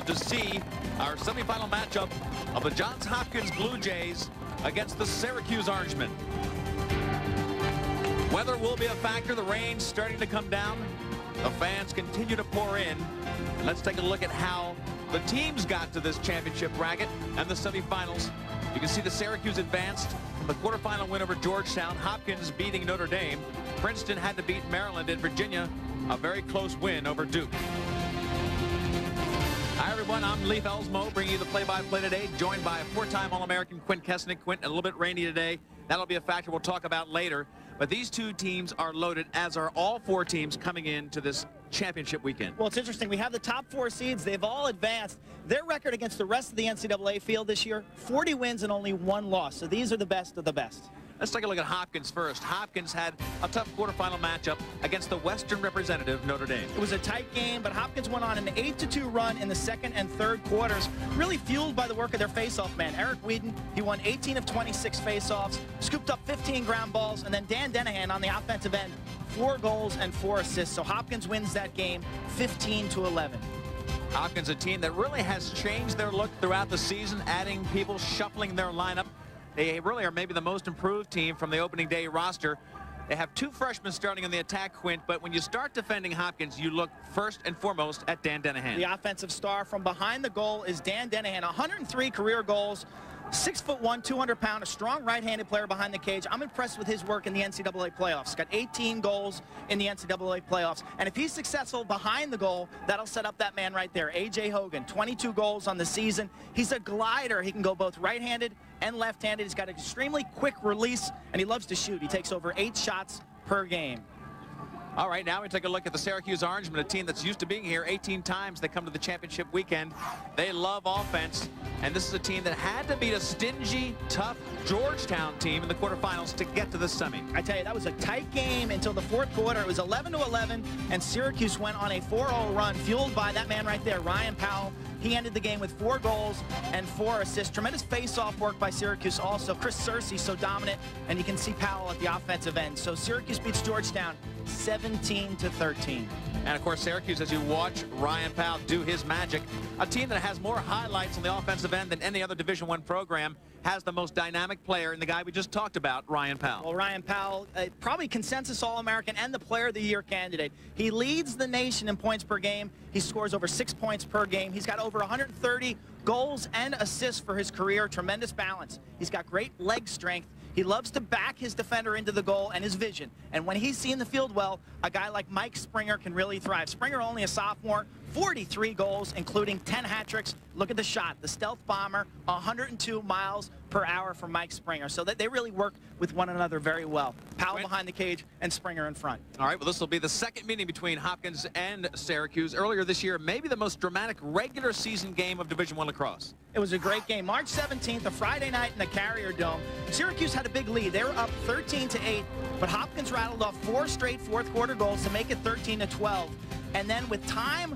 excited to see our semifinal matchup of the Johns Hopkins Blue Jays against the Syracuse Orangemen. Weather will be a factor. The rain's starting to come down. The fans continue to pour in. Let's take a look at how the teams got to this championship bracket and the semifinals. You can see the Syracuse advanced from the quarterfinal win over Georgetown. Hopkins beating Notre Dame. Princeton had to beat Maryland, and Virginia a very close win over Duke. Hi everyone, I'm Leif Elsmo bringing you the play-by-play today, joined by four-time All-American Quint Kesnick. Quint, a little bit rainy today. That'll be a factor we'll talk about later. But these two teams are loaded, as are all four teams coming into this championship weekend. Well, it's interesting. We have the top four seeds. They've all advanced. Their record against the rest of the NCAA field this year, 40 wins and only 1 loss. So these are the best of the best. Let's take a look at Hopkins first. Hopkins had a tough quarterfinal matchup against the Western representative, Notre Dame. It was a tight game, but Hopkins went on an 8-2 run in the second and third quarters, really fueled by the work of their faceoff man, Eric Whedon. He won 18 of 26 faceoffs, scooped up 15 ground balls, and then Dan Denahan on the offensive end, 4 goals and 4 assists. So Hopkins wins that game 15-11. Hopkins, a team that really has changed their look throughout the season, adding people, shuffling their lineup. They really are maybe the most improved team from the opening day roster. They have 2 freshmen starting in the attack, Quint, but when you start defending Hopkins, you look first and foremost at Dan Denahan. The offensive star from behind the goal is Dan Denahan. 103 career goals, 6'1", 200-pound, a strong right-handed player behind the cage. I'm impressed with his work in the NCAA playoffs. He's got 18 goals in the NCAA playoffs. And if he's successful behind the goal, that'll set up that man right there, A.J. Hogan. 22 goals on the season. He's a glider. He can go both right-handed and left-handed. He's got an extremely quick release, and he loves to shoot. He takes over 8 shots per game. All right, now we take a look at the Syracuse Orangemen, a team that's used to being here 18 times. They come to the championship weekend. They love offense, and this is a team that had to beat a stingy, tough Georgetown team in the quarterfinals to get to the semi. I tell you, that was a tight game until the fourth quarter. It was 11-11, and Syracuse went on a 4-0 run, fueled by that man right there, Ryan Powell. He ended the game with 4 goals and 4 assists. Tremendous face-off work by Syracuse also. Chris Searcy so dominant, and you can see Powell at the offensive end. So Syracuse beats Georgetown 17-13. And, of course, Syracuse, as you watch Ryan Powell do his magic, a team that has more highlights on the offensive end than any other Division I program, has the most dynamic player in the guy we just talked about, Ryan Powell. Well, Ryan Powell, probably consensus All-American and the Player of the Year candidate. He leads the nation in points per game. He scores over 6 points per game. He's got over 130 goals and assists for his career. Tremendous balance. He's got great leg strength. He loves to back his defender into the goal and his vision. And when he's seeing the field well, a guy like Mike Springer can really thrive. Springer, only a sophomore, 43 goals, including 10 hat tricks. Look at the shot, the stealth bomber, 102 miles per hour for Mike Springer. So that they really work with one another very well. Powell behind the cage and Springer in front. All right, well, this will be the second meeting between Hopkins and Syracuse. Earlier this year, maybe the most dramatic regular season game of Division I lacrosse. It was a great game. March 17th, a Friday night in the Carrier Dome. Syracuse had a big lead. They were up 13-8, but Hopkins rattled off 4 straight fourth-quarter goals to make it 13-12. And then with time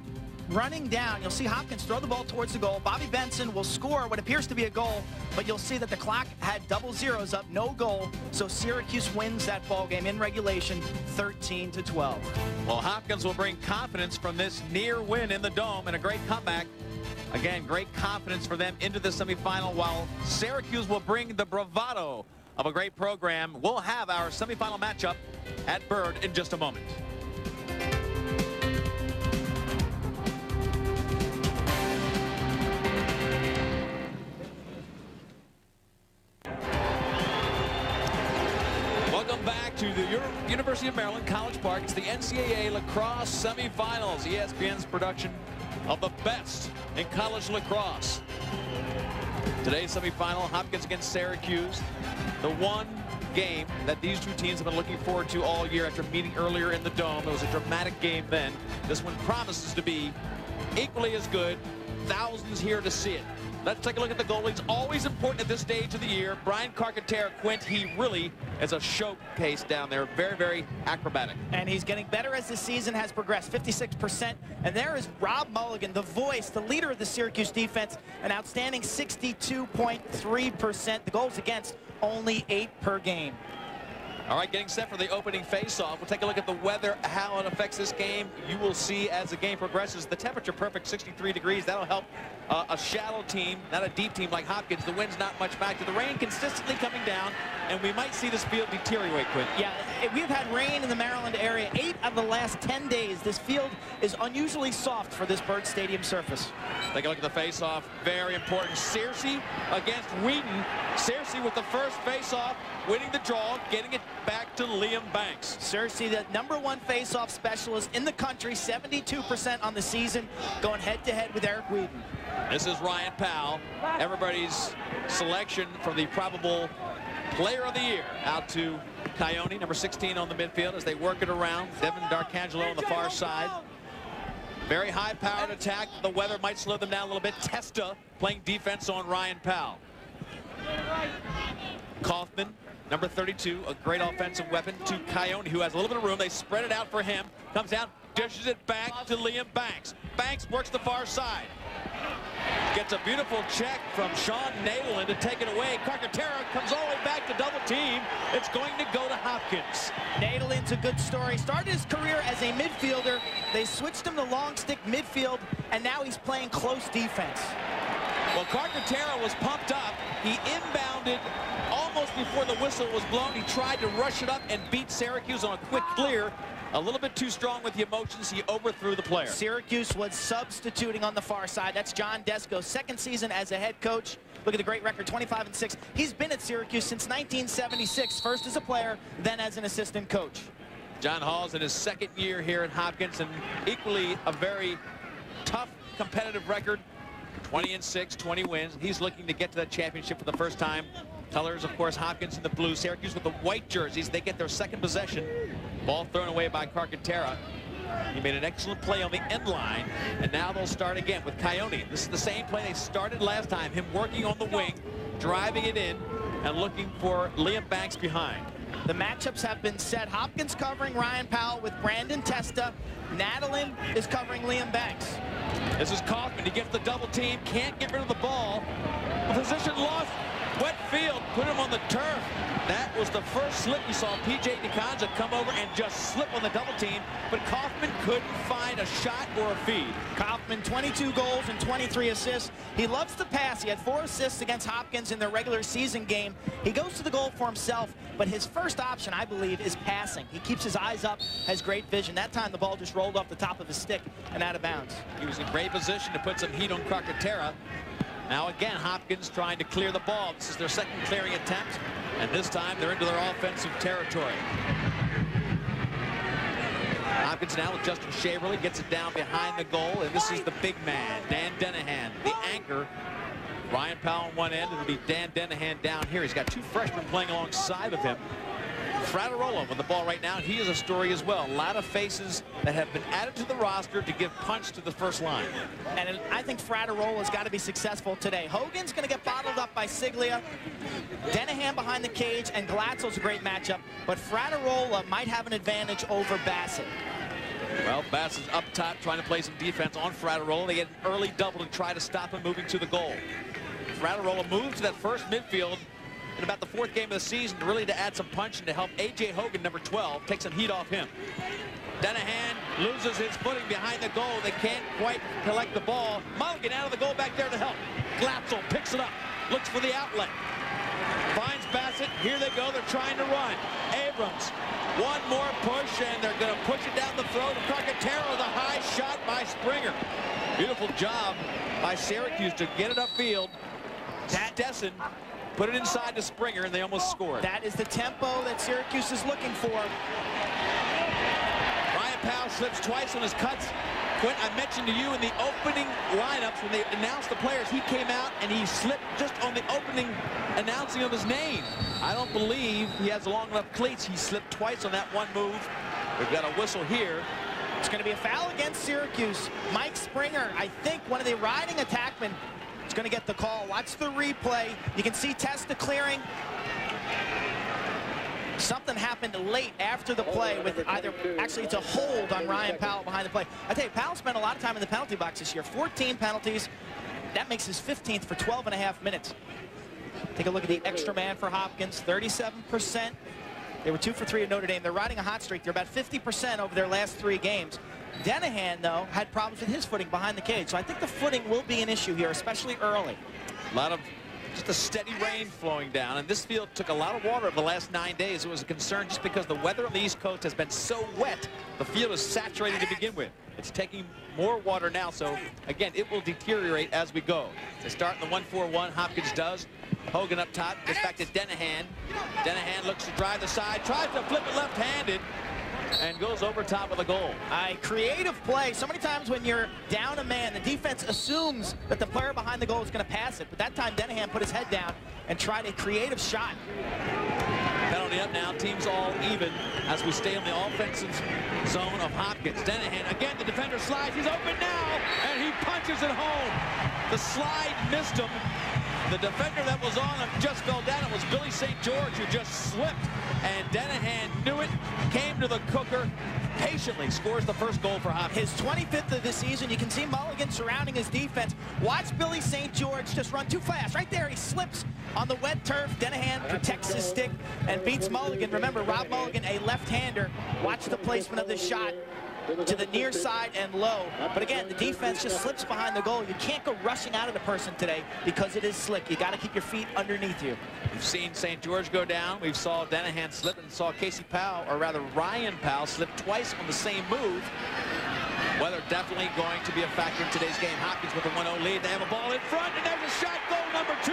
running down, you'll see Hopkins throw the ball towards the goal. Bobby Benson will score what appears to be a goal, but you'll see that the clock had double zeros up, no goal. So Syracuse wins that ball game in regulation, 13-12. Well, Hopkins will bring confidence from this near win in the Dome and a great comeback. Again, great confidence for them into the semifinal, while Syracuse will bring the bravado of a great program. We'll have our semifinal matchup at Bird in just a moment. Welcome back to the University of Maryland, College Park. It's the NCAA Lacrosse Semifinals, ESPN's production of the best in college lacrosse. Today's semifinal, Hopkins against Syracuse. The one game that these two teams have been looking forward to all year after meeting earlier in the Dome. It was a dramatic game then. This one promises to be equally as good. Thousands here to see it. Let's take a look at the goalies. Always important at this stage of the year. Brian Carcaterra, Quint, he really is a showcase down there. Very, very acrobatic. And he's getting better as the season has progressed, 56%. And there is Rob Mulligan, the voice, the leader of the Syracuse defense, an outstanding 62.3%. The goals against, only 8 per game. All right, getting set for the opening face-off. We'll take a look at the weather, how it affects this game. You will see as the game progresses. The temperature perfect, 63 degrees. That'll help a shallow team, not a deep team like Hopkins. The wind's not much back to the rain consistently coming down, and we might see this field deteriorate, Quinn. Yeah, we've had rain in the Maryland area 8 of the last 10 days. This field is unusually soft for this Byrd Stadium surface. Take a look at the face-off. Very important. Searcy against Wheaton. Searcy with the first face-off, winning the draw, getting it back to Liam Banks. Searcy, the #1 face-off specialist in the country, 72% on the season, going head-to-head with Eric Wheaton. This is Ryan Powell, everybody's selection for the probable player of the year. Out to Coyote, number 16 on the midfield as they work it around. Devin D'Arcangelo on the far side. Very high-powered attack. The weather might slow them down a little bit. Testa playing defense on Ryan Powell. Kaufman, number 32, a great offensive weapon to Coyote, who has a little bit of room. They spread it out for him. Comes down, dishes it back to Liam Banks. Banks works the far side. Gets a beautiful check from Sean Nadelin to take it away. Carcaterra comes all the way back to double team. It's going to go to Hopkins. Nadelin's a good story. Started his career as a midfielder. They switched him to long stick midfield, and now he's playing close defense. Well, Carcaterra was pumped up. He inbounded almost before the whistle was blown. He tried to rush it up and beat Syracuse on a quick clear. A little bit too strong with the emotions. He overthrew the player. Syracuse was substituting on the far side. That's John Desko's second season as a head coach. Look at the great record, 25-6. He's been at Syracuse since 1976, first as a player, then as an assistant coach. John Hall's in his second year here at Hopkins, and equally a very tough, competitive record. 20-6, 20 wins. He's looking to get to that championship for the first time. Colors, of course, Hopkins in the blue. Syracuse with the white jerseys. They get their second possession. Ball thrown away by Carcaterra. He made an excellent play on the end line, and now they'll start again with Coyote. This is the same play they started last time, him working on the wing, driving it in, and looking for Liam Banks behind. The matchups have been set. Hopkins covering Ryan Powell with Brandon Testa. Nadelin is covering Liam Banks. This is Kaufman. He gets the double team, can't get rid of the ball. Position lost. Wet field, put him on the turf. That was the first slip. You saw P.J. DeConza come over and just slip on the double team, but Kaufman couldn't find a shot or a feed. Kaufman, 22 goals and 23 assists. He loves to pass. He had 4 assists against Hopkins in their regular season game. He goes to the goal for himself, but his first option, I believe, is passing. He keeps his eyes up, has great vision. That time the ball just rolled off the top of his stick and out of bounds. He was in great position to put some heat on Carcaterra. Now again, Hopkins trying to clear the ball. This is their second clearing attempt, and this time they're into their offensive territory. Hopkins now with Justin Shaverly, gets it down behind the goal, and this is the big man, Dan Denahan, the anchor. Ryan Powell on one end, it'll be Dan Denahan down here. He's got 2 freshmen playing alongside of him. Fraterola with the ball right now. He is a story as well. A lot of faces that have been added to the roster to give punch to the first line. And I think Fraterola's got to be successful today. Hogan's going to get bottled up by Siglia. Denahan behind the cage, and Glatzel's a great matchup. But Fraterola might have an advantage over Bassett. Well, Bassett's up top trying to play some defense on Fraterola. They get an early double to try to stop him moving to the goal. Fraterola moves to that first midfield in about the 4th game of the season, really to add some punch and to help A.J. Hogan, number 12, take some heat off him. Denahan loses his footing behind the goal. They can't quite collect the ball. Mulligan out of the goal back there to help. Glatzel picks it up, looks for the outlet. Finds Bassett. Here they go. They're trying to run. Abrams, one more push, and they're going to push it down the throat of Carcaterra. The high shot by Springer. Beautiful job by Syracuse to get it upfield. Stetson put it inside to Springer, and they almost scored. That is the tempo that Syracuse is looking for. Ryan Powell slips twice on his cuts. Quint, I mentioned to you in the opening lineups when they announced the players, he came out and he slipped just on the opening announcing of his name. I don't believe he has long enough cleats. He slipped twice on that one move. We've got a whistle here. It's going to be a foul against Syracuse. Mike Springer, I think one of the riding attackmen, is going to get the call. Watch the replay. You can see Testa clearing. Something happened late after the play with either, actually it's a hold on Ryan Powell behind the play. I tell you, Powell spent a lot of time in the penalty box this year. 14 penalties. That makes his 15th for 12.5 minutes. Take a look at the extra man for Hopkins. 37% They were 2 for 3 at Notre Dame. They're riding a hot streak. They're about 50% over their last 3 games. Denahan, though, had problems with his footing behind the cage. So I think the footing will be an issue here, especially early. A lot of just a steady rain flowing down, and this field took a lot of water over the last 9 days. It was a concern just because the weather on the East Coast has been so wet. The field is saturated to begin with. It's taking more water now, so again, it will deteriorate as we go. They start in the 1-4-1. Hopkins does. Hogan up top, gets back to Denahan. Denahan looks to drive the side, tries to flip it left-handed, and goes over top of the goal. A creative play. So many times when you're down a man, the defense assumes that the player behind the goal is going to pass it. But that time, Denahan put his head down and tried a creative shot. Penalty up now. Teams all even as we stay in the offensive zone of Hopkins. Denahan, again, the defender slides. He's open now, and he punches it home. The slide missed him. The defender that was on him just fell down. It was Billy St. George who just slipped, and Denahan knew it, came to the cooker, patiently scores the first goal for Hopkins. His 25th of the season. You can see Mulligan surrounding his defense. Watch Billy St. George just run too fast. Right there, he slips on the wet turf. Denahan protects his stick and beats Mulligan. Remember, Rob Mulligan, a left-hander. Watch the placement of the shot to the near side and low. But again, the defense just slips behind the goal. You can't go rushing out of the person today because it is slick. You got to keep your feet underneath you. We've seen St. George go down. We've saw Denahan slip and saw Casey Powell, or rather Ryan Powell, slip twice on the same move. Weather definitely going to be a factor in today's game. Hopkins with a 1-0 lead. They have a ball in front, and there's a shot. Goal number 2.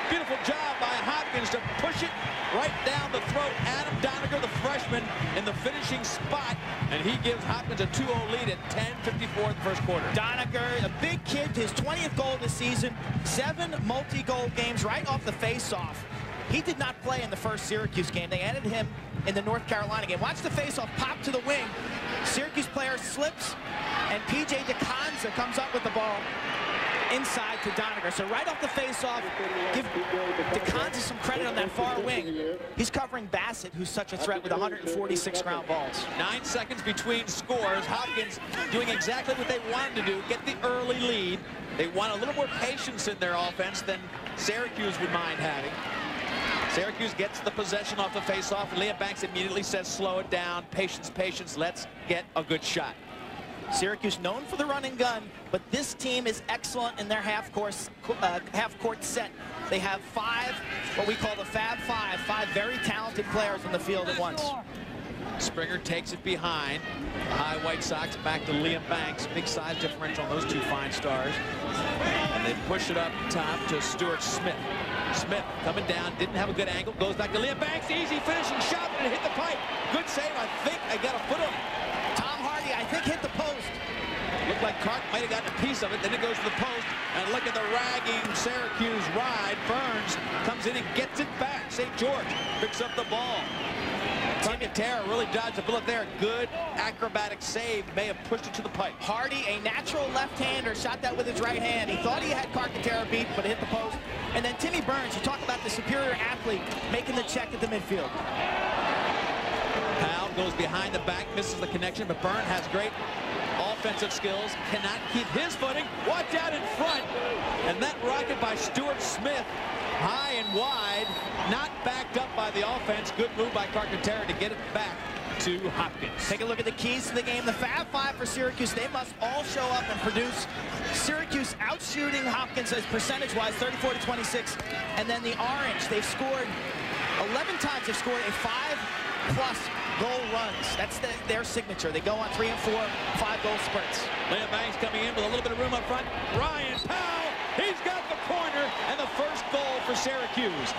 Beautiful job by Hopkins to push it right down the throat. Adam Doniger, the freshman, in the finishing spot, and he gives Hopkins a 2-0 lead at 10:54 in the first quarter. Doniger, a big kid, his 20th goal this season, 7 multi-goal games right off the face-off. He did not play in the first Syracuse game. They added him in the North Carolina game. Watch the face-off pop to the wing. Syracuse player slips, and P.J. DeConza comes up with the ball inside to Doniger. So right off the face-off, give DeConza some credit on that far wing. He's covering Bassett, who's such a threat with 146 ground balls. 9 seconds between scores. Hopkins doing exactly what they wanted to do, get the early lead. They want a little more patience in their offense than Syracuse would mind having. Syracuse gets the possession off the face-off, and Liam Banks immediately says, slow it down, patience, patience, let's get a good shot. Syracuse known for the run and gun, but this team is excellent in their half-court set. They have 5, what we call the Fab 5, 5 very talented players on the field at once. Springer takes it behind. The high White Sox back to Liam Banks. Big size differential on those 2 fine stars. And they push it up top to Stuart Smith. Smith coming down, didn't have a good angle, goes back to Liam Banks. Easy finishing shot, and it hit the pipe. Good save. I think I got a foot on it. Tom Hardy, I think, hit the post. Looked like Clark might have gotten a piece of it. Then it goes to the post. And look at the ragging Syracuse ride. Burns comes in and gets it back. St. George picks up the ball. Terra really dodged a bullet there. Good acrobatic save. May have pushed it to the pipe. Hardy, a natural left-hander, shot that with his right hand. He thought he had Carcaterra beat, but it hit the post. And then Timmy Burns, you talk about the superior athlete making the check at the midfield. Powell goes behind the back, misses the connection, but Burns has great offensive skills, cannot keep his footing. Watch out in front. And that rocket by Stuart Smith, high and wide, not backed up by the offense. Good move by Carcaterra to get it back to Hopkins. Take a look at the keys to the game. The Fab 5 for Syracuse, they must all show up and produce. Syracuse outshooting Hopkins as percentage-wise, 34-26. And then the Orange, they've scored 11 times. They've scored a 5+ goal runs. That's their signature. They go on 3 and 4, 5-goal spurts. Liam Banks coming in with a little bit of room up front. Ryan Powell, he's got the corner, and the first goal for Syracuse.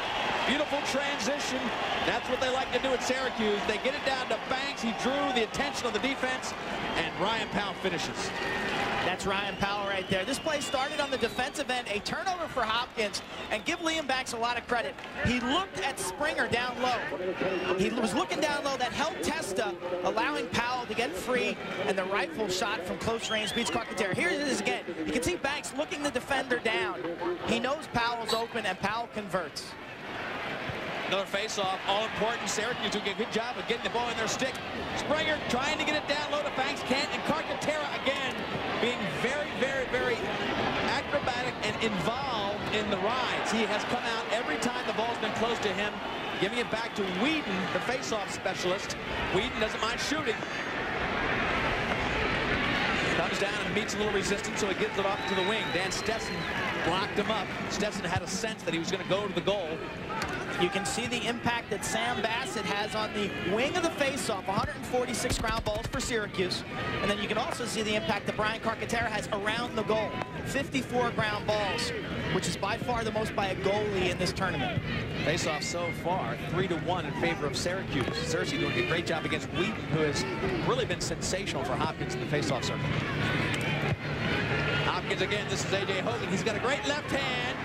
Beautiful transition. That's what they like to do at Syracuse. They get it down to Banks. He drew the attention of the defense, and Ryan Powell finishes. That's Ryan Powell right there. This play started on the defensive end, a turnover for Hopkins, and give Liam Banks a lot of credit. He looked at Springer down low. He was looking down low. That helped Testa, allowing Powell to get free, and the rifle shot from close range beats Carcaterra. Here it is again. You can see Banks looking the defender down. He knows Powell's open, and Powell converts. Another face-off, all important. Syracuse doing a good job of getting the ball in their stick. Springer trying to get it down low to Banks, can't, and Carcaterra again being very, very, very acrobatic and involved in the rides. He has come out every time the ball's been close to him giving it back to Whedon, the face-off specialist. Whedon doesn't mind shooting. Comes down and meets a little resistance, so he gives it off to the wing. Dan Stetson blocked him up. Stetson had a sense that he was going to go to the goal. You can see the impact that Sam Bassett has on the wing of the faceoff. 146 ground balls for Syracuse. And then you can also see the impact that Brian Carcaterra has around the goal. 54 ground balls, which is by far the most by a goalie in this tournament. Faceoff so far, 3-1 in favor of Syracuse. Syracuse doing a great job against Wheaton, who has really been sensational for Hopkins in the faceoff circle. Hopkins again, this is A.J. Hogan. He's got a great left hand.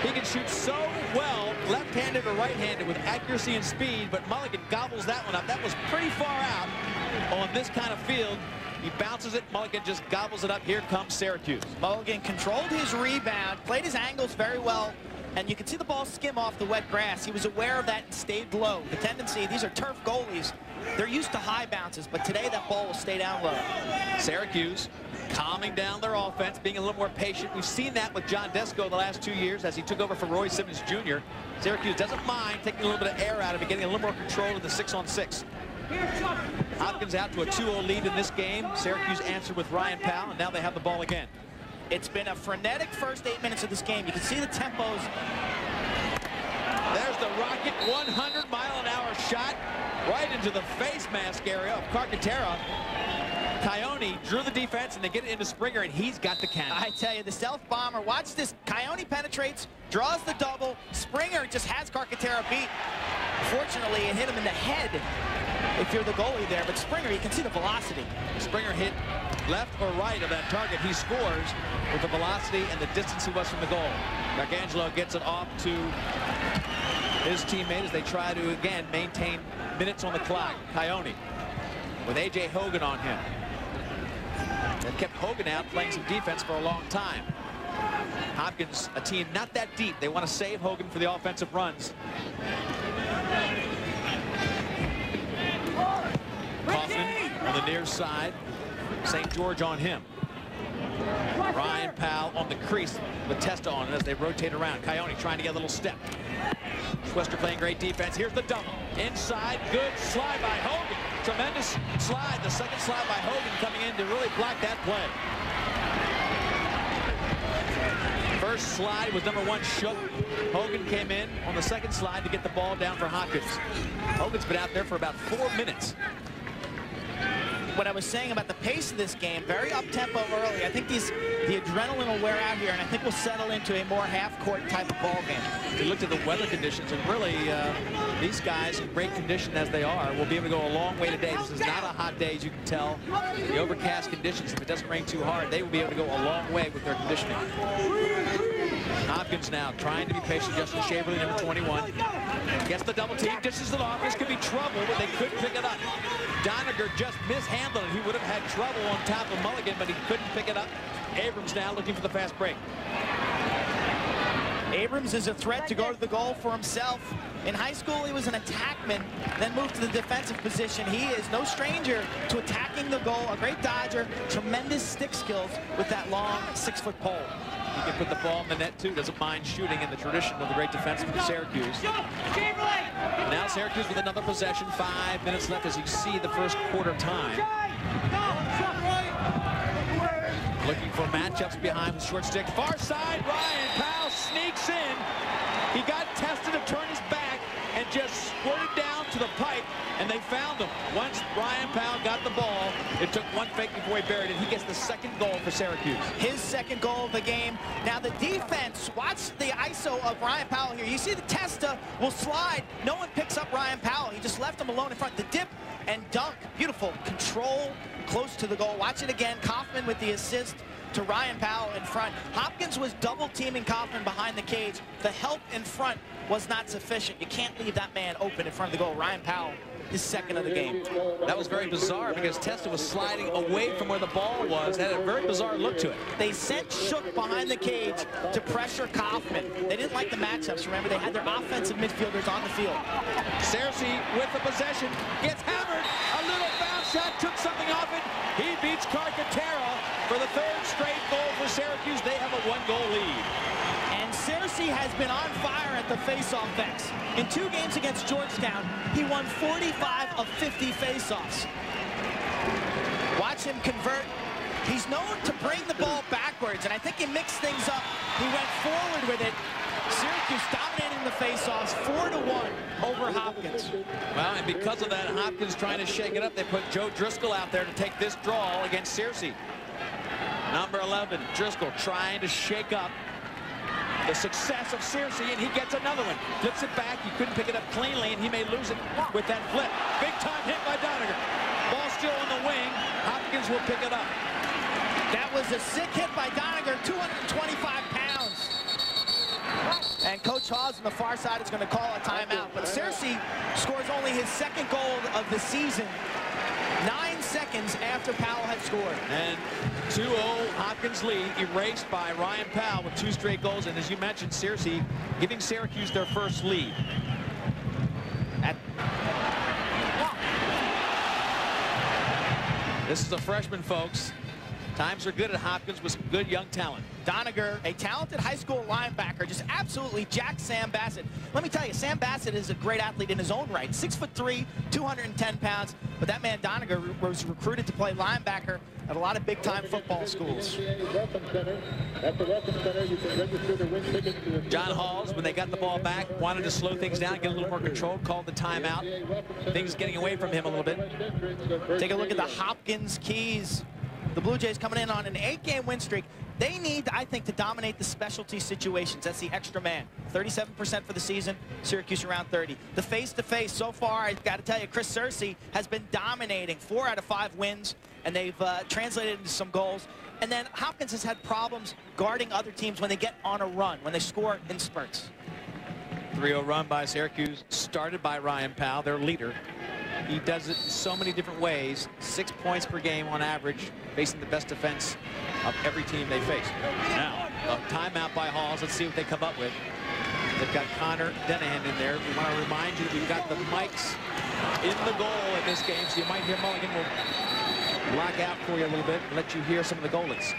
He can shoot so well, left-handed or right-handed, with accuracy and speed, but Mulligan gobbles that one up. That was pretty far out on this kind of field. He bounces it, Mulligan just gobbles it up. Here comes Syracuse. Mulligan controlled his rebound, played his angles very well, and you can see the ball skim off the wet grass. He was aware of that and stayed low. The tendency, these are turf goalies. They're used to high bounces, but today that ball will stay down low. Syracuse calming down their offense, being a little more patient. We've seen that with John Desko the last 2 years as he took over for Roy Simmons Jr. Syracuse doesn't mind taking a little bit of air out of it, getting a little more control of the 6-on-6. Hopkins out to a 2-0 lead in this game. Syracuse answered with Ryan Powell, and now they have the ball again. It's been a frenetic first 8 minutes of this game. You can see the tempos. There's the rocket 100-mile-an-hour shot right into the face mask area of Carcaterra. Coyote drew the defense, and they get it into Springer, and he's got the cannon. I tell you, the stealth bomber, watch this. Coyote penetrates, draws the double. Springer just has Carcaterra beat. Fortunately, it hit him in the head if you're the goalie there, but Springer, you can see the velocity. Springer hit left or right of that target. He scores with the velocity and the distance he was from the goal. D'Angelo gets it off to his teammate as they try to, again, maintain minutes on the clock. Coyote with A.J. Hogan on him. That kept Hogan out playing some defense for a long time. Hopkins, a team not that deep. They want to save Hogan for the offensive runs. Kaufman on the near side. St. George on him. Ryan Powell on the crease with Testa on it as they rotate around. Coyote trying to get a little step. Schwester playing great defense. Here's the double. Inside, good slide by Hogan. Tremendous slide. The second slide by Hogan coming in to really block that play. First slide was #1 Shook. Hogan came in on the second slide to get the ball down for Hopkins. Hogan's been out there for about 4 minutes. What I was saying about the pace of this game, very up-tempo early. I think the adrenaline will wear out here, and I think we'll settle into a more half-court type of ball game. We looked at the weather conditions, and really, these guys, in great condition as they are, will be able to go a long way today. This is not a hot day, as you can tell. The overcast conditions, if it doesn't rain too hard, they will be able to go a long way with their conditioning. Hopkins now trying to be patient. Justin Shaverly, number 21. Gets the double team, dishes it off. This could be trouble, but they couldn't pick it up. Doniger just mishandled it. He would have had trouble on top of Mulligan, but he couldn't pick it up. Abrams now looking for the fast break. Abrams is a threat to go to the goal for himself. In high school, he was an attackman, then moved to the defensive position. He is no stranger to attacking the goal. A great dodger, tremendous stick skills with that long 6-foot pole. He can put the ball in the net, too. Doesn't mind shooting in the tradition of the great defenseman from Syracuse. Now Syracuse with another possession. 5 minutes left as you see the first quarter time. Looking for matchups behind the short stick. Far side, Ryan Powell sneaks in. He got tested to turn his back and just squirted down to the pipe, and they found him. Once Ryan Powell got the ball, it took one fake before he buried it. He gets the second goal for Syracuse. His second goal of the game. Now the defense, watch the ISO of Ryan Powell here. You see the Testa will slide. No one picks up Ryan Powell. He just left him alone in front. The dip and dunk, beautiful control close to the goal. Watch it again. Kaufman with the assist to Ryan Powell in front. Hopkins was double teaming Kaufman behind the cage. The help in front was not sufficient. You can't leave that man open in front of the goal. Ryan Powell, his second of the game. That was very bizarre because Testa was sliding away from where the ball was. It had a very bizarre look to it. They sent Shook behind the cage to pressure Kaufman. They didn't like the matchups. Remember, they had their offensive midfielders on the field. Cersei with the possession, gets hammered. A little bounce shot, took something off it. He beats Carcaterra for the third straight goal for Syracuse. They have a 1-goal lead. And Cersei Searcy has been on fire at the faceoff X. In 2 games against Georgetown, he won 45 of 50 faceoffs. Watch him convert. He's known to bring the ball backwards, and I think he mixed things up. He went forward with it. Syracuse dominating the faceoffs 4-1 over Hopkins. Well, and because of that, Hopkins trying to shake it up. They put Joe Driscoll out there to take this draw against Syracuse. Number 11, Driscoll trying to shake up the success of Syracuse, and he gets another one. Flips it back. He couldn't pick it up cleanly, and he may lose it with that flip. Big time hit by Doniger. Ball still on the wing. Hopkins will pick it up. That was a sick hit by Doniger, 225 pounds. And Coach Hawes on the far side is going to call a timeout. But Syracuse scores only his 2nd goal of the season, 9 seconds after Powell had scored. And 2-0 Hopkins lead erased by Ryan Powell with 2 straight goals. And as you mentioned, Syracuse giving Syracuse their first lead. This is a freshman, folks. Times are good at Hopkins with some good young talent. Doniger, a talented high school linebacker, just absolutely jacked Sam Bassett. Let me tell you, Sam Bassett is a great athlete in his own right. 6'3", 210 pounds. But that man Doniger was recruited to play linebacker at a lot of big-time football schools. John Halls, when they got the ball back, wanted to slow things down, get a little more control, called the timeout. Things getting away from him a little bit. Take a look at the Hopkins keys. The Blue Jays coming in on an 8-game win streak. They need, I think, to dominate the specialty situations. That's the extra man. 37% for the season, Syracuse around 30. The face-to-face, so far, I've got to tell you, Chris Syrcy has been dominating. 4 out of 5 wins, and they've translated into some goals. And then Hopkins has had problems guarding other teams when they get on a run, when they score in spurts. 3-0 run by Syracuse, started by Ryan Powell, their leader. He does it in so many different ways. 6 points per game on average, facing the best defense of every team they face. Now, a timeout by Halls. Let's see what they come up with. They've got Connor Denahan in there. We want to remind you that we've got the mics in the goal in this game, so you might hear Mulligan will block out for you a little bit and let you hear some of the goalies.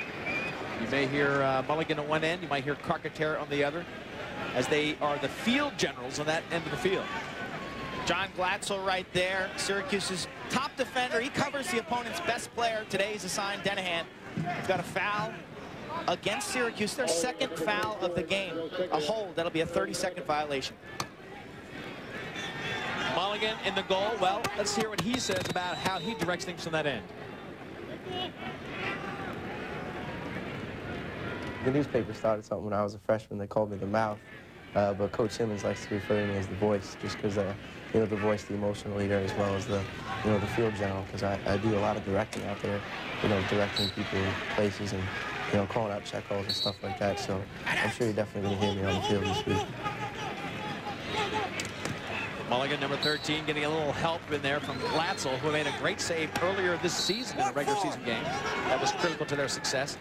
You may hear Mulligan on one end. You might hear Carcaterra on the other, as they are the field generals on that end of the field. John Glatzel right there, Syracuse's top defender. He covers the opponent's best player. Today he's assigned Denahan. He's got a foul against Syracuse, their 2nd foul of the game. A hold, that'll be a 30-second violation. Mulligan in the goal. Well, let's hear what he says about how he directs things from that end. The newspaper started something when I was a freshman. They called me the mouth, but Coach Simmons likes to refer to me as the voice, just because you know, the voice, the emotional leader, as well as the, you know, the field general, because I do a lot of directing out there, you know, directing people places and, you know, calling out check calls and stuff like that. So I'm sure you're definitely going to hear me on the field this week. Mulligan, number 13, getting a little help in there from Glatzel, who made a great save earlier this season in a regular season game. That was critical to their success.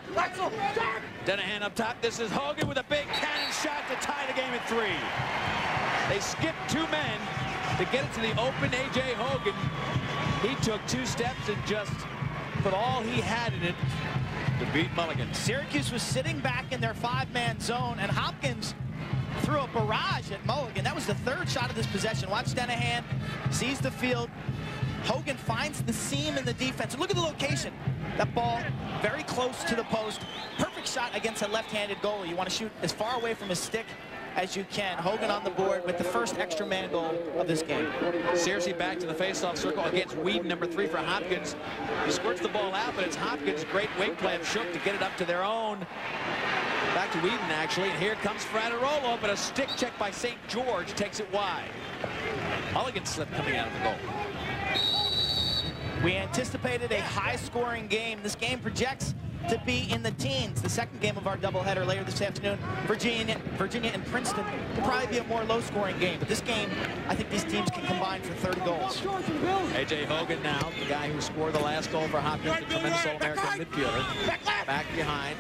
Denahan up top. This is Hogan with a big cannon shot to tie the game at 3. They skipped 2 men to get it to the open A.J. Hogan. He took 2 steps and just put all he had in it to beat Mulligan. Syracuse was sitting back in their 5-man zone, and Hopkins threw a barrage at Mulligan. That was the 3rd shot of this possession. Watch Denahan, sees the field. Hogan finds the seam in the defense. And look at the location. That ball very close to the post. Perfect shot against a left-handed goalie. You want to shoot as far away from his stick as you can. Hogan on the board with the first extra man goal of this game. Syracuse back to the face-off circle against Whedon, number 3 for Hopkins. He squirts the ball out, but it's Hopkins' great wing play of Shook to get it up to their own. Back to Whedon, actually, and here comes Fraterolo, but a stick check by St. George takes it wide. Mulligan slip coming out of the goal. We anticipated a high-scoring game. This game projects to be in the teens. The second game of our doubleheader later this afternoon, Virginia and Princeton, will probably be a more low-scoring game. But this game, I think these teams can combine for 30 goals. A.J. Hogan now, the guy who scored the last goal for Hopkins, the tremendous All-American midfielder. Back behind.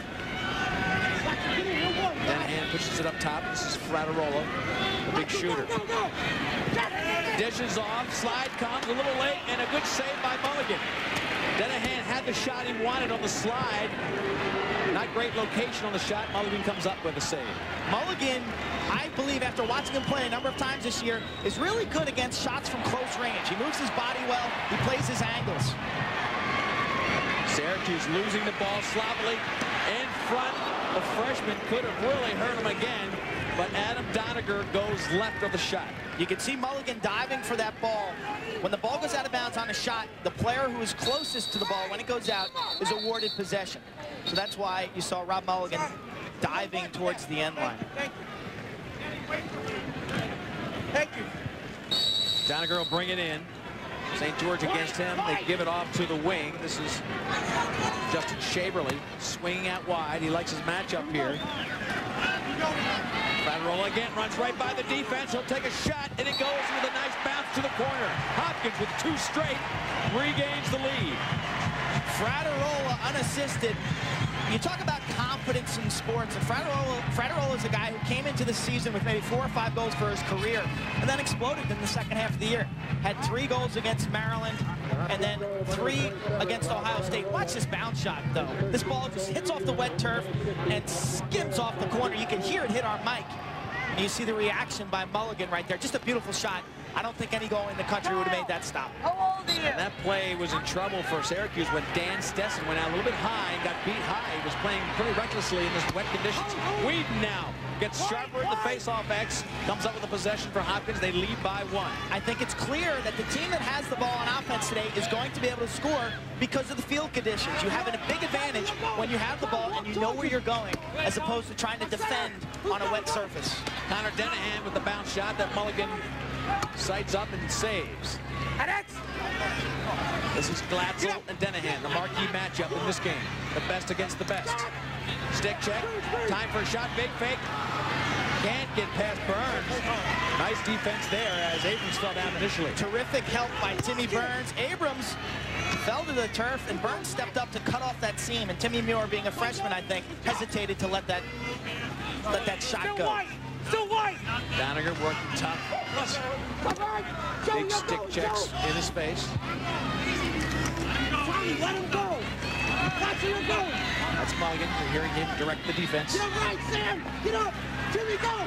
Denahan pushes it up top. This is Fraterolo, the big shooter. Dishes off, slide comes a little late, and a good save by Mulligan. Denahan had the shot he wanted on the slide. Not great location on the shot. Mulligan comes up with a save. Mulligan, I believe, after watching him play a number of times this year, is really good against shots from close range. He moves his body well. He plays his angles. Syracuse losing the ball sloppily in front. The freshman could have really hurt him again, but Adam Doniger goes left of the shot. You can see Mulligan diving for that ball. When the ball goes out of bounds on a shot, the player who is closest to the ball when it goes out is awarded possession. So that's why you saw Rob Mulligan diving towards the end line. Thank you. Doniger will bring it in. St. George against him. They give it off to the wing. This is Justin Shaverly swinging out wide. He likes his matchup here. Fratarola again runs right by the defense. He'll take a shot, and it goes with a nice bounce to the corner. Hopkins with 2 straight regains the lead. Fratarola unassisted. You talk about confidence in sports, and Fratarola is a guy who came into the season with maybe 4 or 5 goals for his career, and then exploded in the second half of the year. Had 3 goals against Maryland, and then 3 against Ohio State. Watch this bounce shot, though. This ball just hits off the wet turf and skims off the corner. You can hear it hit our mic. And you see the reaction by Mulligan right there. Just a beautiful shot. I don't think any goal in the country would have made that stop. How old are you? And that play was in trouble for Syracuse when Dan Stetson went out a little bit high and got beat high. He was playing pretty recklessly in this wet conditions. Whedon now gets sharper at the face-off X, comes up with a possession for Hopkins. They lead by 1. I think it's clear that the team that has the ball on offense today is going to be able to score because of the field conditions. You have a big advantage when you have the ball and you know where you're going, as opposed to trying to defend on a wet surface. Connor Denahan with the bounce shot that Mulligan sights up and saves. This is Glatzel and Denahan, the marquee matchup in this game. The best against the best. Stick check, time for a shot, big fake. Can't get past Burns. Nice defense there as Abrams fell down initially. Terrific help by Timmy Burns. Abrams fell to the turf, and Burns stepped up to cut off that seam. And Timmy Muir, being a freshman, I think, hesitated to let that shot go. Still white. Doniger working tough. Big stick checks in his face. Let him go. Watch him go. That's Mulligan. You're hearing him direct the defense. Get up right, Sam. Get up. Timmy, go.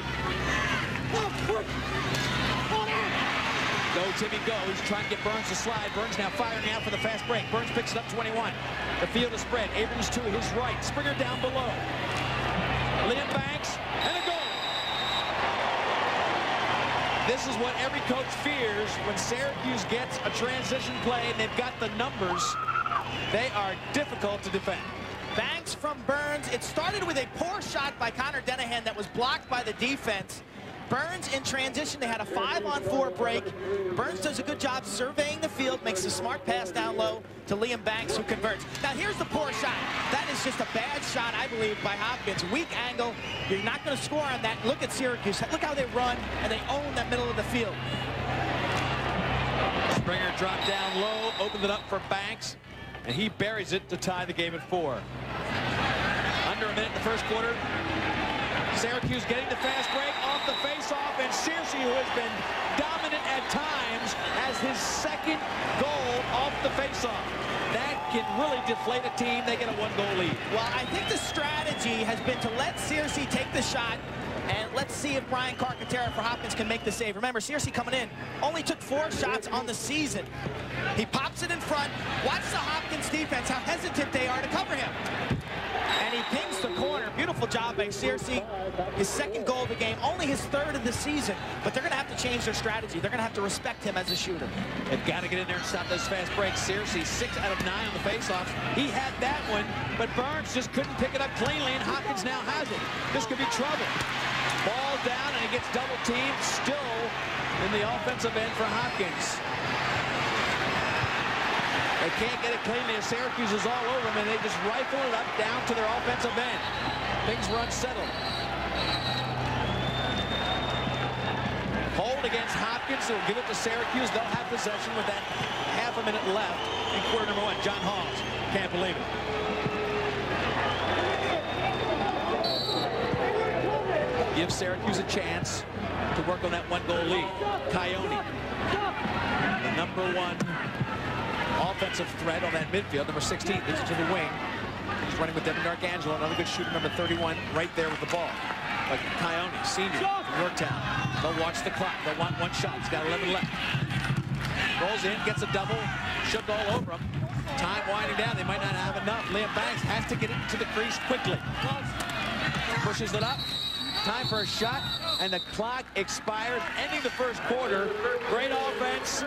Go, Timmy, go. He's trying to get Burns to slide. Burns now firing out for the fast break. Burns picks it up 21. The field is spread. Abrams to his right. Springer down below. Liam Banks, and a goal. This is what every coach fears when Syracuse gets a transition play and they've got the numbers. They are difficult to defend. Banks from Burns. It started with a poor shot by Connor Denahan that was blocked by the defense. Burns in transition, they had a 5-on-4 break. Burns does a good job surveying the field, makes a smart pass down low to Liam Banks, who converts. Now here's the poor shot. That is just a bad shot, I believe, by Hopkins. Weak angle. You're not going to score on that. Look at Syracuse. Look how they run, and they own that middle of the field. Springer dropped down low, opened it up for Banks, and he buries it to tie the game at 4. Under a minute in the first quarter. Syracuse getting the fast break off the face-off, and Searcy, who has been dominant at times, has his 2nd goal off the face-off. That can really deflate a team. They get a 1-goal lead. Well, I think the strategy has been to let Searcy take the shot, and let's see if Brian Carcaterra for Hopkins can make the save. Remember, Searcy coming in only took 4 shots on the season. He pops it in front. Watch the Hopkins defense, how hesitant they are to cover him. And he pings the corner. Beautiful job by Searcy. His 2nd goal of the game, only his 3rd of the season. But they're going to have to change their strategy. They're going to have to respect him as a shooter. They've got to get in there and stop those fast breaks. Searcy, 6 out of 9 on the face-offs. He had that one, but Burns just couldn't pick it up cleanly, and Hopkins now has it. This could be trouble. Ball down, and he gets double-teamed, still in the offensive end for Hopkins. They can't get it cleanly as Syracuse is all over them, and they just rifle it up down to their offensive end. Things were unsettled. Hold against Hopkins, who will give it to Syracuse. They'll have possession with that half a minute left in quarter number 1. John Hawes can't believe it. Give Syracuse a chance to work on that 1-goal lead. Coyote, the number 1 offensive threat on that midfield. Number 16 gets it to the wing. He's running with Devin D'Arcangelo, another good shooter, number 31, right there with the ball. But Coyote, senior from Yorktown. They'll watch the clock. They'll want one shot. He's got 11 left. Rolls in, gets a double, shoved all over him. Time winding down. They might not have enough. Liam Banks has to get into the crease quickly. Pushes it up. Time for a shot, and the clock expires, ending the first quarter. Great offense.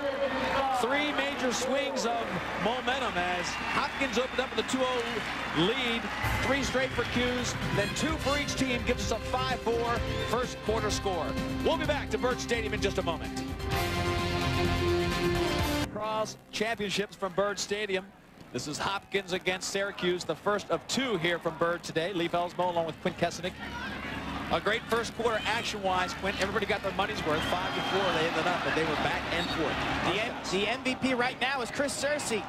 3 major swings of momentum as Hopkins opened up with a 2-0 lead. 3 straight for Q's, then 2 for each team, gives us a 5-4 first quarter score. We'll be back to Byrd Stadium in just a moment. Lacrosse championships from Byrd Stadium. This is Hopkins against Syracuse, the first of 2 here from Byrd today. Lee Felsmo along with Quinn Kesenick. A great first quarter action-wise, Quinn. Everybody got their money's worth. 5-4 they ended up, but they were back and forth. The MVP right now is Chris Searcy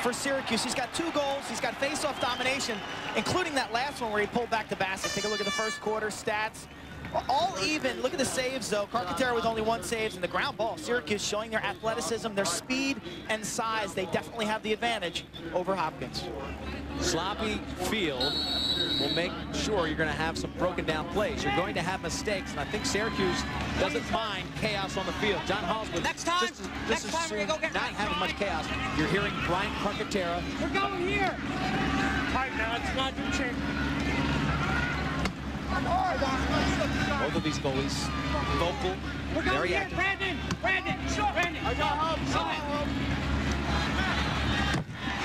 for Syracuse. He's got 2 goals. He's got face-off domination, including that last one where he pulled back the basket. Take a look at the first quarter stats. All even. Look at the saves, though. Carcaterra with only 1 save, and the ground ball. Syracuse showing their athleticism, their speed and size. They definitely have the advantage over Hopkins. Sloppy field will make sure you're going to have some broken down plays. You're going to have mistakes, and I think Syracuse doesn't mind chaos on the field. John Hall's with next time we're gonna go get not having much chaos. You're hearing Brian Carcaterra. We're going here. Tight now, it's not your chance. Both of these goalies vocal, very active. Brandon. I got home.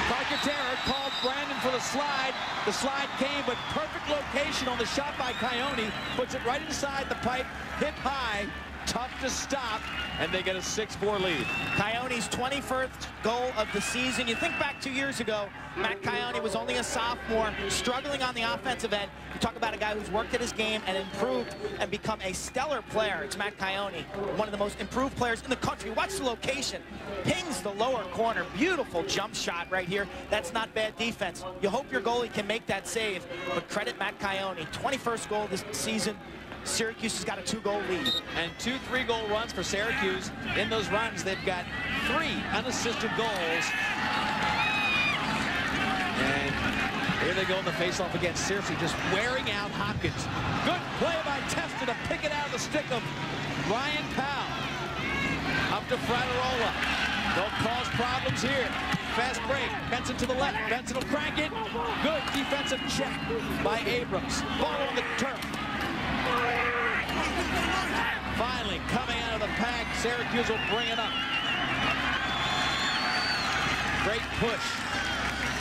Carcaterra called Brandon for the slide. The slide came, but perfect location on the shot by Coyote. Puts it right inside the pipe, hit high, tough to stop, and they get a 6-4 lead. Coyote's 21st goal of the season. You think back 2 years ago, Matt Coyote was only a sophomore, struggling on the offensive end. You talk about a guy who's worked at his game and improved and become a stellar player. It's Matt Coyote, one of the most improved players in the country. Watch the location. Pings the lower corner. Beautiful jump shot right here. That's not bad defense. You hope your goalie can make that save, but credit Matt Coyote. 21st goal this season. Syracuse has got a 2-goal lead. And 2 3-goal runs for Syracuse. In those runs, they've got 3 unassisted goals. And here they go in the face-off against Syracuse, just wearing out Hopkins. Good play by Testa to pick it out of the stick of Ryan Powell. Up to Fraterola. Don't cause problems here. Fast break. Benson to the left. Benson will crank it. Good defensive check by Abrams. Ball on the turf. Finally, coming out of the pack, Syracuse will bring it up. Great push.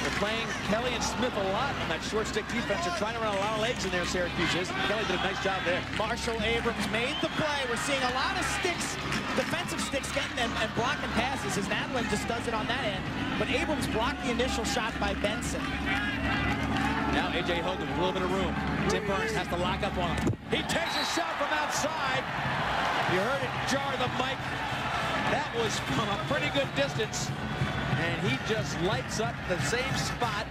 They're playing Kelly and Smith a lot on that short stick defense. They're trying to run a lot of legs in there, Syracuse is. Kelly did a nice job there. Marshall Abrams made the play. We're seeing a lot of sticks, defensive sticks getting them and blocking passes as Nadlin just does it on that end. But Abrams blocked the initial shot by Benson. Now A.J. Hogan with a little bit of room. Tim Burns has to lock up on him. He takes a shot from outside. You heard it jar the mic. That was from a pretty good distance. And he just lights up the same spot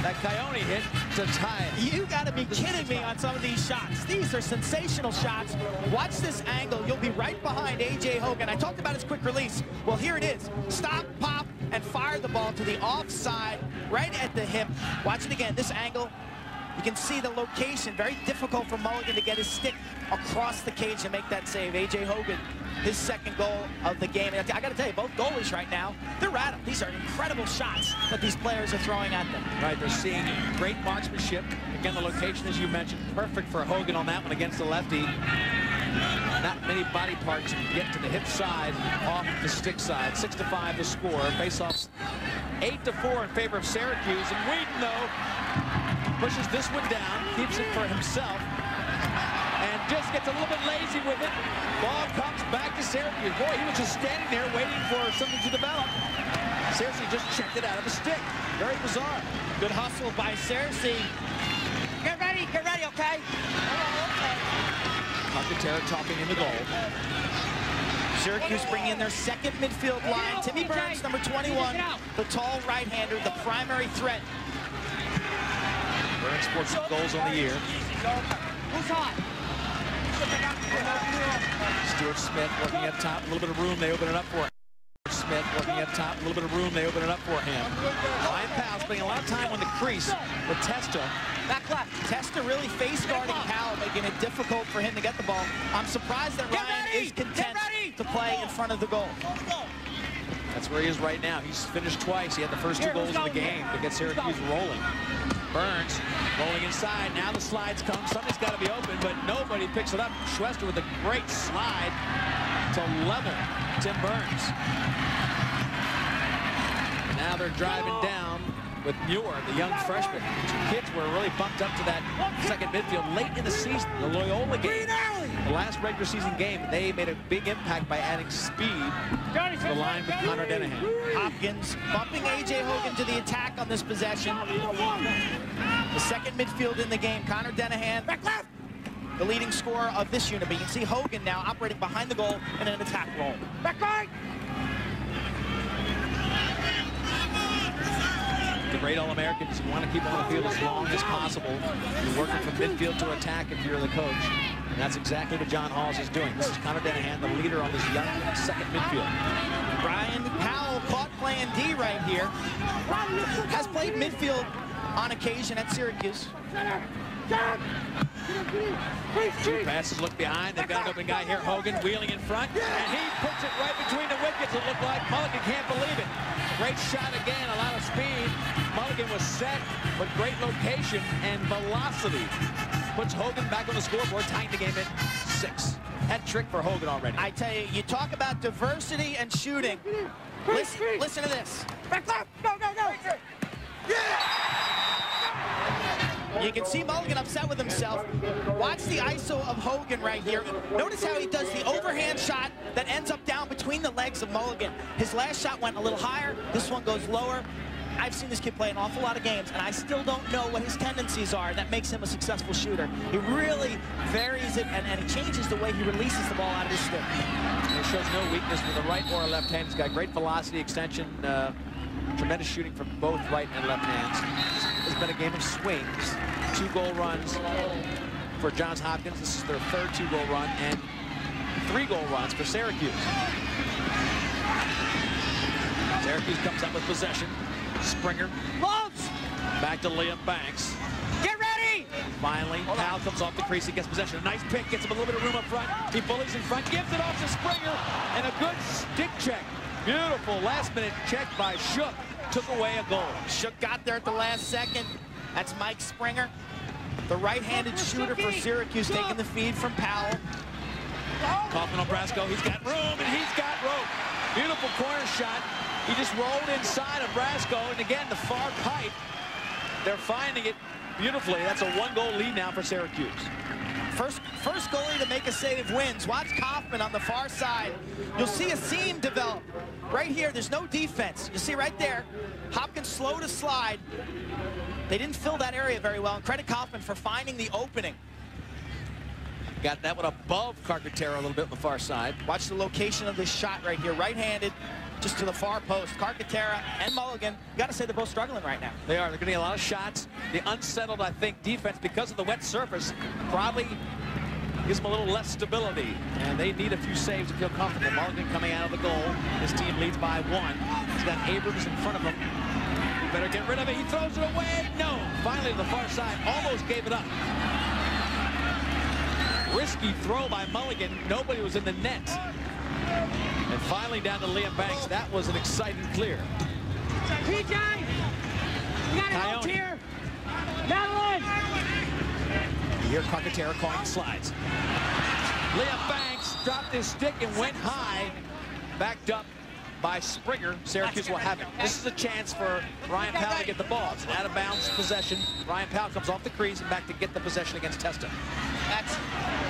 that Coyote hit to tie it. You got to be kidding me on some of these shots. These are sensational shots. Watch this angle. You'll be right behind A.J. Hogan. I talked about his quick release. Well, here it is. Stop, pop, and fire the ball to the offside, right at the hip. Watch it again. This angle, you can see the location. Very difficult for Mulligan to get his stick across the cage and make that save. A.J. Hogan, his 2nd goal of the game. And I got to tell you, both goalies right now, they're at them. These are incredible shots that these players are throwing at them. Right, they're seeing great marksmanship. Again, the location, as you mentioned, perfect for Hogan on that one against the lefty. Not many body parts can get to the hip side off the stick side. 6-5 the score. Faceoffs 8-4 in favor of Syracuse. And Whedon, though, pushes this one down, keeps it for himself, and just gets a little bit lazy with it. Ball comes back to Syracuse. Boy, he was just standing there waiting for something to develop. Syracuse just checked it out of the stick. Very bizarre. Good hustle by Syracuse. Get ready, okay? Carcaterra talking in the goal. Syracuse bringing in their 2nd midfield line. Timmy Burns, number 21, the tall right-hander, the primary threat. Burns 14 goals on the year. Who's hot? Stuart Smith working up top. A little bit of room. They open it up for Smith working up top, a little bit of room, they open it up for him. Ryan Powell spending a lot of time on the crease with Testa. Back left. Testa really face guarding Powell, making it difficult for him to get the ball. I'm surprised that Ryan is content to play in front of the goal. That's where he is right now. He's finished twice. He had the first 2 goals in the game to get Syracuse rolling. Burns rolling inside. Now the slides come. Somebody's got to be open, but nobody picks it up. Schwester with a great slide to level Tim Burns. Now they're driving down with Muir, the young freshman. 2 kids were really bumped up to that second midfield late in the season. The Loyola game, the last regular season game, they made a big impact by adding speed to the line with Connor Dennehan. Hopkins bumping A.J. Hogan to the attack on this possession. The second midfield in the game, Connor Dennehan, back left, the leading scorer of this unit. But you can see Hogan now operating behind the goal in an attack role. Back right. The great All-Americans, you want to keep on the field as long as possible. You're working from midfield to attack if you're the coach. And that's exactly what John Halls is doing. This is Connor Dennehan, the leader on this young second midfield. Ryan Powell caught playing D right here. Has played midfield on occasion at Syracuse. 2 passes, look behind. They've got an open guy here. Hogan wheeling in front, and he puts it right between the wickets. It looked like Mulligan can't believe it. Great shot again, a lot of speed. Mulligan was set, but great location and velocity. Puts Hogan back on the scoreboard, tying the game at 6. Hat trick for Hogan already. I tell you, you talk about diversity and shooting. Listen to this. Back left. Go, go, go. You can see Mulligan upset with himself. Watch the ISO of Hogan right here. Notice how he does the overhand shot that ends up down between the legs of Mulligan. His last shot went a little higher. This one goes lower. I've seen this kid play an awful lot of games, and I still don't know what his tendencies are. That makes him a successful shooter. He really varies it, and he changes the way he releases the ball out of his stick. He shows no weakness with the right or left hand. He's got great velocity, extension, tremendous shooting from both right and left hands. It's been a game of swings. 2 goal runs for Johns Hopkins. This is their third 2-goal run, and 3 goal runs for Syracuse. Syracuse comes up with possession. Springer. Back to Liam Banks. Get ready! Finally, Powell comes off the crease. He gets possession. A nice pick. Gets him a little bit of room up front. He bullies in front. Gives it off to Springer. And a good stick check. Beautiful last-minute check by Shook. Took away a goal. Shook got there at the last second. That's Mike Springer, the right-handed shooter for Syracuse, taking the feed from Powell. Kaufman on Brasco. He's got room, and he's got rope. Beautiful corner shot. He just rolled inside of Brasco, and again, the far pipe. They're finding it beautifully. That's a 1-goal lead now for Syracuse. First goalie to make a save wins. Watch Kaufman on the far side. You'll see a seam develop. Right here, there's no defense. You see right there, Hopkins slow to slide. They didn't fill that area very well, and credit Kaufman for finding the opening. Got that one above Carcaterra a little bit on the far side. Watch the location of this shot right here, right-handed, just to the far post. Carcaterra and Mulligan, you got to say they're both struggling right now. They are. They're getting a lot of shots. The unsettled, I think, defense, because of the wet surface, probably gives them a little less stability, and they need a few saves to feel comfortable. Mulligan coming out of the goal. His team leads by 1. He's got Abrams in front of him. He better get rid of it. He throws it away. No. Finally to the far side. Almost gave it up. Risky throw by Mulligan. Nobody was in the net. And finally down to Liam Banks. That was an exciting clear. PJ! You got it out here! Madeline! You hear Carcaterra calling slides. Liam Banks dropped his stick and went high. Backed up by Springer. Syracuse will have it. This is a chance for Ryan Powell to get the ball. It's an out-of-bounds possession. Ryan Powell comes off the crease and back to get the possession against Testa. That's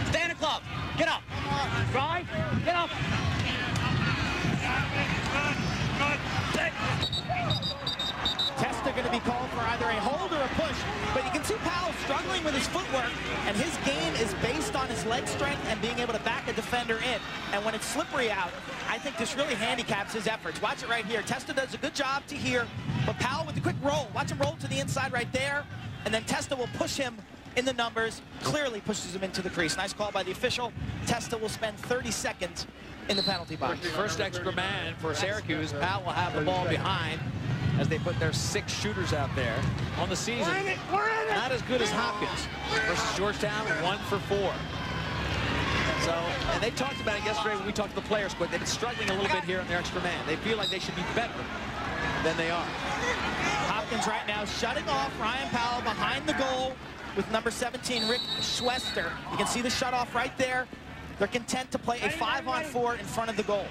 stay in the club. Get up. Drive. Get up. Testa going to be called for either a hold or a push, but you can see Powell struggling with his footwork, and his game is based on his leg strength and being able to back a defender in. And when it's slippery out, I think this really handicaps his efforts. Watch it right here. Testa does a good job to here, but Powell with the quick roll. Watch him roll to the inside right there, and then Testa will push him in the numbers, clearly pushes him into the crease. Nice call by the official. Testa will spend 30 seconds in the penalty box. First extra man for Syracuse. Powell will have the ball behind as they put their 6 shooters out there on the season. Not as good as Hopkins versus Georgetown, 1 for 4. So, and they talked about it yesterday when we talked to the players, but they've been struggling a little bit here in their extra man. They feel like they should be better than they are. Hopkins right now shutting off Ryan Powell behind the goal with number 17, Rick Schwester. You can see the shut off right there. They're content to play a 5-on-4 in front of the goal.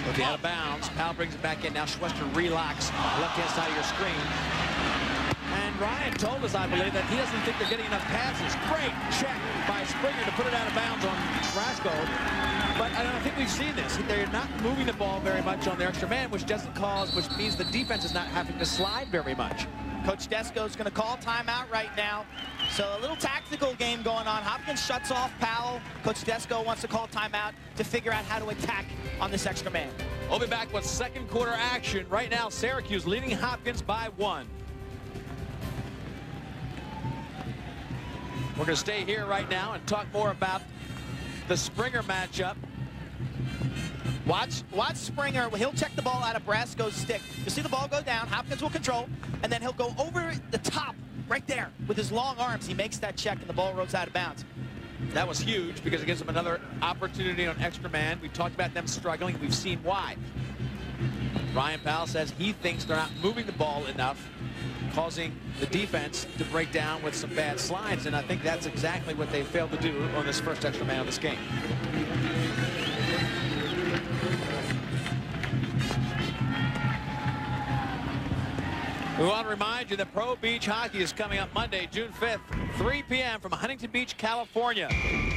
With the out of bounds, Powell brings it back in. Now Schwester relocks left-hand side of your screen. And Ryan told us, I believe, that he doesn't think they're getting enough passes. Great check by Springer to put it out of bounds on Rasco. But I don't think we've seen this. They're not moving the ball very much on their extra man, which means the defense is not having to slide very much. Coach Desko's going to call timeout right now. So a little tactical game going on. Hopkins shuts off Powell. Coach Desko wants to call timeout to figure out how to attack on this extra man. We'll be back with second quarter action. Right now, Syracuse leading Hopkins by 1. We're going to stay here right now and talk more about the Springer matchup. Watch Springer. He'll check the ball out of Brasco's stick. You'll see the ball go down. Hopkins will control, and then he'll go over the top right there with his long arms. He makes that check, and the ball rolls out of bounds. That was huge because it gives them another opportunity on extra man. We talked about them struggling. We've seen why. Ryan Powell says he thinks they're not moving the ball enough, causing the defense to break down with some bad slides, and I think that's exactly what they failed to do on this first extra man of this game. We want to remind you that Pro Beach Hockey is coming up Monday, June 5th, 3 p.m. from Huntington Beach, California.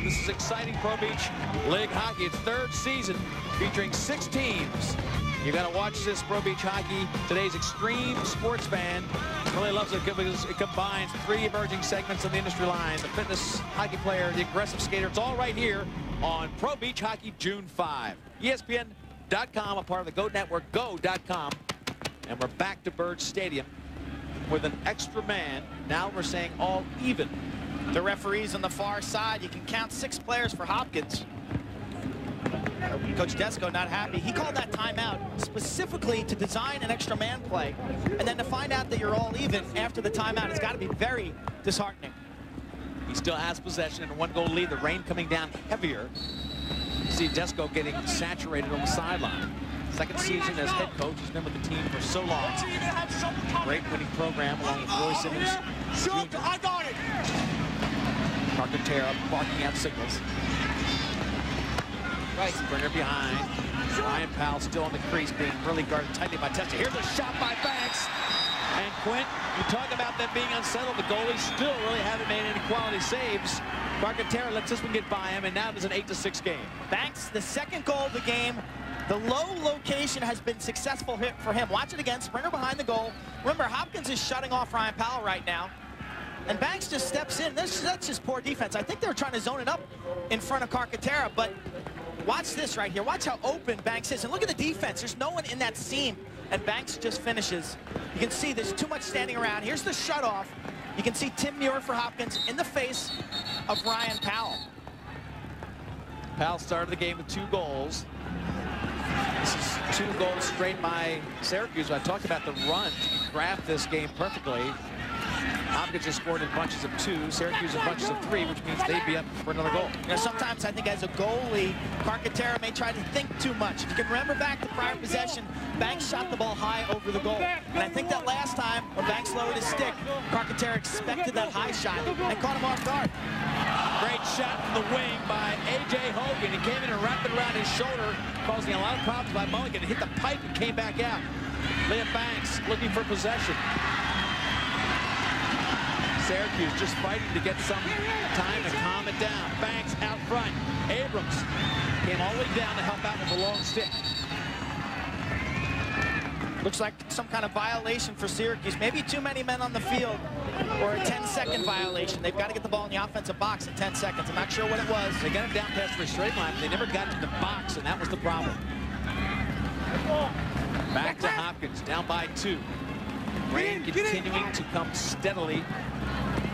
This is exciting Pro Beach League Hockey. It's 3rd season featuring 6 teams. You got to watch this Pro Beach Hockey. Today's extreme sports fan really loves it because it combines 3 emerging segments of the industry line: the fitness hockey player, the aggressive skater. It's all right here on Pro Beach Hockey, June 5. ESPN.com, a part of the Go Network, go.com. And we're back to Bird Stadium with an extra man. Now we're saying all even. The referees on the far side, you can count 6 players for Hopkins. Coach Desko not happy. He called that timeout specifically to design an extra man play, and then to find out that you're all even after the timeout, it's got to be very disheartening. He still has possession and a 1-goal lead. The rain coming down heavier. You see Desko getting saturated on the sideline. Second season as head coach. He's been with the team for so long. Great winning program along with Roy Simmons Jr. I got it. Carcatera barking out signals. Right. Springer behind. Ryan Powell still on the crease, being really guarded tightly by Testa. Here's a shot by Banks. And Quint, you talk about them being unsettled. The goalies still really haven't made any quality saves. Carcatera lets this one get by him, and now there's an 8-6 game. Banks, the second goal of the game. The low location has been successful hit for him. Watch it again. Springer behind the goal. Remember, Hopkins is shutting off Ryan Powell right now. And Banks just steps in. That's just poor defense. I think they were trying to zone it up in front of Carcatera, but watch this right here. Watch how open Banks is. And look at the defense. There's no one in that seam. And Banks just finishes. You can see there's too much standing around. Here's the shutoff. You can see Tim Muir for Hopkins in the face of Ryan Powell. Powell started the game with 2 goals. This is 2 goals straight by Syracuse. I talked about the run to craft this game perfectly. Hopkins has scored in bunches of 2, Syracuse in bunches of 3, which means they'd be up for another goal. You know, sometimes I think as a goalie, Carcatera may try to think too much. If you can remember back to prior possession, Banks shot the ball high over the goal. And I think that last time when Banks lowered his stick, Carcatera expected that high shot and caught him off guard. Great shot from the wing by A.J. Hogan. He came in and wrapped it around his shoulder, causing a lot of problems by Mulligan. It hit the pipe and came back out. Liam Banks looking for possession. Syracuse just fighting to get some time to calm it down. Banks out front. Abrams came all the way down to help out with a long stick. Looks like some kind of violation for Syracuse. Maybe too many men on the field, or a 10-second violation. They've got to get the ball in the offensive box in 10 seconds. I'm not sure what it was. They got it down past the restraint line, but they never got to the box, and that was the problem. Back to Hopkins, down by 2. Rain continuing to come steadily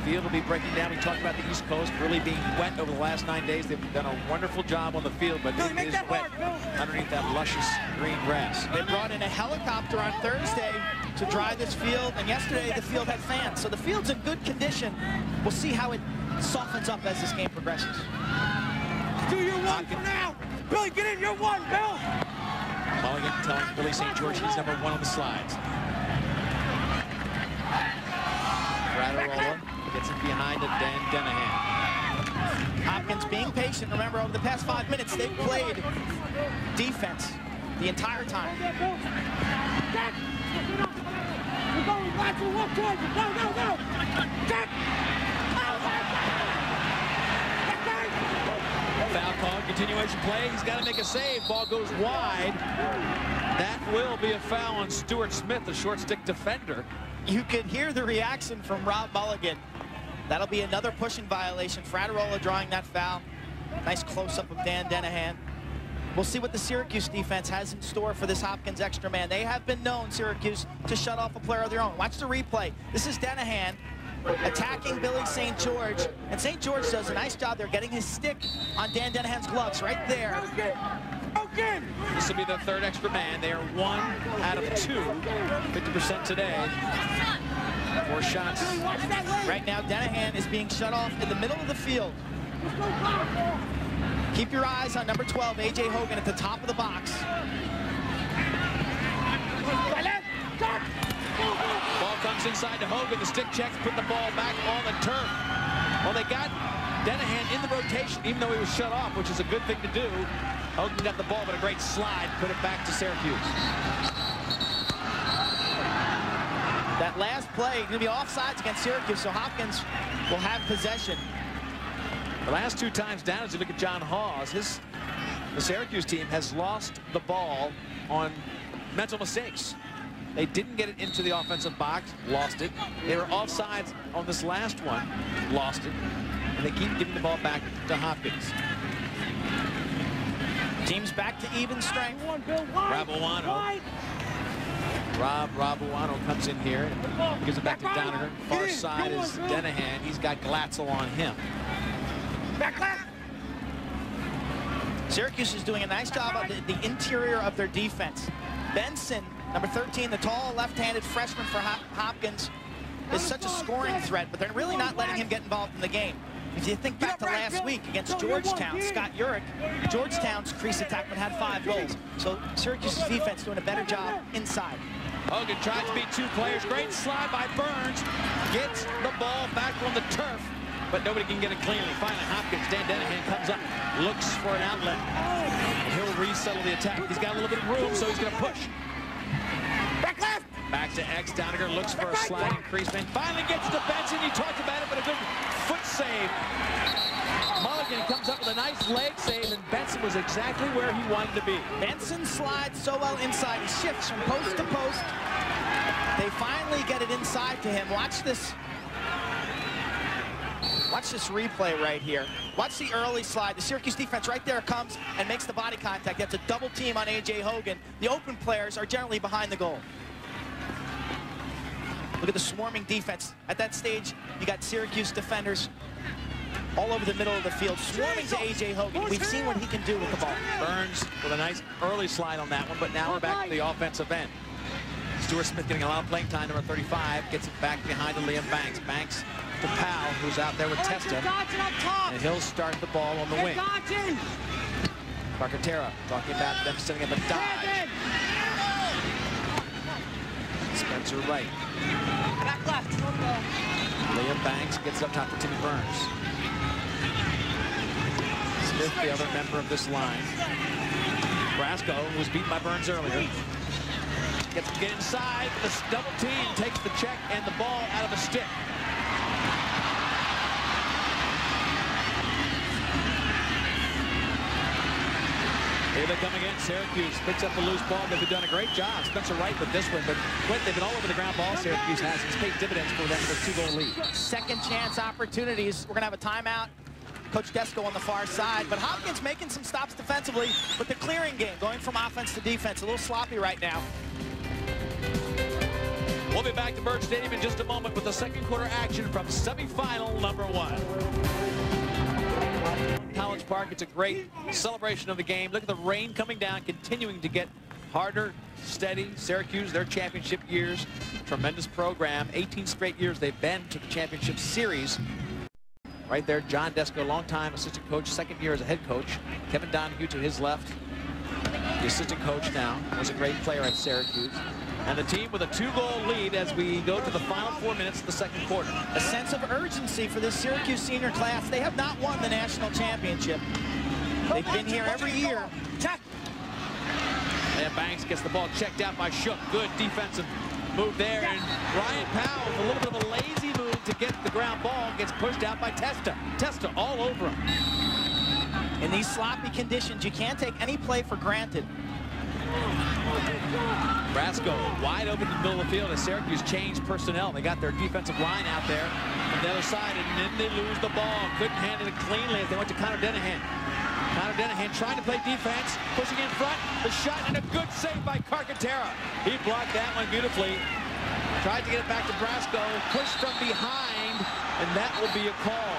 field will be breaking down. We talked about the East Coast really being wet over the last 9 days. They've done a wonderful job on the field, but it is wet underneath that luscious green grass. They brought in a helicopter on Thursday to dry this field, and yesterday the field had fans. So the field's in good condition. We'll see how it softens up as this game progresses. Do your one for now. Billy, get in your one, Bill. Mulligan telling Billy St. George he's number 1 on the slides. Rattarola gets it behind to Dan Denahan. Hopkins being patient. Remember, over the past 5 minutes, they've played defense the entire time. We're going back to walk towards you. Go, go, go. Check. Foul call, continuation play. He's got to make a save. Ball goes wide. That will be a foul on Stuart Smith, the short stick defender. You could hear the reaction from Rob Mulligan. That'll be another pushing violation. Frattarola drawing that foul. Nice close-up of Dan Denahan. We'll see what the Syracuse defense has in store for this Hopkins extra man. They have been known, Syracuse, to shut off a player of their own. Watch the replay. This is Denahan attacking Billy St. George, and St. George does a nice job there getting his stick on Dan Denahan's gloves right there. Hogan. This will be the third extra man. They are 1 out of 2, 50% today. 4 shots. Right now, Denahan is being shut off in the middle of the field. Keep your eyes on number 12, A.J. Hogan, at the top of the box. Ball comes inside to Hogan. The stick checks, put the ball back on the turf. Well, they got Denahan in the rotation, even though he was shut off, which is a good thing to do. Hogan got the ball, but a great slide, put it back to Syracuse. That last play, going to be offsides against Syracuse, so Hopkins will have possession. The last 2 times down, as you look at John Hawes, the Syracuse team has lost the ball on mental mistakes. They didn't get it into the offensive box, lost it. They were offsides on this last one, lost it. And they keep giving the ball back to Hopkins. Team's back to even strength. Rabuano. Rob Rabuano comes in here, gives it back to Doniger. Far side is Denahan. He's got Glatzel on him. Back left. Syracuse is doing a nice job of the interior of their defense. Benson, number 13, the tall left-handed freshman for Hopkins, is such a scoring threat, but they're really not letting him get involved in the game. If you think back to last week against Georgetown, Scott Urich, Georgetown's crease attackman had 5 goals. So Syracuse's defense doing a better job inside. Hogan tries to beat 2 players. Great slide by Burns. Gets the ball back on the turf, but nobody can get it cleanly. Finally, Hopkins, Dan Denahan comes up, looks for an outlet. He'll resettle the attack. He's got a little bit of room, so he's going to push. Back left. Back to X. Doniger looks for a sliding crease man. Finally gets to Benson. He talked about it, but a good foot save. Mulligan comes up with a nice leg save, and Benson was exactly where he wanted to be. Benson slides so well inside. He shifts from post to post. They finally get it inside to him. Watch this. Watch this replay right here. Watch the early slide. The Syracuse defense right there comes and makes the body contact. That's a double team on A.J. Hogan. The open players are generally behind the goal. Look at the swarming defense. At that stage, you got Syracuse defenders all over the middle of the field, swarming to A.J. Hogan. We've seen what he can do with the ball. Burns with a nice early slide on that one, but now we're back to the offensive end. Stuart Smith getting a lot of playing time, number 35, gets it back behind to Liam Banks. Banks to Powell, who's out there with Testa, and he'll start the ball on the wing. Carcaterra talking about them setting up a dodge. Spencer Wright. Back left. Liam Banks gets up top to Timmy Burns. Smith, the other member of this line. Brasco was beaten by Burns earlier. Gets him get inside. The double team takes the check and the ball out of the stick. Here they come again. Syracuse picks up the loose ball. They've done a great job. Spencer Wright with this one, but they've been all over the ground ball. Syracuse has. It's paid dividends for them with a 2-goal lead. Second chance opportunities. We're going to have a timeout. Coach Desco on the far side, but Hopkins making some stops defensively with the clearing game, going from offense to defense. A little sloppy right now. We'll be back to Bird Stadium in just a moment with the second quarter action from semifinal number 1. College Park, it's a great celebration of the game. Look at the rain coming down, continuing to get harder, steady. Syracuse, their championship years, tremendous program. 18 straight years they've been to the championship series. Right there, John Desko, longtime assistant coach, second year as a head coach. Kevin Donahue to his left, the assistant coach now, was a great player at Syracuse. And the team with a 2-goal lead as we go to the final 4 minutes of the second quarter. A sense of urgency for this Syracuse senior class. They have not won the national championship. They've been here every year. And Banks gets the ball checked out by Shook. Good defensive move there. And Ryan Powell, with a little bit of a lazy move to get the ground ball, gets pushed out by Testa. Testa all over him. In these sloppy conditions, you can't take any play for granted. Brasco wide open in the middle of the field as Syracuse changed personnel. They got their defensive line out there on the other side, and then they lose the ball. Couldn't handle it cleanly as they went to Connor Denahan. Connor Denahan trying to play defense, pushing in front. The shot and a good save by Carcaterra. He blocked that one beautifully. Tried to get it back to Brasco, pushed from behind, and that will be a call.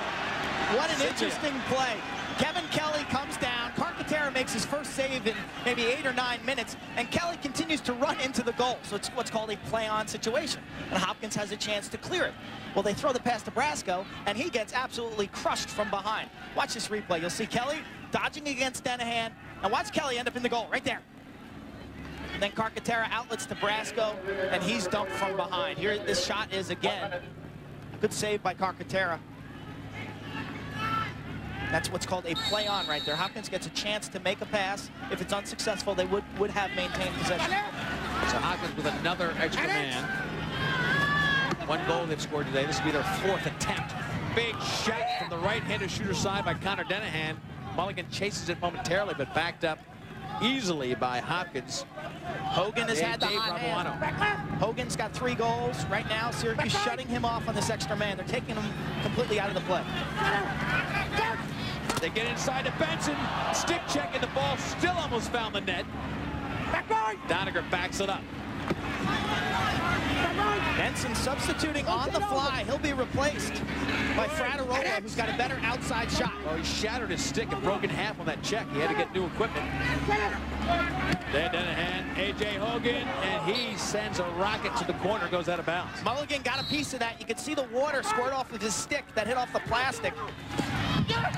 What an interesting play. Kevin Kelly comes down. Carcaterra makes his first save in maybe 8 or 9 minutes, and Kelly continues to run into the goal. So it's what's called a play-on situation, and Hopkins has a chance to clear it. Well, they throw the pass to Brasco, and he gets absolutely crushed from behind. Watch this replay. You'll see Kelly dodging against Denahan, and watch Kelly end up in the goal right there. And then Carcaterra outlets to Brasco, and he's dumped from behind. Here, this shot is again. Good save by Carcaterra. That's what's called a play-on right there. Hopkins gets a chance to make a pass. If it's unsuccessful, they would have maintained possession. So Hopkins with another extra man. 1 goal they've scored today. This will be their 4th attempt. Big shot from the right-handed shooter side by Connor Denahan. Mulligan chases it momentarily, but backed up easily by Hopkins. Hogan has had the hot hand. Hogan's got 3 goals. Right now, Syracuse shutting him off on this extra man. They're taking him completely out of the play. They get inside to Benson. Stick check, and the ball still almost found the net. Doniger backs it up. Benson substituting on the fly. He'll be replaced by Fraterola, who's got a better outside shot. Well, he shattered his stick and broke in half on that check. He had to get new equipment. Then Denahan, A.J. Hogan, and he sends a rocket to the corner, goes out of bounds. Mulligan got a piece of that. You could see the water squirt off of his stick that hit off the plastic.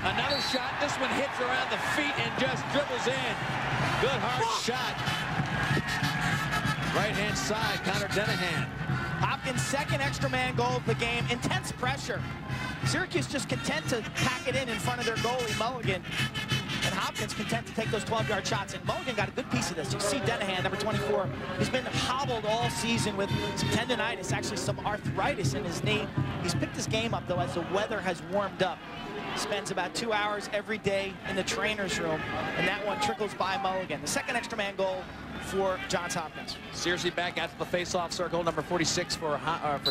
Another shot. This one hits around the feet and just dribbles in. Good hard shot. Right-hand side, Connor Denahan. Hopkins' second extra man goal of the game. Intense pressure. Syracuse just content to pack it in front of their goalie, Mulligan. And Hopkins content to take those 12-yard shots. And Mulligan got a good piece of this. You see Denahan, number 24, he's been hobbled all season with some tendonitis, actually some arthritis in his knee. He's picked his game up, though, as the weather has warmed up. Spends about 2 hours every day in the trainer's room, and that one trickles by Mulligan. The second extra man goal for Johns Hopkins. Seriously back out to the face-off circle, number 46 for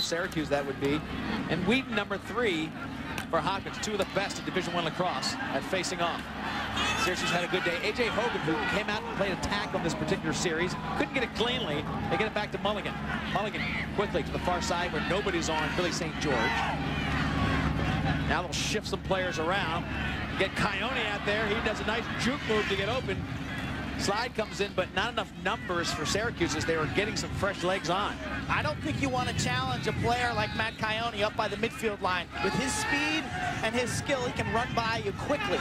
Syracuse, that would be. And Wheaton, number 3 for Hopkins, 2 of the best in Division I lacrosse at facing off. Syracuse had a good day. A.J. Hogan, who came out and played attack on this particular series, couldn't get it cleanly. They get it back to Mulligan. Mulligan quickly to the far side where nobody's on, Billy St. George. Now they'll shift some players around. Get Coyote out there. He does a nice juke move to get open. Slide comes in, but not enough numbers for Syracuse as they were getting some fresh legs on. I don't think you want to challenge a player like Matt Coyote up by the midfield line. With his speed and his skill, he can run by you quickly.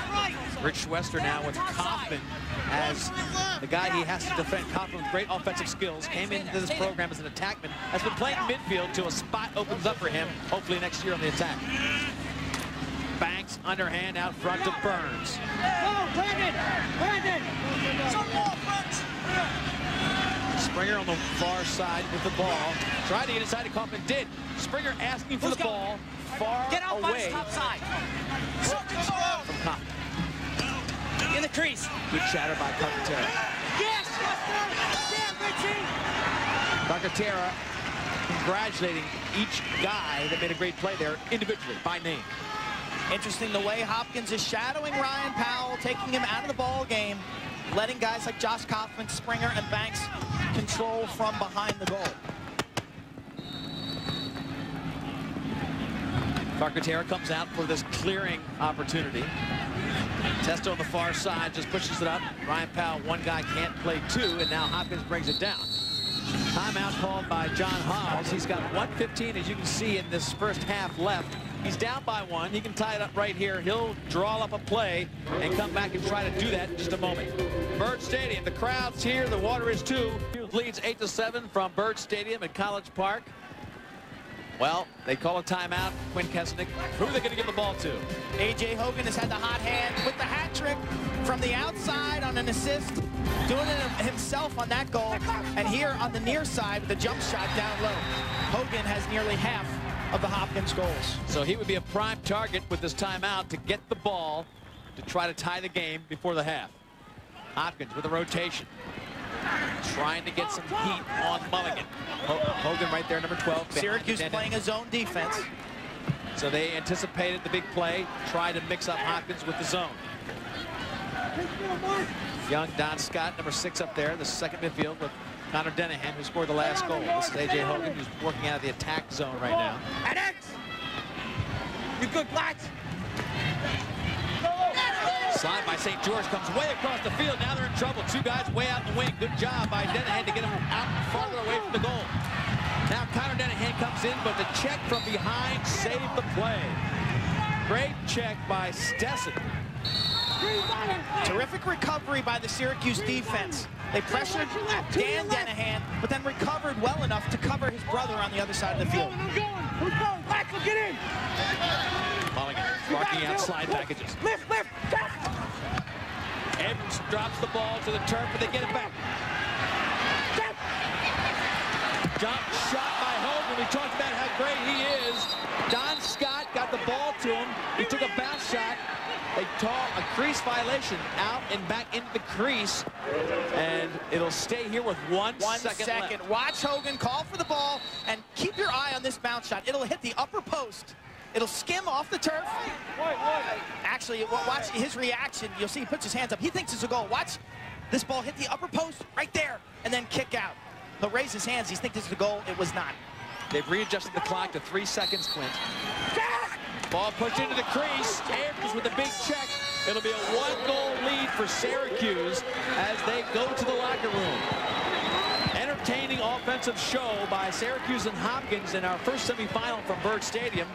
Rich Schwester now with Kaufman as the guy he has to defend. Kaufman with great offensive skills. Came into this program as an attackman. Has been playing midfield till a spot opens up for him, hopefully next year on the attack. Banks underhand out front to Burns. Springer on the far side with the ball. Tried to get inside to Kaufman, did. Springer asking for the ball far away from Kaufman. In the crease. Good chatter by Carcaterra. Yes, Carcaterra congratulating each guy that made a great play there individually by name. Interesting the way Hopkins is shadowing Ryan Powell, taking him out of the ball game, letting guys like Josh Kaufman, Springer, and Banks control from behind the goal. Carcaterra comes out for this clearing opportunity. Testo on the far side just pushes it up. Ryan Powell, one guy can't play two, and now Hopkins brings it down. Timeout called by John Hopkins. He's got 1:15, as you can see, in this first half left. He's down by one. He can tie it up right here. He'll draw up a play and come back and try to do that in just a moment. Byrd Stadium, the crowd's here. The water is too. Leads 8-7 from Byrd Stadium at College Park. Well, they call a timeout. Quinn Kesnick. Who are they going to give the ball to? A.J. Hogan has had the hot hand with the hat trick from the outside on an assist, doing it himself on that goal. And here on the near side with the jump shot down low. Hogan has nearly half of the Hopkins goals. So he would be a prime target with this timeout to get the ball to try to tie the game before the half. Hopkins with a rotation, trying to get some heat on Mulligan. Hogan right there, number 12. Syracuse playing a zone defense. So they anticipated the big play, tried to mix up Hopkins with the zone. Young Don Scott, number 6 up there, the second midfield with Connor Denahan, who scored the last goal. This is A.J. Hogan, who's working out of the attack zone right now. You good, Blacks? Slide by St. George comes way across the field. Now they're in trouble. Two guys way out in the wing. Good job by Denahan to get him out farther away from the goal. Now Connor Denahan comes in, but the check from behind saved the play. Great check by Stessen. Terrific recovery by the Syracuse defense. They pressured Dan Denahan, but then recovered well enough to cover his brother on the other side of the field. Get in! Mulligan marking out slide packages. Lift! Abrams drops the ball to the turf, but they get it back. Jump shot by Hogan. We talked about how great he is. Don Scott got the ball to him. He took a bounce shot. They call a crease violation out and back into the crease, and it'll stay here with one second left. Watch Hogan call for the ball, and keep your eye on this bounce shot. It'll hit the upper post. It'll skim off the turf. Actually, watch his reaction. You'll see he puts his hands up. He thinks it's a goal. Watch this ball hit the upper post right there, and then kick out. He'll raise his hands. He thinks this is a goal. It was not. They've readjusted the clock to 3 seconds, Clint. Ball pushed into the crease. Abrams with a big check. It'll be a 1-goal lead for Syracuse as they go to the locker room. Entertaining offensive show by Syracuse and Hopkins in our first semifinal from Byrd Stadium.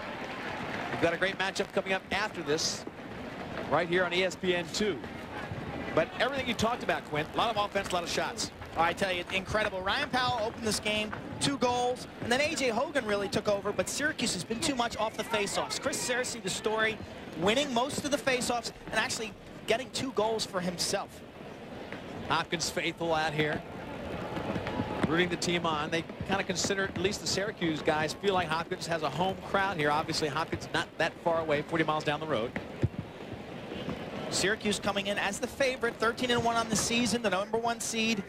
We've got a great matchup coming up after this right here on ESPN2. But everything you talked about, Quint, a lot of offense, a lot of shots. I tell you, incredible. Ryan Powell opened this game, 2 goals, and then A.J. Hogan really took over, but Syracuse has been too much off the faceoffs. Chris Cersei, the story, winning most of the faceoffs and actually getting 2 goals for himself. Hopkins faithful out here, rooting the team on. They kind of consider, at least the Syracuse guys, feel like Hopkins has a home crowd here. Obviously, Hopkins not that far away, 40 miles down the road. Syracuse coming in as the favorite, 13-1 on the season, the #1 seed.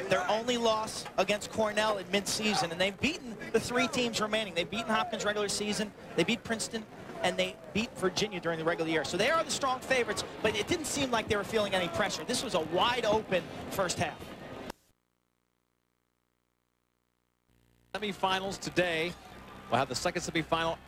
Their only loss against Cornell in mid-season, and they've beaten the 3 teams remaining. They've beaten Hopkins regular season, they beat Princeton, and they beat Virginia during the regular year. So they are the strong favorites, but it didn't seem like they were feeling any pressure. This was a wide-open first half. Semifinals today. We'll have the second semifinal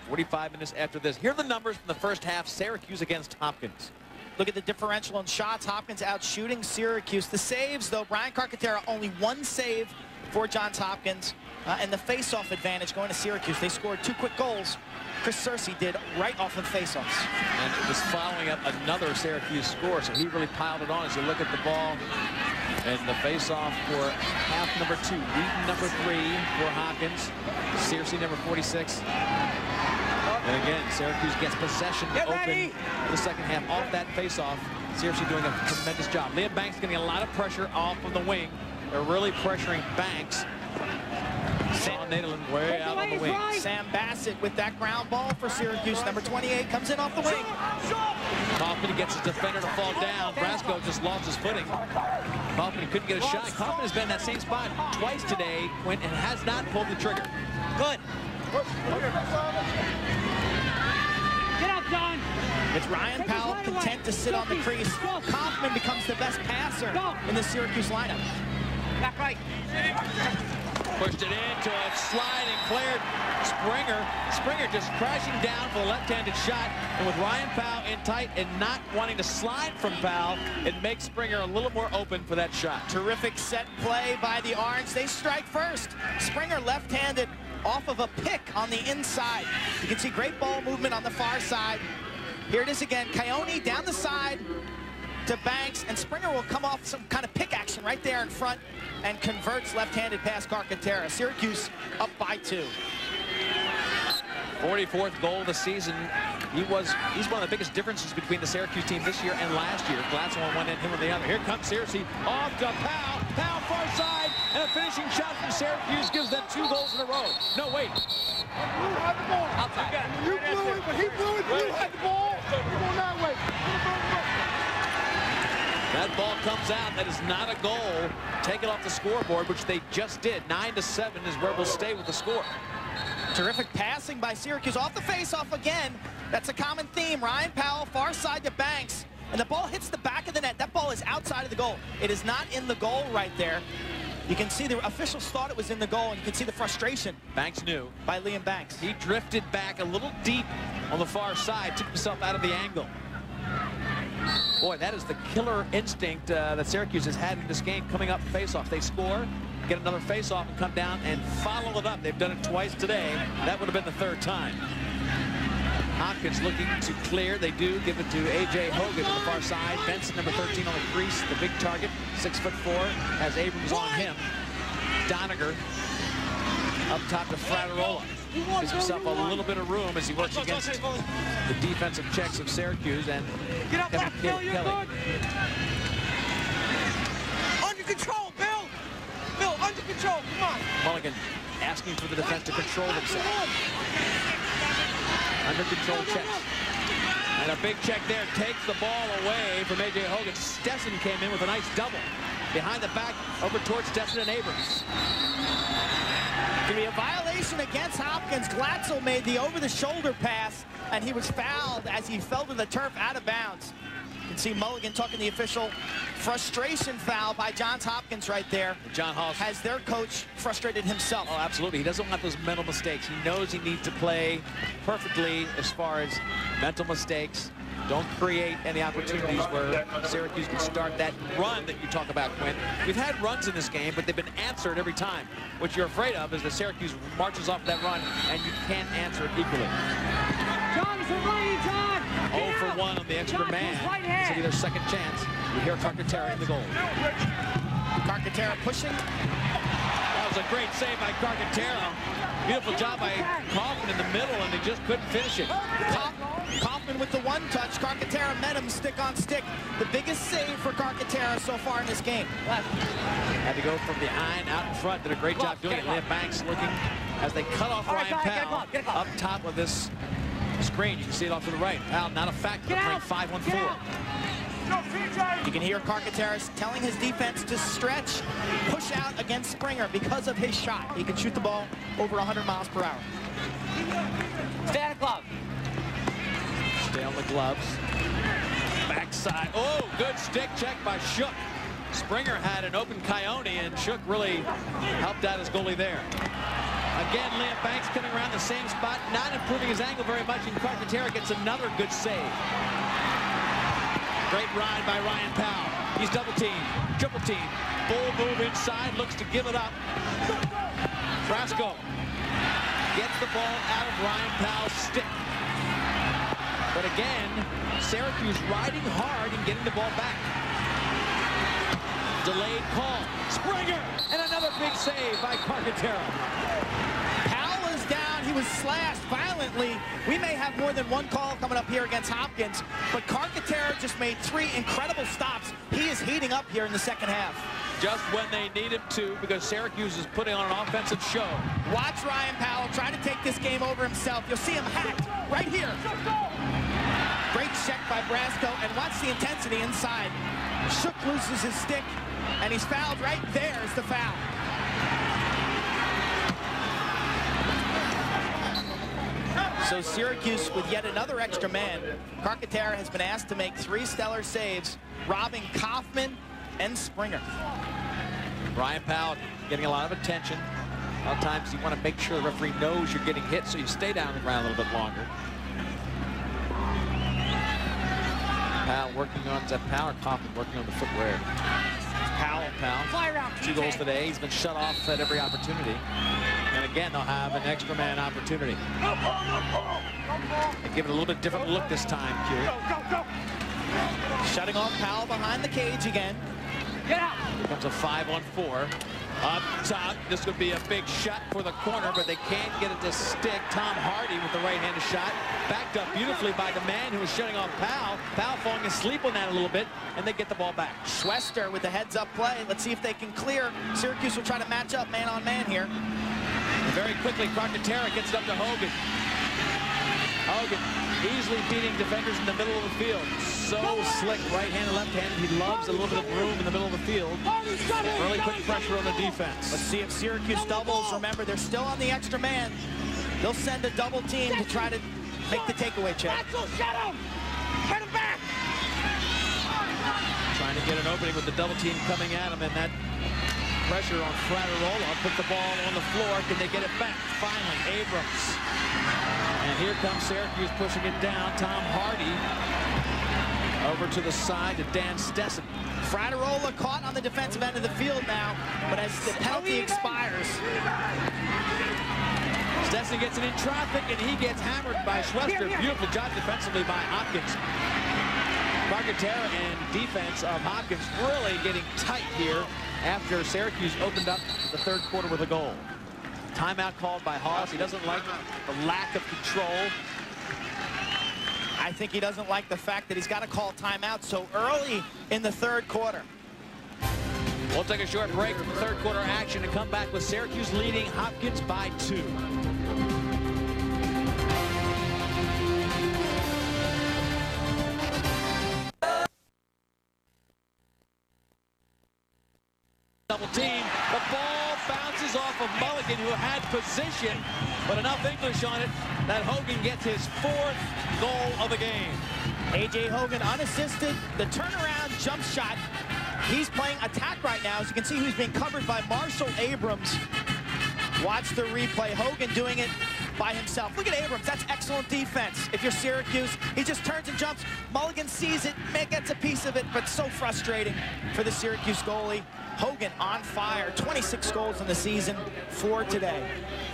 45 minutes after this. Here are the numbers from the first half. Syracuse against Hopkins. Look at the differential in shots. Hopkins out shooting Syracuse. The saves, though, Brian Carcaterra only 1 save for Johns Hopkins. And the face-off advantage going to Syracuse. They scored 2 quick goals. Chris Cersei did right off of face-offs. And it was following up another Syracuse score, so he really piled it on as you look at the ball. And the face-off for half number 2. Wheaton number 3 for Hopkins. Cersei number 46. And again, Syracuse gets possession to open the second half off that face-off. Syracuse doing a tremendous job. Liam Banks getting a lot of pressure off of the wing. They're really pressuring Banks. Sean Nadelin way out on the wing. Sam Bassett with that ground ball for Syracuse. Number 28 comes in off the wing. Kaufman gets his defender to fall down. Brasco just lost his footing. Kaufman couldn't get a shot. Kaufman has been in that same spot twice today, Quint, and has not pulled the trigger. Good. Get up, John. It's Ryan Powell content to sit on the crease. Kaufman becomes the best passer in the Syracuse lineup. Back right. Pushed it into a slide and cleared. Springer just crashing down for the left-handed shot. And with Ryan Powell in tight and not wanting to slide from Powell, it makes Springer a little more open for that shot. Terrific set play by the Orange. They strike first. Springer left-handed off of a pick on the inside. You can see great ball movement on the far side. Here it is again. Coyote down the side to Banks, and Springer will come off some kind of pick action right there in front and converts left-handed past Carcaterra. Syracuse up by 2. 44th goal of the season. He's one of the biggest differences between the Syracuse team this year and last year. Glatzel on one end, him on the other. Here comes Syracuse off to Powell. Powell far side, and a finishing shot from Syracuse gives them 2 goals in a row. No, wait. Outside. You blew it, but he blew it. You had the ball. Come on that way. That ball comes out. That is not a goal. Take it off the scoreboard, which they just did. 9-7 is where we'll stay with the score. Terrific passing by Syracuse off the face-off again. That's a common theme. Ryan Powell far side to Banks, and the ball hits the back of the net. That ball is outside of the goal. It is not in the goal right there. You can see the officials thought it was in the goal, and you can see the frustration. Banks knew. By Liam Banks. He drifted back a little deep on the far side, took himself out of the angle. Boy, that is the killer instinct that Syracuse has had in this game coming up face-off. They score, get another face-off, and come down and follow it up. They've done it twice today. That would have been the 3rd time. Hopkins looking to clear. They do give it to A.J. Hogan on the far side. Benson, number 13 on the crease, the big target, 6'4", has Abrams on him. Doniger up top to Fraterola. Gives himself a little bit of room as he works against the defensive checks of Syracuse and Kelly. Under control, Bill. Bill, under control. Come on. Mulligan asking for the defense to control themselves. Under control checks. And a big check there takes the ball away from A.J. Hogan. Stetson came in with a nice double. Behind the back, over towards Stetson and Abrams. Going to be a violation against Hopkins. Glatzel made the over-the-shoulder pass, and he was fouled as he fell to the turf out of bounds. You can see Mulligan talking the official. Frustration foul by Johns Hopkins right there. John Hall has their coach frustrated himself. Oh, absolutely. He doesn't want those mental mistakes. He knows he needs to play perfectly as far as mental mistakes. Don't create any opportunities where Syracuse can start that run that you talk about, Quinn. We've had runs in this game, but they've been answered every time. What you're afraid of is that Syracuse marches off that run, and you can't answer it equally. John, it's a right time. 0 for 1 on the extra man. So their second chance. You hear Carcaterra in the goal. Carcaterra pushing. That was a great save by Carcaterra. Beautiful job by Kaufman in the middle, and he just couldn't finish it. Kaufman with the one touch. Carcaterra met him stick on stick. The biggest save for Carcaterra so far in this game. Had to go from behind out in front. Did a great job doing it. Liam Banks looking as they cut off Ryan Powell up top of this screen. You can see it off to the right. Powell not a factor. They'll bring 5-1-4. You can hear Carcaterra telling his defense to stretch, push out against Springer because of his shot. He can shoot the ball over 100 miles per hour. Stay on the glove. Stay on the gloves. Backside. Oh, good stick check by Shook. Springer had an open Coyote, and Shook really helped out his goalie there. Again, Liam Banks coming around the same spot, not improving his angle very much, and Carcaterra gets another good save. Great ride by Ryan Powell. He's double teamed, triple teamed. Bull move inside, looks to give it up. Brasco gets the ball out of Ryan Powell's stick. But again, Syracuse riding hard and getting the ball back. Delayed call. Springer! And another big save by Carcaterra. Powell is down. He was slashed violently. We may have more than one call coming up here against Hopkins, but Carcaterra just made 3 incredible stops. He is heating up here in the second half. Just when they need him to, because Syracuse is putting on an offensive show. Watch Ryan Powell try to take this game over himself. You'll see him hacked right here. Great check by Brasco, and watch the intensity inside. Shook loses his stick, and he's fouled right there is the foul. So Syracuse with yet another extra man. Carcaterra has been asked to make 3 stellar saves, robbing Kaufman and Springer. Ryan Powell getting a lot of attention. Sometimes you want to make sure the referee knows you're getting hit, so you stay down on the ground a little bit longer. Powell working on that power Coffin working on the footwear. Powell. Fly around. 2 goals today. He's been shut off at every opportunity. And again, they'll have an extra man opportunity. And give it a little bit different look this time, Q. Go. Shutting off Powell behind the cage again. Get out. Here comes a 5-on-4. Up top, this would be a big shot for the corner, but they can't get it to stick. Tom Hardy with the right-handed shot. Backed up beautifully by the man who was shutting off Powell. Powell falling asleep on that a little bit, and they get the ball back. Schwester with the heads-up play. Let's see if they can clear. Syracuse will try to match up man-on-man here. And very quickly, Carcaterra gets it up to Hogan. Hogan easily beating defenders in the middle of the field. So slick, right-handed, left-handed. He loves a little bit of room in the middle of the field. Really put pressure on the defense. Let's see if Syracuse doubles. Remember, they're still on the extra man. They'll send a double team to try to make the takeaway check. Shut him! Turn him back! Trying to get an opening with the double team coming at him, and that pressure on Fraterola. Put the ball on the floor. Can they get it back? Finally, Abrams. And here comes Syracuse pushing it down. Tom Hardy over to the side to Dan Stessen. Fraterola caught on the defensive end of the field now, but as the penalty expires. Stessen gets it in traffic, and he gets hammered by Schwester. Beautiful job defensively by Hopkins. Carcaterra and defense of Hopkins really getting tight here after Syracuse opened up the third quarter with a goal. Timeout called by Hawes. He doesn't like the lack of control. I think he doesn't like the fact that he's got to call timeout so early in the third quarter. We'll take a short break from the third quarter action and come back with Syracuse leading Hopkins by 2. Double team. The ball bounces off of Mulligan, who had position, but enough English on it that Hogan gets his 4th goal of the game. A.J. Hogan unassisted. The turnaround jump shot. He's playing attack right now. As you can see, he's being covered by Marshall Abrams. Watch the replay. Hogan doing it by himself. Look at Abrams. That's excellent defense. If you're Syracuse, he just turns and jumps. Mulligan sees it, gets a piece of it, but so frustrating for the Syracuse goalie. Hogan on fire. 26 goals in the season, 4 today.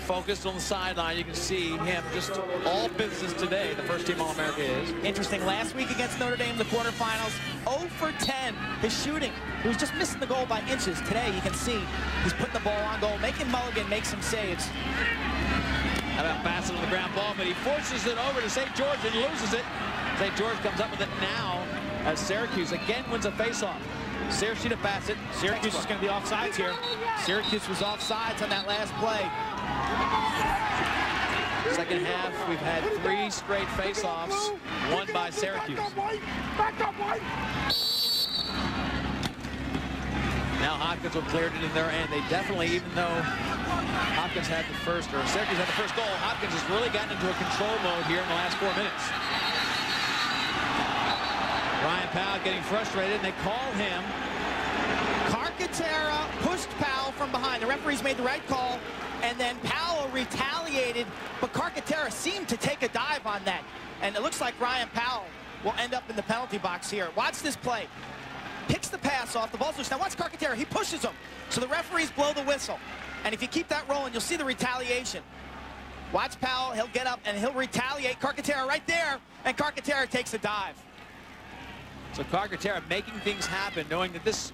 Focused on the sideline, you can see him just all business today. The first team All-America is. Interesting, last week against Notre Dame, the quarterfinals, 0 for 10. His shooting, he was just missing the goal by inches. Today, you can see he's putting the ball on goal, making Mulligan make some saves. How about passing on the ground ball, but he forces it over to St. George and loses it. St. George comes up with it now as Syracuse again wins a faceoff. Syracuse to pass it. Syracuse is going to be offsides here. Syracuse was offsides on that last play. Second half, we've had 3 straight faceoffs, won by Syracuse. Back up, White. Now Hopkins will clear it in their end. They definitely, even though Hopkins had the first, or Syracuse had the first goal, Hopkins has really gotten into a control mode here in the last 4 minutes. Ryan Powell getting frustrated, and they call him. Carcaterra pushed Powell from behind. The referees made the right call, and then Powell retaliated, but Carcaterra seemed to take a dive on that. And it looks like Ryan Powell will end up in the penalty box here. Watch this play. Picks the pass off, the ball's loose. Now watch Carcaterra, he pushes him. So the referees blow the whistle. And if you keep that rolling, you'll see the retaliation. Watch Powell, he'll get up and he'll retaliate. Carcaterra right there, and Carcaterra takes a dive. So Carcaterra making things happen, knowing that this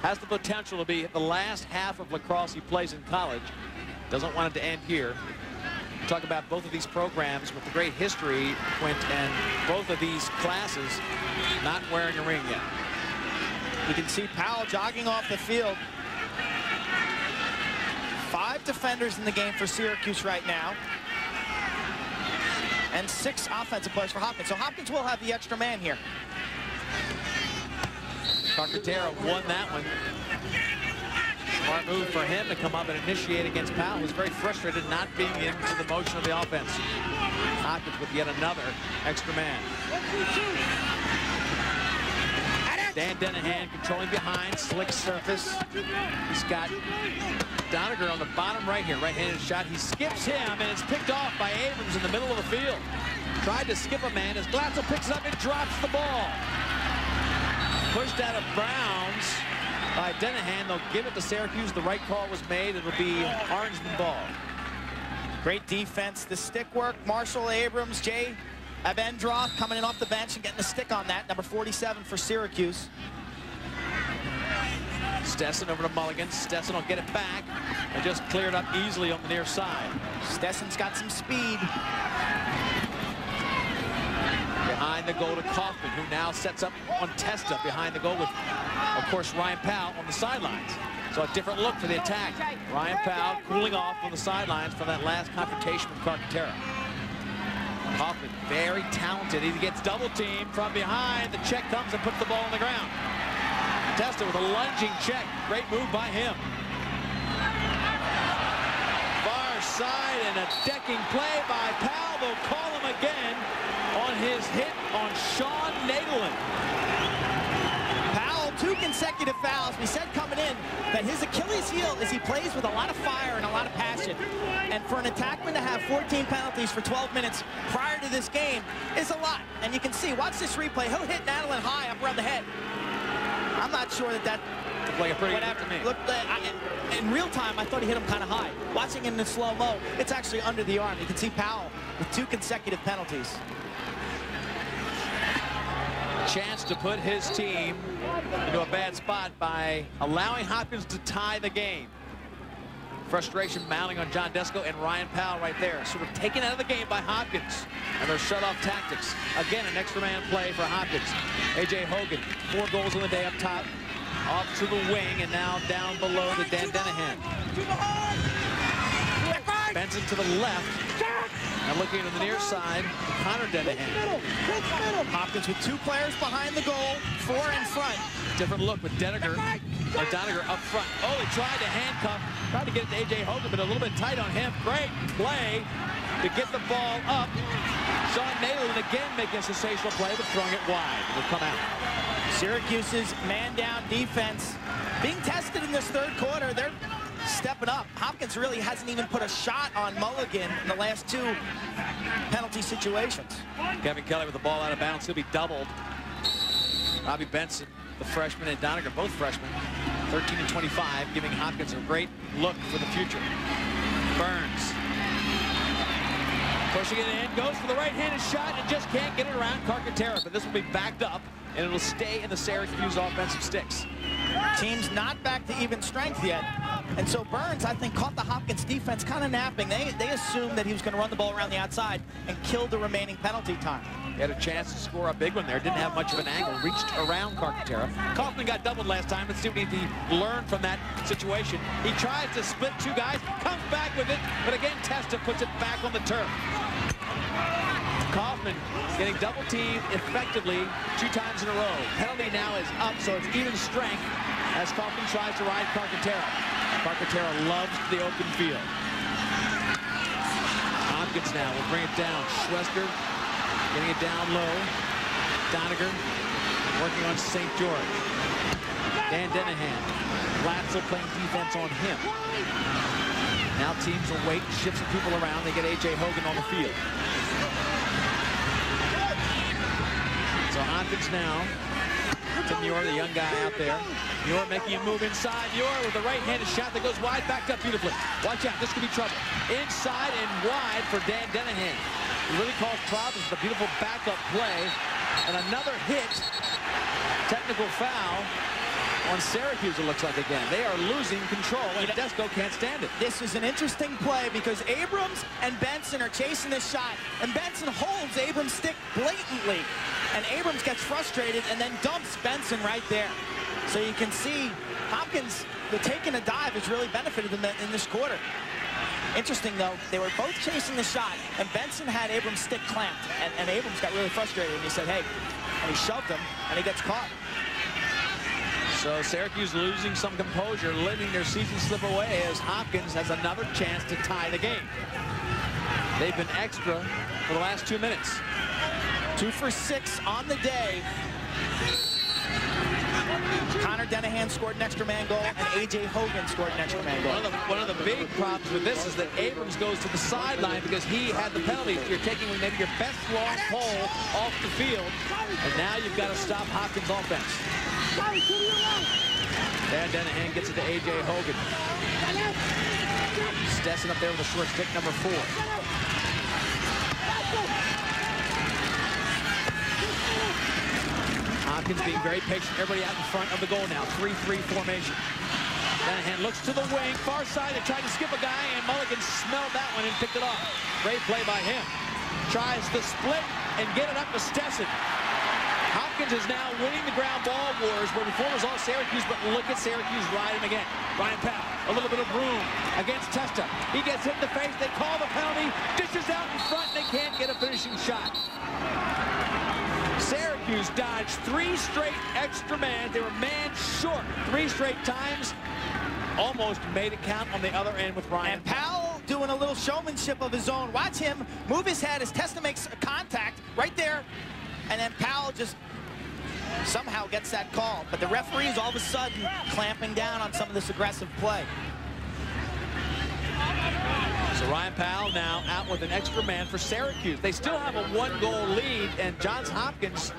has the potential to be the last half of lacrosse he plays in college. Doesn't want it to end here. Talk about both of these programs with the great history, Quint, and both of these classes not wearing a ring yet. You can see Powell jogging off the field. 5 defenders in the game for Syracuse right now. And 6 offensive players for Hopkins. So Hopkins will have the extra man here. Carcaterra won that one. Smart move for him to come up and initiate against Powell, who's very frustrated not being into the motion of the offense. Hopkins with yet another extra man. Dan Denahan controlling behind, slick surface. He's got Doniger on the bottom right here, right-handed shot. He skips him, and it's picked off by Abrams in the middle of the field. Tried to skip a man as Glatzel picks it up and drops the ball. Pushed out of bounds by Denahan. They'll give it to Syracuse. The right call was made. It'll be Orangeman ball. Great defense. The stick work. Marshall Abrams, Jay Abendroth coming in off the bench and getting a stick on that. Number 47 for Syracuse. Stetson over to Mulligan. Stetson will get it back and just cleared up easily on the near side. Stetson's got some speed. Behind the goal to Kaufman, who now sets up on Testa behind the goal with, of course, Ryan Powell on the sidelines. So a different look for the attack. Ryan Powell cooling off on the sidelines from that last confrontation with Carcaterra. Kaufman, very talented. He gets double teamed from behind. The check comes and puts the ball on the ground. Testa with a lunging check. Great move by him. Far side and a decking play by Powell. They'll call him again on his hit on Sean Nadelin. Powell, 2 consecutive fouls. We said coming in that his Achilles heel is he plays with a lot of fire and a lot of passion. And for an attackman to have 14 penalties for 12 minutes prior to this game is a lot. And you can see, watch this replay. He'll hit Nadelin high up around the head. I'm not sure that looked like a pretty good to me. In real time, I thought he hit him kind of high. Watching it in the slow-mo, it's actually under the arm. You can see Powell with 2 consecutive penalties. Chance to put his team into a bad spot by allowing Hopkins to tie the game. Frustration mounting on John Desko and Ryan Powell right there. Sort of taken out of the game by Hopkins and their shut-off tactics. Again, an extra man play for Hopkins. A.J. Hogan, 4 goals in the day up top. Off to the wing and now down below to Dan Denahan. Benson to the left. And looking to the near side, Connor Denahan. Hopkins with 2 players behind the goal, 4 in front. Different look with Doniger up front. Oh, he tried to handcuff, tried to get it to A.J. Hogan, but a little bit tight on him. Great play to get the ball up. Sean Nadelin again making a sensational play, but throwing it wide. It'll come out. Syracuse's man-down defense being tested in this 3rd quarter. They're stepping up. Hopkins really hasn't even put a shot on Mulligan in the last 2 penalty situations. Kevin Kelly with the ball out of bounds. He'll be doubled. Robbie Benson, the freshman, and Doniger, both freshmen, 13 and 25, giving Hopkins a great look for the future. Burns. Pushing it in, goes for the right-handed shot and just can't get it around Carcaterra, but this will be backed up and it'll stay in the Syracuse offensive sticks. Team's not back to even strength yet. And so Burns, I think, caught the Hopkins defense kind of napping. They assumed that he was going to run the ball around the outside and kill the remaining penalty time. He had a chance to score a big one there. Didn't have much of an angle. Reached around Carcaterra. Kaufman got doubled last time. Let's see what he learned from that situation. He tries to split 2 guys, comes back with it, but again, Testa puts it back on the turf. Kaufman getting double teamed effectively 2 times in a row. Penalty now is up, so it's even strength as Kaufman tries to ride Carcaterra. Carcaterra loves the open field. Hopkins now will bring it down. Schwester getting it down low. Doniger working on St. George. Dan Denahan. Glatzel playing defense on him. Now teams will wait, shift some people around. They get A.J. Hogan on the field. So Hopkins now to Muir, the young guy out there. Muir making a move inside. Muir with a right-handed shot that goes wide, backed up beautifully. Watch out, this could be trouble. Inside and wide for Dan Denahan. He really caused problems with a beautiful backup play. And another hit, technical foul on Syracuse, it looks like again. They are losing control, and Desko can't stand it. This is an interesting play because Abrams and Benson are chasing this shot, and Benson holds Abrams' stick blatantly. And Abrams gets frustrated and then dumps Benson right there. So you can see Hopkins, the taking a dive has really benefited them in this quarter. Interesting, though, they were both chasing the shot, and Benson had Abrams' stick clamped, and Abrams got really frustrated, and he said, hey, and he shoved him, and he gets caught. So Syracuse losing some composure, letting their season slip away as Hopkins has another chance to tie the game. They've been extra for the last 2 minutes. 2 for 6 on the day. Denihan scored an extra man goal, and A.J. Hogan scored an extra man goal. One of the big problems with this is that Abrams goes to the sideline because he had the penalty. You're taking maybe your best long pole off the field, and now you've got to stop Hopkins' offense. There, Denihan gets it to A.J. Hogan. Stetson up there with a short stick, number 4. Hopkins being very patient. Everybody out in front of the goal now. 3-3 formation. Denihan looks to the wing, far side. They tried to skip a guy, and Mulligan smelled that one and picked it off. Great play by him. Tries to split and get it up to Stetson. Hopkins is now winning the ground ball wars where before it was all Syracuse, but look at Syracuse ride him again. Ryan Powell, a little bit of room against Testa. He gets hit in the face. They call the penalty. Dishes out in front, and they can't get a finishing shot. Syracuse dodged 3 straight extra man. They were man short 3 straight times. Almost made it count on the other end with Ryan. And Powell doing a little showmanship of his own. Watch him move his head as Testa makes a contact right there. And then Powell just somehow gets that call. But the referee is all of a sudden clamping down on some of this aggressive play. So Ryan Powell now out with an extra man for Syracuse. They still have a 1-goal lead, and Johns Hopkins,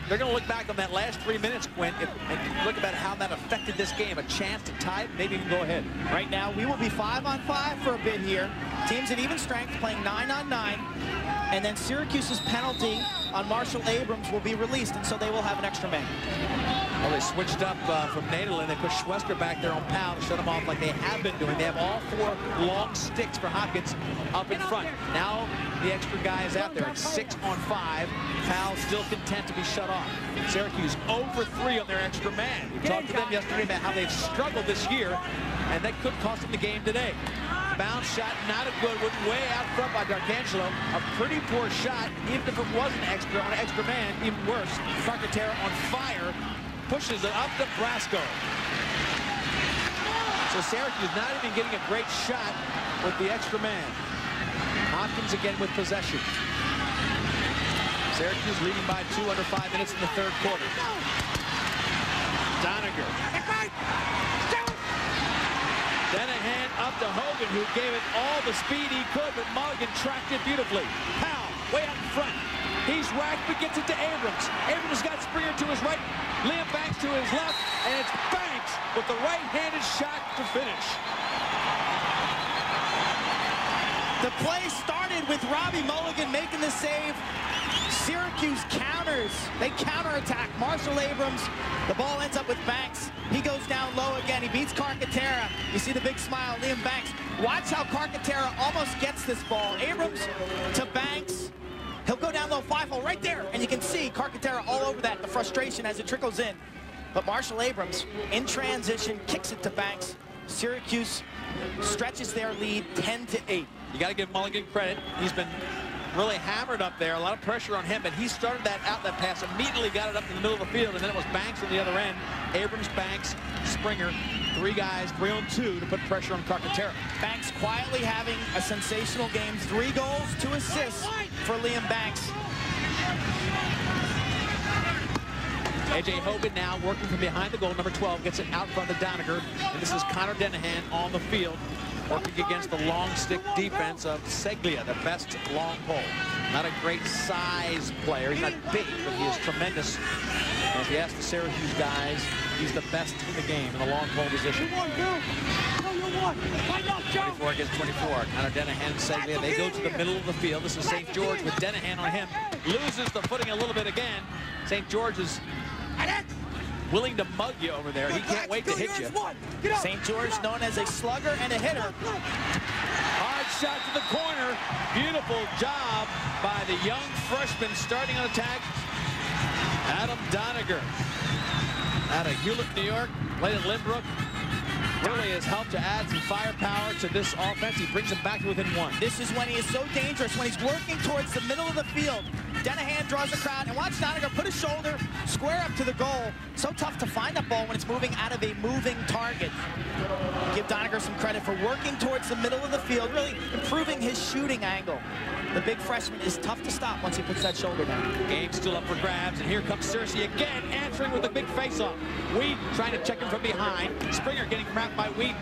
they're going to look back on that last 3 minutes, Quinn, and look about how that affected this game. A chance to tie it, maybe even go ahead. Right now, we will be 5-on-5 for a bit here. Teams at even strength playing 9-on-9. And then Syracuse's penalty on Marshall Abrams will be released, and so they will have an extra man. Well, they switched up from Nadelin. They put Schwester back there on Powell to shut him off like they have been doing. They have all 4 long sticks for Hopkins up in front. Now the extra guy is out there. It's 6-on-5. Powell still content to be shut off. Syracuse 0 for 3 on their extra man. We talked to them yesterday about how they've struggled this year, and that could cost them the game today. Bounce shot, not a good one, way out front by D'Arcangelo. A pretty poor shot, even if it wasn't extra on an extra man, even worse. Carcaterra on fire, pushes it up to Brasco. So Syracuse not even getting a great shot with the extra man. Hopkins again with possession. Syracuse leading by 2 under 5 minutes in the 3rd quarter. Doniger. Denihan up to Hogan, who gave it all the speed he could, but Mulligan tracked it beautifully. Powell, way out in front. He's whacked, but gets it to Abrams. Abrams got Springer to his right, Liam Banks to his left, and it's Banks with the right-handed shot to finish. The play started with Robbie Mulligan making the save. Syracuse counters. They counterattack. Marshall Abrams. The ball ends up with Banks. He goes down low again. He beats Carcaterra. You see the big smile, Liam Banks. Watch how Carcaterra almost gets this ball. Abrams to Banks. He'll go down low, 5-hole right there. And you can see Carcaterra all over that, the frustration as it trickles in. But Marshall Abrams, in transition, kicks it to Banks. Syracuse stretches their lead 10-8. You got to give Mulligan credit. He's been really hammered up there. A lot of pressure on him, but he started that outlet pass, immediately got it up in the middle of the field, and then it was Banks on the other end. Abrams, Banks, Springer, 3 guys, 3 on 2 to put pressure on Carcaterra. Banks quietly having a sensational game. 3 goals, 2 assists for Liam Banks. A.J. Hogan now working from behind the goal. Number 12 gets it out front of Doniger, and this is Connor Denihan on the field, working against the long stick defense of Seglia, the best long pole. Not a great size player. He's not big, but he is tremendous. And if you ask the Syracuse guys, he's the best in the game in the long pole position. 24 against 24. Connor Denihan and Seglia, they go to the middle of the field. This is St. George with Denihan on him. Loses the footing a little bit again. St. George is willing to mug you over there. He can't wait to hit you. St. George known as a slugger and a hitter. Hard shot to the corner. Beautiful job by the young freshman starting on attack, Adam Doniger. Out of Hewlett, New York, played at Lynbrook. Really has helped to add some firepower to this offense. He brings them back to within 1. This is when he is so dangerous, when he's working towards the middle of the field. Denahan draws the crowd, and watch Doniger put his shoulder square up to the goal. So tough to find that ball when it's moving out of a moving target. Give Doniger some credit for working towards the middle of the field, really improving his shooting angle. The big freshman is tough to stop once he puts that shoulder down. Game still up for grabs, and here comes Searcy again, answering with a big face-off. Wheaton trying to check him from behind. Springer getting wrapped by Wheaton.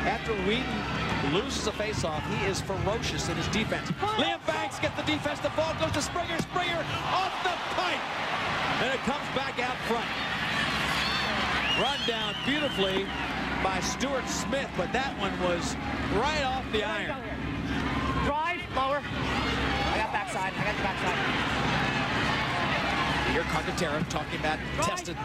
After Wheaton loses a face-off, he is ferocious in his defense. Liam Banks gets the defense. The ball goes to Springer. Springer off the pipe. And it comes back out front. Run down beautifully by Stuart Smith, but that one was right off the iron. Drive, lower. I got backside. I got the backside. Here Carcaterra talking about tested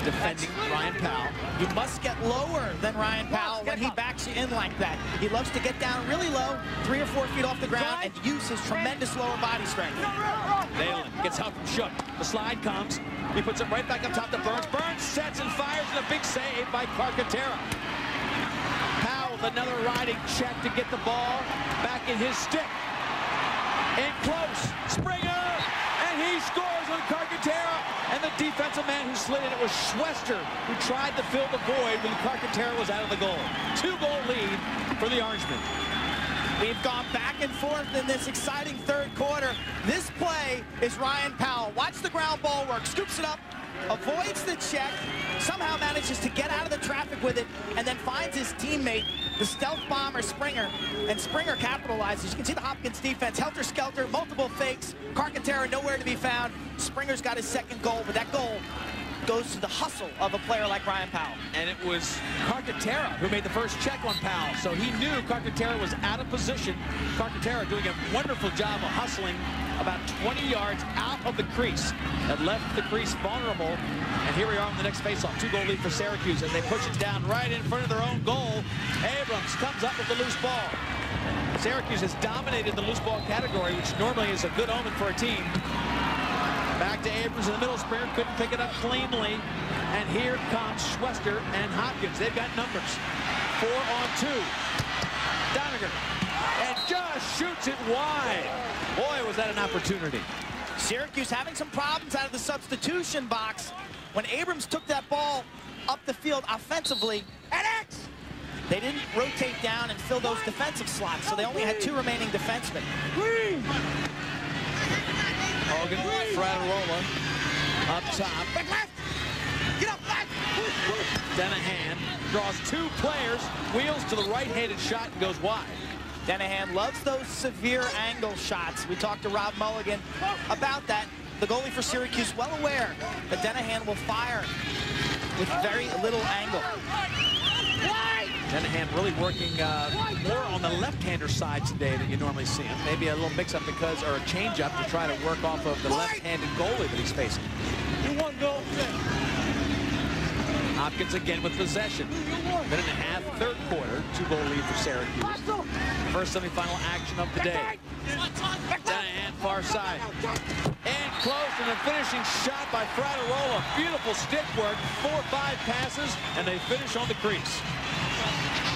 defending Ryan Powell. You must get lower than Ryan Powell when he backs you in like that. He loves to get down really low, 3 or 4 feet off the ground, and use his tremendous lower body strength. Nayland gets help from Shook. The slide comes. He puts it right back up top to Burns. Burns sets and fires, and a big save by Carcaterra. Powell with another riding check to get the ball back in his stick. In close, Springer, and he scores on Carcaterra. And the defensive man who slid it was Schwester, who tried to fill the void when Carcaterra was out of the goal. 2-goal lead for the Orangemen. We've gone back and forth in this exciting third quarter. This play is Ryan Powell. Watch the ground ball work. Scoops it up, avoids the check, somehow manages to get out of the traffic with it, and then finds his teammate, the stealth bomber Springer, and Springer capitalizes. You can see the Hopkins defense, helter-skelter, multiple fakes, Carcaterra nowhere to be found. Springer's got his second goal, but that goal goes to the hustle of a player like Ryan Powell. And it was Carcaterra who made the first check on Powell, so he knew Carcaterra was out of position. Carcaterra doing a wonderful job of hustling about 20 yards out of the crease. That left the crease vulnerable. And here we are on the next faceoff. 2-goal lead for Syracuse as they push it down right in front of their own goal. Abrams comes up with the loose ball. Syracuse has dominated the loose ball category, which normally is a good omen for a team. Back to Abrams in the middle. Springer couldn't pick it up cleanly. And here comes Schwester and Hopkins. They've got numbers. 4 on 2. Doniger. And just shoots it wide. Boy, was that an opportunity. Syracuse having some problems out of the substitution box. When Abrams took that ball up the field offensively, they didn't rotate down and fill those defensive slots, so they only had 2 remaining defensemen. Hogan, Fraterola, up top. Back left. Get up left. Denahan draws 2 players, wheels to the right-handed shot and goes wide. Denahan loves those severe angle shots. We talked to Rob Mulligan about that. The goalie for Syracuse well aware that Denahan will fire with very little angle. Denahan really working more on the left-hander side today than you normally see him. Maybe a little mix-up because, or a change-up to try to work off of the left-handed goalie that he's facing. Hopkins again with possession. Minute and a half, third quarter, 2-goal lead for Syracuse. First semifinal action of the day. Denahan far side. And close, and a finishing shot by Fraterola. Beautiful stick work, 4-5 passes, and they finish on the crease.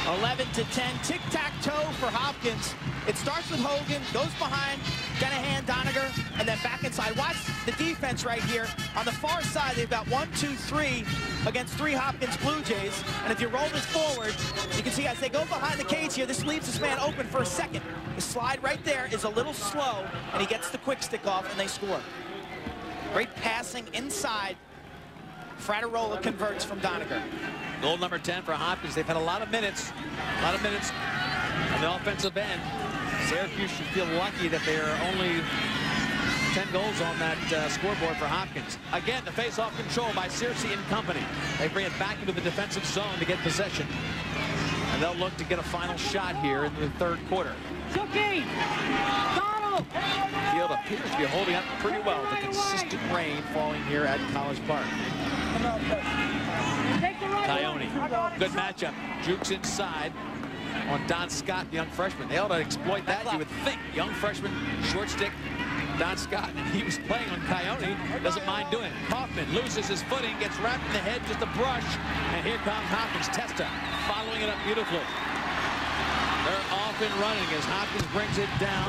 11-10, tic-tac-toe for Hopkins. It starts with Hogan, goes behind Denahan, Doniger, and then back inside. Watch the defense right here. On the far side, they've got 1, 2, 3 against 3 Hopkins Blue Jays. And if you roll this forward, you can see as they go behind the cage here, this leaves this man open for a second. The slide right there is a little slow, and he gets the quick stick off, and they score. Great passing inside. Fraterola converts from Doniger. Goal number 10 for Hopkins. They've had a lot of minutes on the offensive end. Syracuse should feel lucky that they are only 10 goals on that scoreboard for Hopkins. Again, the face-off control by Searcy and company. They bring it back into the defensive zone to get possession. And they'll look to get a final shot here in the third quarter. Field appears to be holding up pretty well with the consistent rain falling here at College Park. Coyote, good matchup. Jukes inside on Don Scott, the young freshman. They ought to exploit that, you would think. Young freshman, short stick, Don Scott, and he was playing on Coyote. Doesn't mind doing it. Kaufman loses his footing, gets wrapped in the head, just a brush. And here comes Hopkins. Testa following it up beautifully. They're off in running as Hopkins brings it down.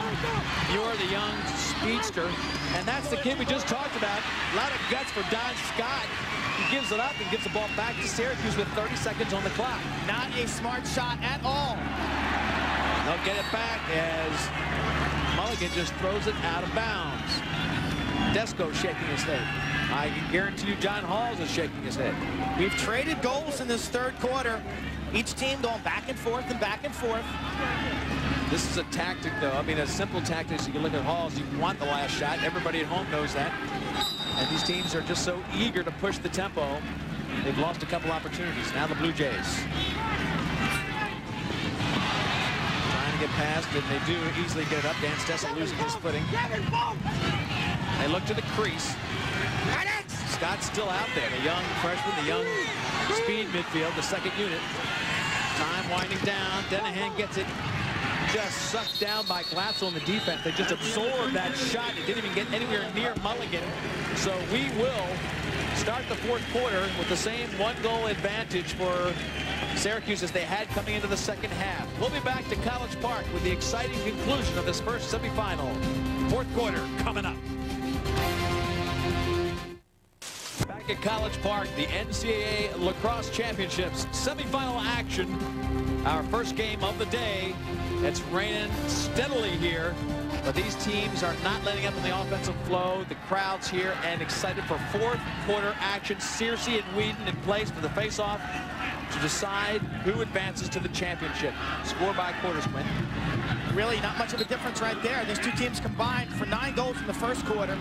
Muir, the young speedster. And that's the kid we just talked about. A lot of guts for Don Scott. He gives it up and gives the ball back to Syracuse with 30 seconds on the clock. Not a smart shot at all. They'll get it back as Mulligan just throws it out of bounds. Desco shaking his head. I can guarantee you John Halls is shaking his head. We've traded goals in this third quarter. Each team going back and forth and back and forth. This is a tactic, though. I mean, a simple tactic. So you can look at Halls. You want the last shot. Everybody at home knows that. And these teams are just so eager to push the tempo. They've lost a couple opportunities. Now the Blue Jays. Trying to get past it. They do easily get it up. Dan Stessel losing his footing. They look to the crease. Scott's still out there. The young freshman, the young speed midfield, the second unit. Time winding down. Denahan gets it. Just sucked down by Glatzel in the defense. They just absorbed that shot. It didn't even get anywhere near Mulligan. So we will start the fourth quarter with the same one-goal advantage for Syracuse as they had coming into the second half. We'll be back to College Park with the exciting conclusion of this first semifinal. Fourth quarter coming up. Back at College Park, the NCAA Lacrosse Championships semifinal action. Our first game of the day. It's raining steadily here, but these teams are not letting up on the offensive flow. The crowd's here and excited for fourth quarter action. Searcy and Whedon in place for the face-off to decide who advances to the championship. Score by quarters, Quinn. Really not much of a difference right there. These two teams combined for 9 goals in the first quarter.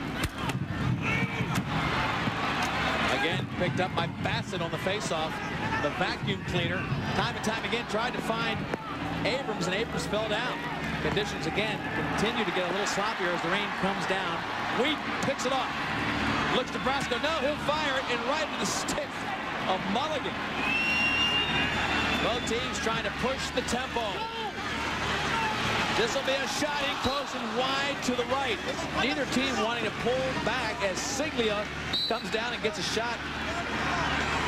Again, picked up by Bassett on the face-off. The vacuum cleaner, time and time again, tried to find Abrams, and Abrams fell down. Conditions, again, continue to get a little sloppier as the rain comes down. Wheat picks it off. Looks to Brasco. No, he'll fire it, and right to the stick of Mulligan. Both teams trying to push the tempo. This will be a shot in close and wide to the right. Neither team wanting to pull back as Siglia comes down and gets a shot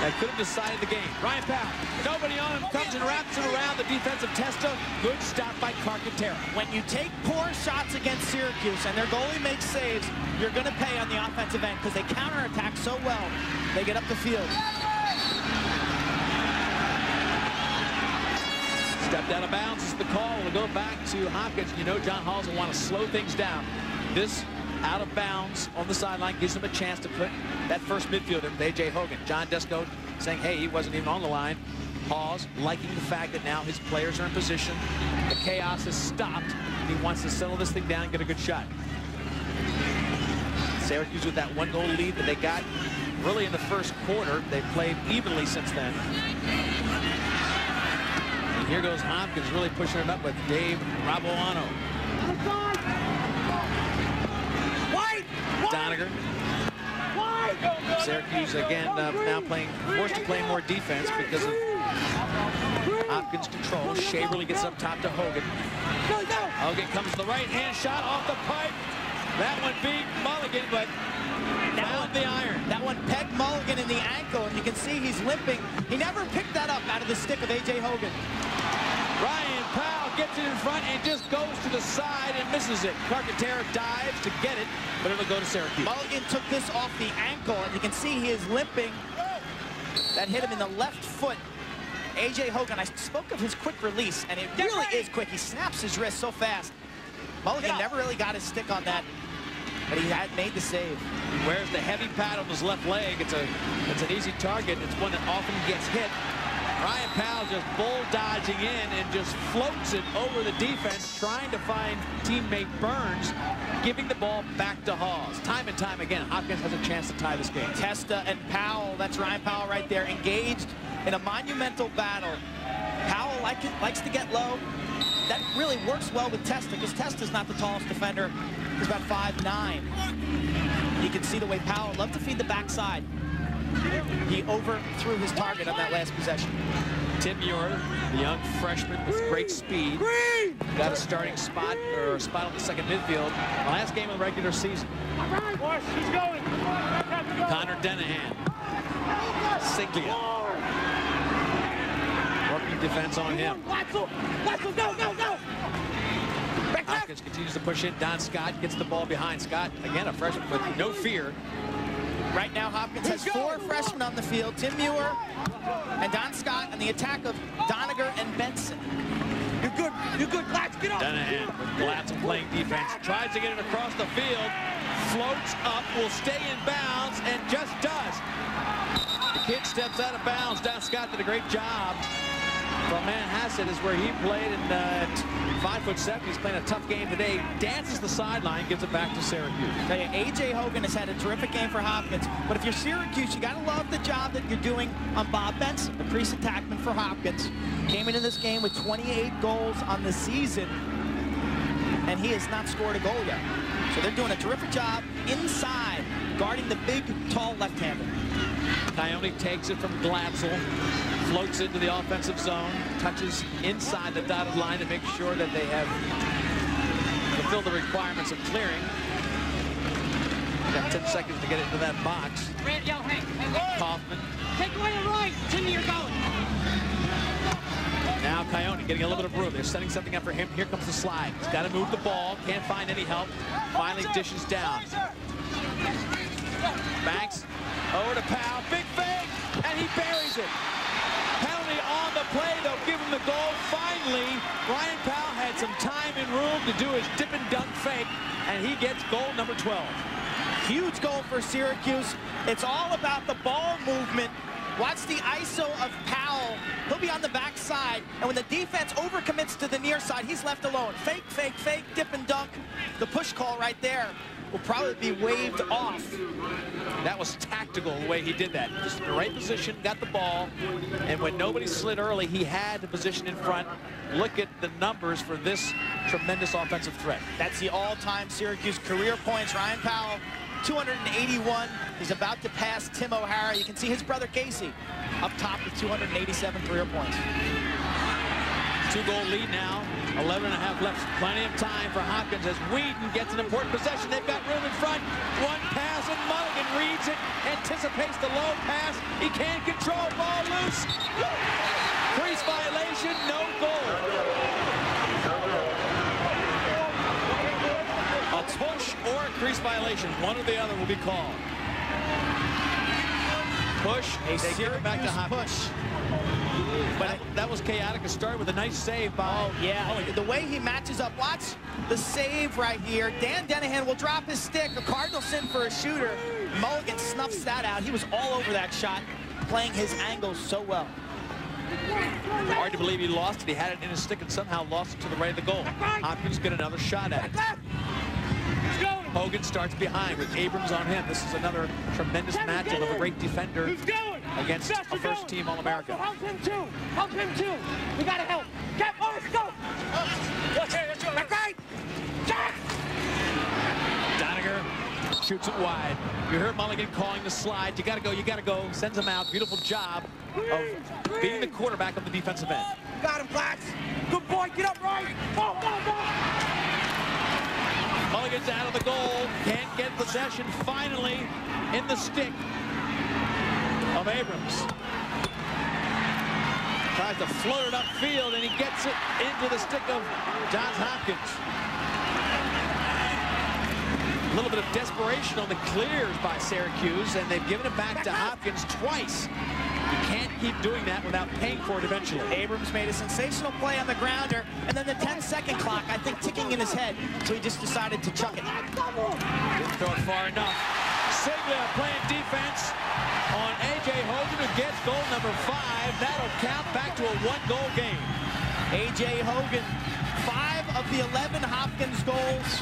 that could have decided the game. Ryan Powell, nobody on him, comes and wraps it around the defensive Testa. Good stop by Carcaterra. When you take poor shots against Syracuse and their goalie makes saves, you're going to pay on the offensive end because they counterattack so well. They get up the field. Stepped out of bounds is the call. We'll go back to Hopkins. You know John Halls will want to slow things down. This out of bounds on the sideline gives him a chance to put that first midfielder with A.J. Hogan. John Desco saying, hey, he wasn't even on the line. Halls liking the fact that now his players are in position. The chaos has stopped. He wants to settle this thing down and get a good shot. Syracuse with that 1-goal lead that they got really in the first quarter. They've played evenly since then. And here goes Hopkins really pushing it up with Dave Rabuano. Doniger. Syracuse again now forced to play more defense because of Hopkins' control. Shaverly gets up top to Hogan. Hogan comes to the right-hand shot off the pipe. That one beat Mulligan, but found the iron. That one pegged Mulligan in the ankle, and you can see he's limping. He never picked that up out of the stick of A.J. Hogan. Ryan Powell gets it in front and just goes to the side and misses it. Carcaterra dives to get it, but it'll go to Syracuse. Mulligan took this off the ankle, and you can see he is limping. That hit him in the left foot. A.J. Hogan, I spoke of his quick release, and it really is quick. He snaps his wrist so fast. Mulligan never really got his stick on that, but he had made the save. He wears the heavy pad on his left leg. It's an easy target. It's one that often gets hit. Ryan Powell just bull dodging in and just floats it over the defense, trying to find teammate Burns, giving the ball back to Halls. Time and time again, Hopkins has a chance to tie this game. Testa and Powell, that's Ryan Powell right there, engaged in a monumental battle. Powell likes to get low. That really works well with Testa because Testa's not the tallest defender. He's about 5'9". You can see the way Powell loved to feed the backside. He overthrew his target on that last possession. Tim Muir, the young freshman with great speed, got a starting spot or a spot on the second midfield. The last game of the regular season. He's going. Connor Denahan. Siglia. Working defense on him. Let's go, go, go. Hopkins continues to push in. Don Scott gets the ball behind. Scott, again, a freshman with no fear. Right now, Hopkins has 4 freshmen on the field. Tim Muir and Don Scott, and the attack of Doniger and Benson. You're good. You're good. Glatz, get up. Danahan with Glatz playing defense. Tries to get it across the field. Floats up, will stay in bounds, and just does. The kid steps out of bounds. Don Scott did a great job. From Manhasset is where he played, and at 5'7", he's playing a tough game today. Dances the sideline, gives it back to Syracuse. Tell you, A.J. Hogan has had a terrific game for Hopkins, but if you're Syracuse, you got to love the job that you're doing on Bob Benson, the crease attackman for Hopkins. Came into this game with 28 goals on the season, and he has not scored a goal yet. So they're doing a terrific job inside, guarding the big, tall left-hander. Coyote takes it from Glatzel, floats into the offensive zone, touches inside the dotted line to make sure that they have fulfilled the requirements of clearing. Got 10 seconds to get into that box. Kaufman. Take away the right. Timmy, you're going. Now Coyote getting a little bit of room. They're setting something up for him. Here comes the slide. He's got to move the ball. Can't find any help. Finally dishes down. Banks over to Powell. Big fake, and he buries it. Penalty on the play. They'll give him the goal. Finally, Ryan Powell had some time and room to do his dip and dunk fake, and he gets goal number 12. Huge goal for Syracuse. It's all about the ball movement. Watch the ISO of Powell. He'll be on the backside, and when the defense overcommits to the near side, he's left alone. Fake, fake, fake, dip and dunk. The push call right there will probably be waved off. That was tactical the way he did that. Just in the right position, got the ball, and when nobody slid early, he had the position in front. Look at the numbers for this tremendous offensive threat. That's the all-time Syracuse career points. Ryan Powell, 281. He's about to pass Tim O'Hara. You can see his brother Casey up top with 287 career points. 2-goal lead now. 11 and a half left. Plenty of time for Hopkins as Whedon gets an important possession. They've got room in front. One pass, and Mulligan reads it, anticipates the low pass. He can't control. Ball loose. Crease violation, no goal. A push or a crease violation, one or the other will be called. Push, they give it back to Hopkins. But that was chaotic to start with a nice save by... Oh, yeah. The way he matches up. Watch the save right here. Dan Danahan will drop his stick. The Cardinals in for a shooter. Mulligan snuffs that out. He was all over that shot, playing his angles so well. Hard to believe he lost it. He had it in his stick and somehow lost it to the right of the goal. Hopkins get another shot at it. Hogan starts behind with Abrams on him. This is another tremendous matchup of a great defender against a first-team All-American. Help him too. Help him too. We gotta help. Get, let's go. That's right. Doniger shoots it wide. You heard Mulligan calling the slide. You gotta go, you gotta go. Sends him out. Beautiful job of being the quarterback on the defensive end. Got him, Glatz. Good boy. Get up right. Mulligan's out of the goal. Can't get possession. Finally in the stick of Abrams. Tries to float it upfield, and he gets it into the stick of Johns Hopkins. A little bit of desperation on the clears by Syracuse, and they've given it back to Hopkins twice. You can't keep doing that without paying for it eventually. Abrams made a sensational play on the grounder, and then the 10-second clock, I think, ticking in his head, so he just decided to chuck it. Didn't throw it far enough. Siglia playing defense on A.J. Hogan, who gets goal number 5. That'll count back to a 1-goal game. A.J. Hogan, 5 of the 11 Hopkins goals.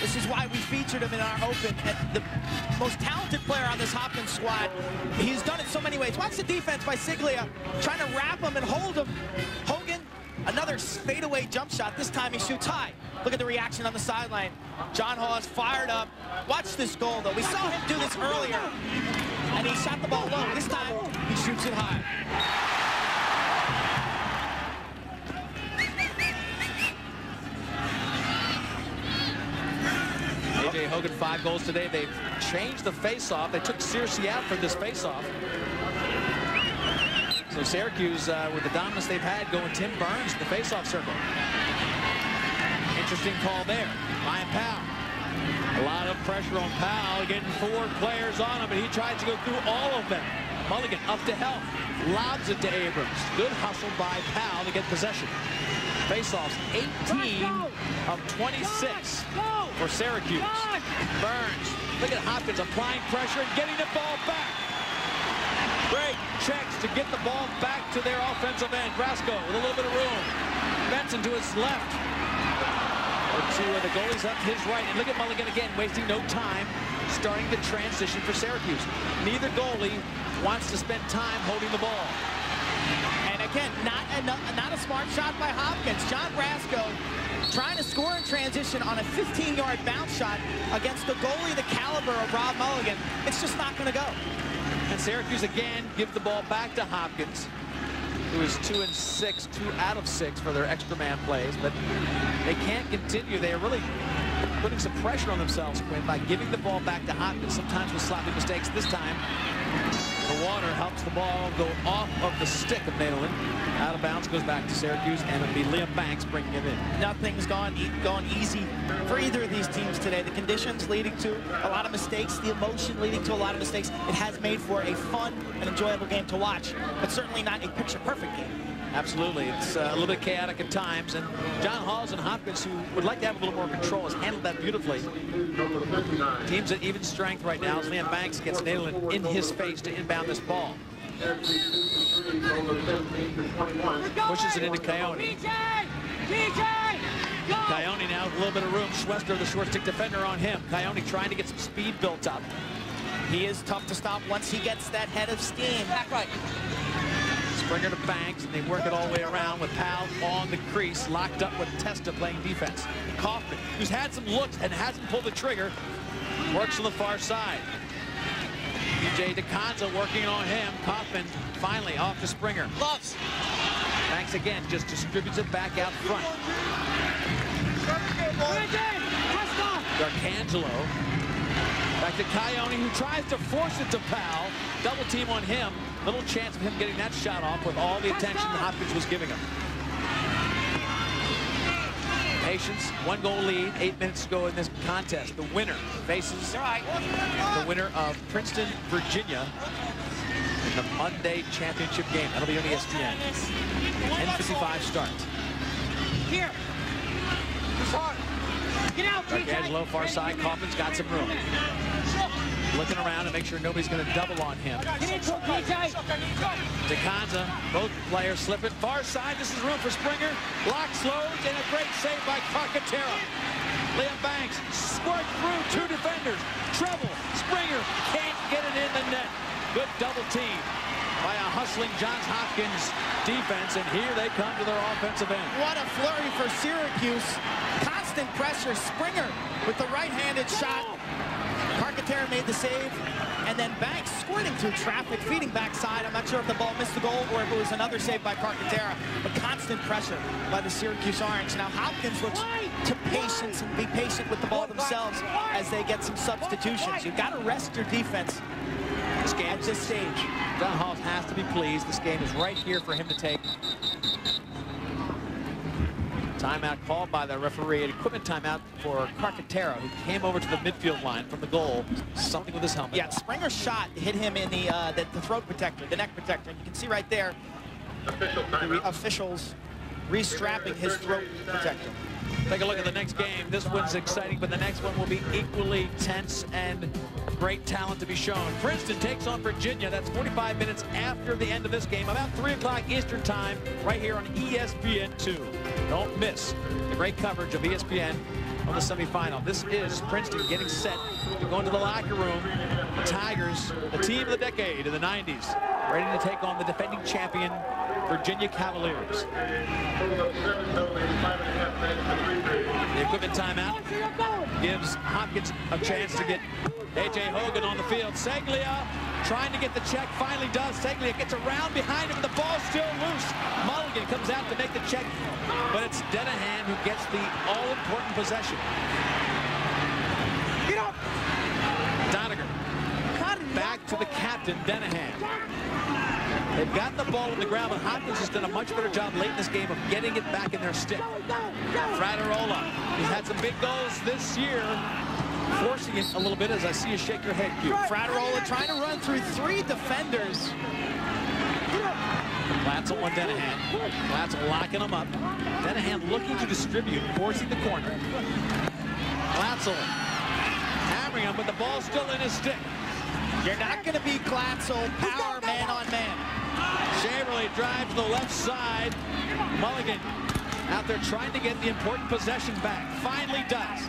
This is why we featured him in our open. The most talented player on this Hopkins squad. He's done it so many ways. Watch the defense by Siglia, trying to wrap him and hold him. Hogan, another fadeaway jump shot. This time he shoots high. Look at the reaction on the sideline. John Hawes fired up. Watch this goal, though. We saw him do this earlier, and he shot the ball low. This time, he shoots it high. A.J. Hogan, 5 goals today. They've changed the face-off. They took Searcy out for this face-off. So Syracuse, with the dominance they've had, going Tim Burns in the face-off circle. Interesting call there. Ryan Powell. A lot of pressure on Powell, getting 4 players on him, and he tries to go through all of them. Mulligan up to help. Lobs it to Abrams. Good hustle by Powell to get possession. Faceoffs 18 of 26 for Syracuse. Burns. Look at Hopkins applying pressure and getting the ball back. Great checks to get the ball back to their offensive end. Brasco with a little bit of room. Benson to his left. To the goalies up his right. And look at Mulligan again, wasting no time, starting the transition for Syracuse. Neither goalie wants to spend time holding the ball. And again, not a smart shot by Hopkins. John Brasco trying to score in transition on a 15-yard bounce shot against the goalie the caliber of Rob Mulligan. It's just not going to go. And Syracuse again gives the ball back to Hopkins, who is 2 and 6, 2 out of 6 for their extra man plays, but they can't continue. They are really putting some pressure on themselves, Quinn, by giving the ball back to Hopkins, sometimes with sloppy mistakes. This time, the water helps the ball go off of the stick of Nederland. Out of bounds, goes back to Syracuse, and it'll be Liam Banks bringing it in. Nothing's gone easy for either of these teams today. The conditions leading to a lot of mistakes, the emotion leading to a lot of mistakes. It has made for a fun and enjoyable game to watch, but certainly not a picture-perfect game. Absolutely. It's a little bit chaotic at times, and John Halls and Hopkins, who would like to have a little more control, has handled that beautifully. Teams at even strength right now as Liam Banks gets Nederland in his face to inbound this ball. Pushes it into Coyote. Coyote now with a little bit of room. Schwester, the short stick defender, on him. Coyote trying to get some speed built up. He is tough to stop once he gets that head of steam. Back right. Springer to Banks, and they work it all the way around with Powell on the crease, locked up with Testa playing defense. Kaufman, who's had some looks and hasn't pulled the trigger, works on the far side. DJ DeConza working on him. Kaufman finally off to Springer. Gloves. Banks again just distributes it back out front. D'Arcangelo. Back to Coyote, who tries to force it to Powell. Double team on him. Little chance of him getting that shot off with all the attention that Hopkins was giving him. Patience, 1-goal lead, 8 minutes to go in this contest. The winner faces the winner of Princeton, Virginia in the Monday championship game. That'll be on ESPN. 10:55 start. Here. Get out, D'Arcangelo, far side. Kaufman's got some room. Looking around to make sure nobody's going to double on him. DeConza, both players slip it. Far side, this is room for Springer. Block slows, and a great save by Carcaterra. Liam Banks squirt through 2 defenders. Treble, Springer can't get it in the net. Good double team by a hustling Johns Hopkins defense, and here they come to their offensive end. What a flurry for Syracuse. Constant pressure. Springer with the right-handed shot. Carcaterra made the save, and then Banks squirting through traffic, feeding backside. I'm not sure if the ball missed the goal or if it was another save by Carcaterra, but constant pressure by the Syracuse Orange. Now Hopkins looks to patience and be patient with the ball themselves as they get some substitutions. You've got to rest your defense at this stage. John Halls has to be pleased. This game is right here for him to take. Timeout called by the referee. An equipment timeout for Carcaterra, who came over to the midfield line from the goal. Something with his helmet. Yeah, Springer's shot hit him in the throat protector, the neck protector. And you can see right there the officials restrapping his throat protector. Take a look at the next game. This one's exciting, but the next one will be equally tense and great talent to be shown. Princeton takes on Virginia. That's 45 minutes after the end of this game, about 3 o'clock Eastern time, right here on ESPN2. Don't miss the great coverage of ESPN on the semifinal. This is Princeton getting set to go into the locker room. The Tigers, the team of the decade in the 90s, ready to take on the defending champion Virginia Cavaliers. The equipment timeout gives Hopkins a chance to get A.J. Hogan on the field. Seglia trying to get the check, finally does. Seglia gets around behind him, the ball's still loose. Mulligan comes out to make the check, but it's Denahan who gets the all-important possession. Get up! Doniger back to the captain, Denahan. They've got the ball on the ground, but Hopkins has done a much better job late in this game of getting it back in their stick. Fraterola, he's had some big goals this year, forcing it a little bit as I see you shake your head, Q. Fraterola trying to run through 3 defenders. Glatzel on Denahan. Glatzel locking him up. Denahan looking to distribute, forcing the corner. Glatzel hammering him, but the ball's still in his stick. You're not going to beat Glatzel power man on man. Shaverly drives to the left side. Mulligan out there trying to get the important possession back. Finally does.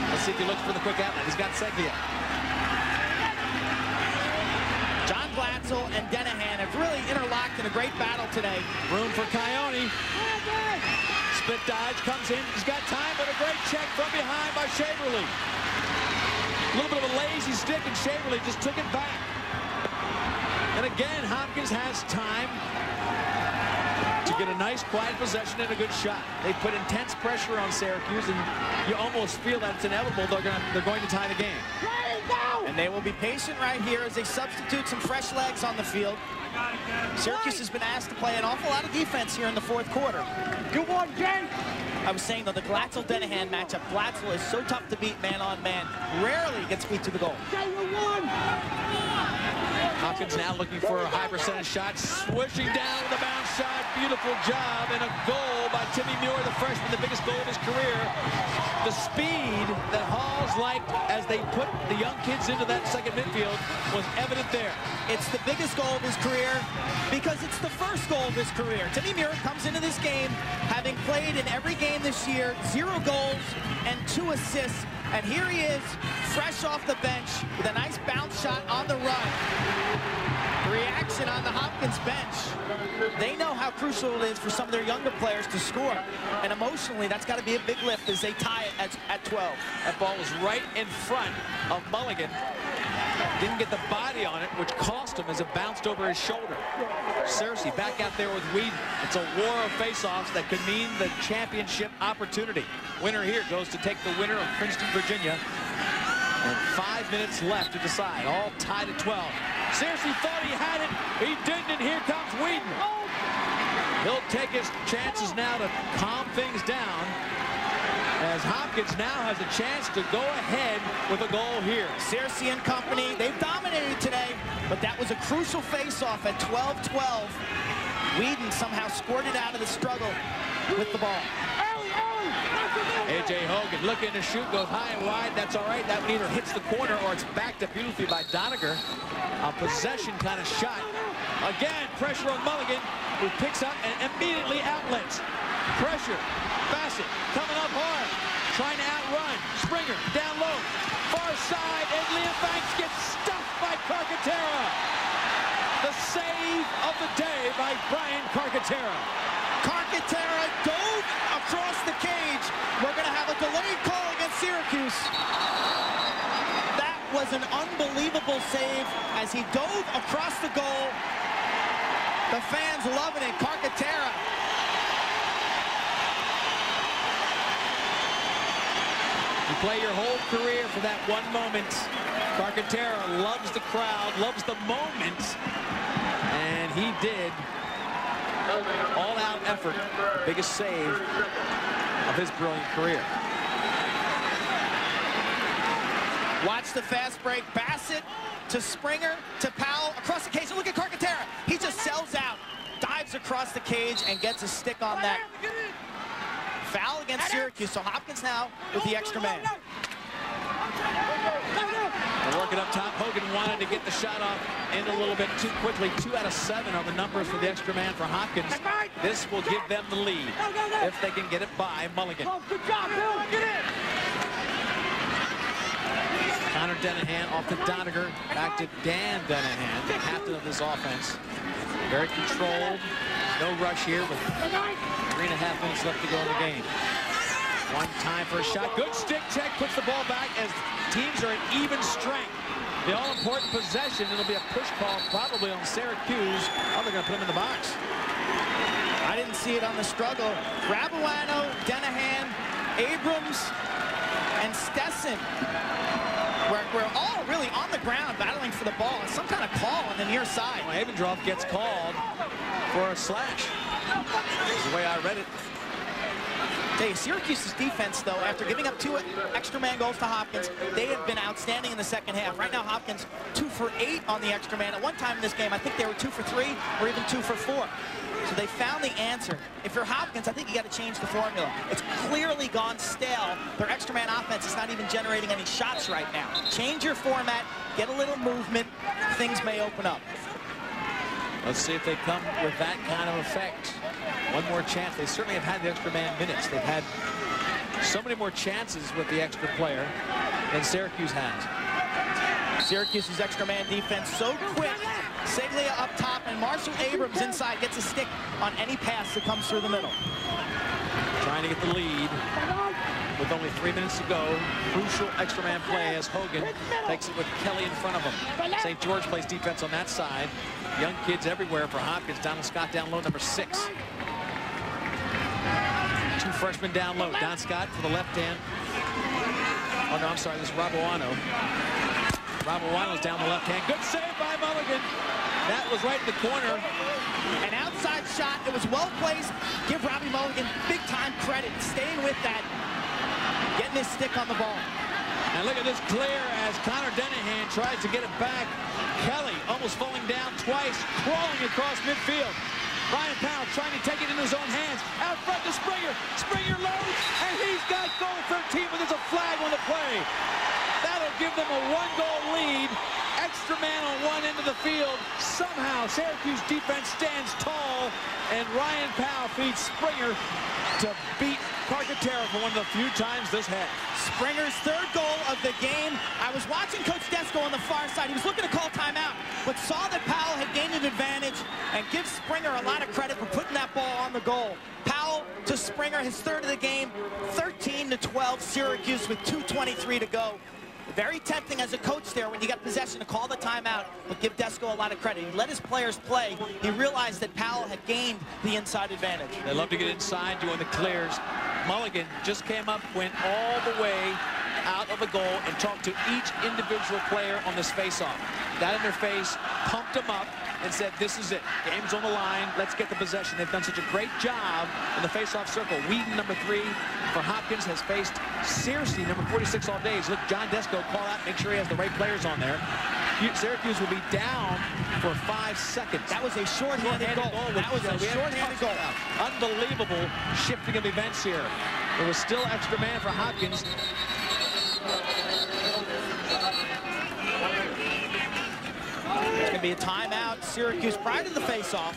Let's see if he looks for the quick outlet. He's got Seglia. John Glatzel and Denahan have really interlocked in a great battle today. Room for Coyote. Split dodge comes in. He's got time, but a great check from behind by Shaverly. A little bit of a lazy stick, and Shaverly just took it back. And again, Hopkins has time to get a nice, quiet possession and a good shot. They put intense pressure on Syracuse, and you almost feel that it's inevitable they're going to tie the game. And they will be patient right here as they substitute some fresh legs on the field. Syracuse has been asked to play an awful lot of defense here in the 4th quarter. Good one, Jay. I was saying, though, the Glatzel-Denahan matchup, Glatzel is so tough to beat man on man. Rarely gets beat to the goal. Hopkins now looking for a high percentage shot, swishing down with a bounce shot. Beautiful job, and a goal by Timmy Muir, the freshman, the biggest goal of his career. The speed that Hall's liked as they put the young kids into that second midfield was evident there. It's the biggest goal of his career because it's the first goal of his career. Timmy Muir comes into this game having played in every game this year, 0 goals and 2 assists. And here he is, fresh off the bench with a nice bounce shot on the run. The reaction on the Hopkins bench, they know how crucial it is for some of their younger players to score. And emotionally, that's got to be a big lift as they tie it at 12. That ball was right in front of Mulligan. Didn't get the body on it, which cost him as it bounced over his shoulder. Searcy back out there with Whedon. It's a war of face-offs that could mean the championship opportunity. Winner here goes to take the winner of Princeton, Virginia. And 5 minutes left to decide. All tied at 12. Searcy thought he had it. He didn't, and here comes Whedon. He'll take his chances now to calm things down, as Hopkins now has a chance to go ahead with a goal here. Syracuse and company, they've dominated today, but that was a crucial face-off at 12-12. Whedon somehow scored it out of the struggle with the ball. A.J. Hogan looking to shoot, goes high and wide. That's all right. That one either hits the corner or it's backed up beautifully by Doniger. A possession kind of shot. Again, pressure on Mulligan, who picks up and immediately outlets. Pressure. Bassett coming up hard, trying to outrun. Springer down low, far side, and Liam Banks gets stuffed by Carcaterra. The save of the day by Brian Carcaterra. Carcaterra dove across the cage. We're going to have a delayed call against Syracuse. That was an unbelievable save as he dove across the goal. The fans loving it. Carcaterra. You play your whole career for that one moment. Carcaterra loves the crowd, loves the moment, and he did all-out effort, the biggest save of his brilliant career. Watch the fast break. Bassett to Springer to Powell across the cage. And look at Carcaterra. He just sells out, dives across the cage, and gets a stick on that. Foul against Syracuse, so Hopkins now with the extra man. They're working up top. Hogan wanted to get the shot off in a little bit too quickly. 2 out of 7 are the numbers for the extra man for Hopkins. This will give them the lead if they can get it by Mulligan. Good job, Bill. Get in. Connor Denahan off to Doniger. Back to Dan Denahan, the captain of this offense. Very controlled. No rush here with 3.5 minutes left to go in the game. One time for a shot. Good stick check. Puts the ball back as teams are at even strength. The all-important possession. It'll be a push call probably on Syracuse. Oh, they're going to put him in the box. I didn't see it on the struggle. Rabuano, Denahan, Abrams, and Stetson We're all really on the ground battling for the ball. Some kind of call on the near side. Well, Abendroth gets called for a slash. That's the way I read it. Tell you, Syracuse's defense, though, after giving up 2 extra man goals to Hopkins, they have been outstanding in the second half. Right now, Hopkins 2 for 8 on the extra man. At one time in this game, I think they were 2 for 3 or even 2 for 4. So they found the answer. If you're Hopkins, I think you got to change the formula. It's clearly gone stale. Their extra man offense is not even generating any shots right now. Change your format, get a little movement, things may open up. Let's see if they come with that kind of effect. One more chance. They certainly have had the extra man minutes. They've had so many more chances with the extra player than Syracuse has. Syracuse's extra man defense so quick. Seglia up top, and Marshall Abrams inside gets a stick on any pass that comes through the middle. Trying to get the lead with only 3 minutes to go. Crucial extra man play as Hogan takes it with Kelly in front of him. St. George plays defense on that side. Young kids everywhere for Hopkins. Donald Scott down low, number 6. 2 freshmen down low. Don Scott for the left hand. Oh, no, I'm sorry. This is Rabuano. Rabuano's down the left hand. Good save by Mulligan. That was right in the corner. An outside shot. It was well placed. Give Robbie Mulligan big time credit. Staying with that. Getting his stick on the ball. And look at this clear as Connor Denahan tries to get it back. Kelly almost falling down twice, crawling across midfield. Ryan Powell trying to take it in his own hands. Out front to Springer. Springer loads, and he's got goal 13, but there's a flag on the play. That'll give them a 1-goal lead. Extra man on one end of the field. Somehow Syracuse defense stands tall, and Ryan Powell feeds Springer to beat Carcaterra for one of the few times this half. Springer's 3rd goal of the game. I was watching Coach Desko on the far side. He was looking to call timeout, but saw that Powell had gained an advantage and gives Springer a lot of credit for putting that ball on the goal. Powell to Springer, his 3rd of the game, 13-12, Syracuse with 2:23 to go. Very tempting as a coach there when you got possession to call the timeout, but give Desko a lot of credit. He let his players play. He realized that Powell had gained the inside advantage. They love to get inside doing the clears. Mulligan just came up, went all the way out of the goal and talked to each individual player on this face-off. Got in their face, pumped them up, and said, this is it. Game's on the line. Let's get the possession. They've done such a great job in the face-off circle. Whedon, number 3, for Hopkins, has faced Searcy, number 46, all days. Look, John Desko call out, make sure he has the right players on there. Syracuse will be down for 5 seconds. That was a short-handed goal. That was a short-handed goal. Unbelievable shifting of events here. There was still extra man for Hopkins. It's going to be a timeout. Syracuse prior to the face-off.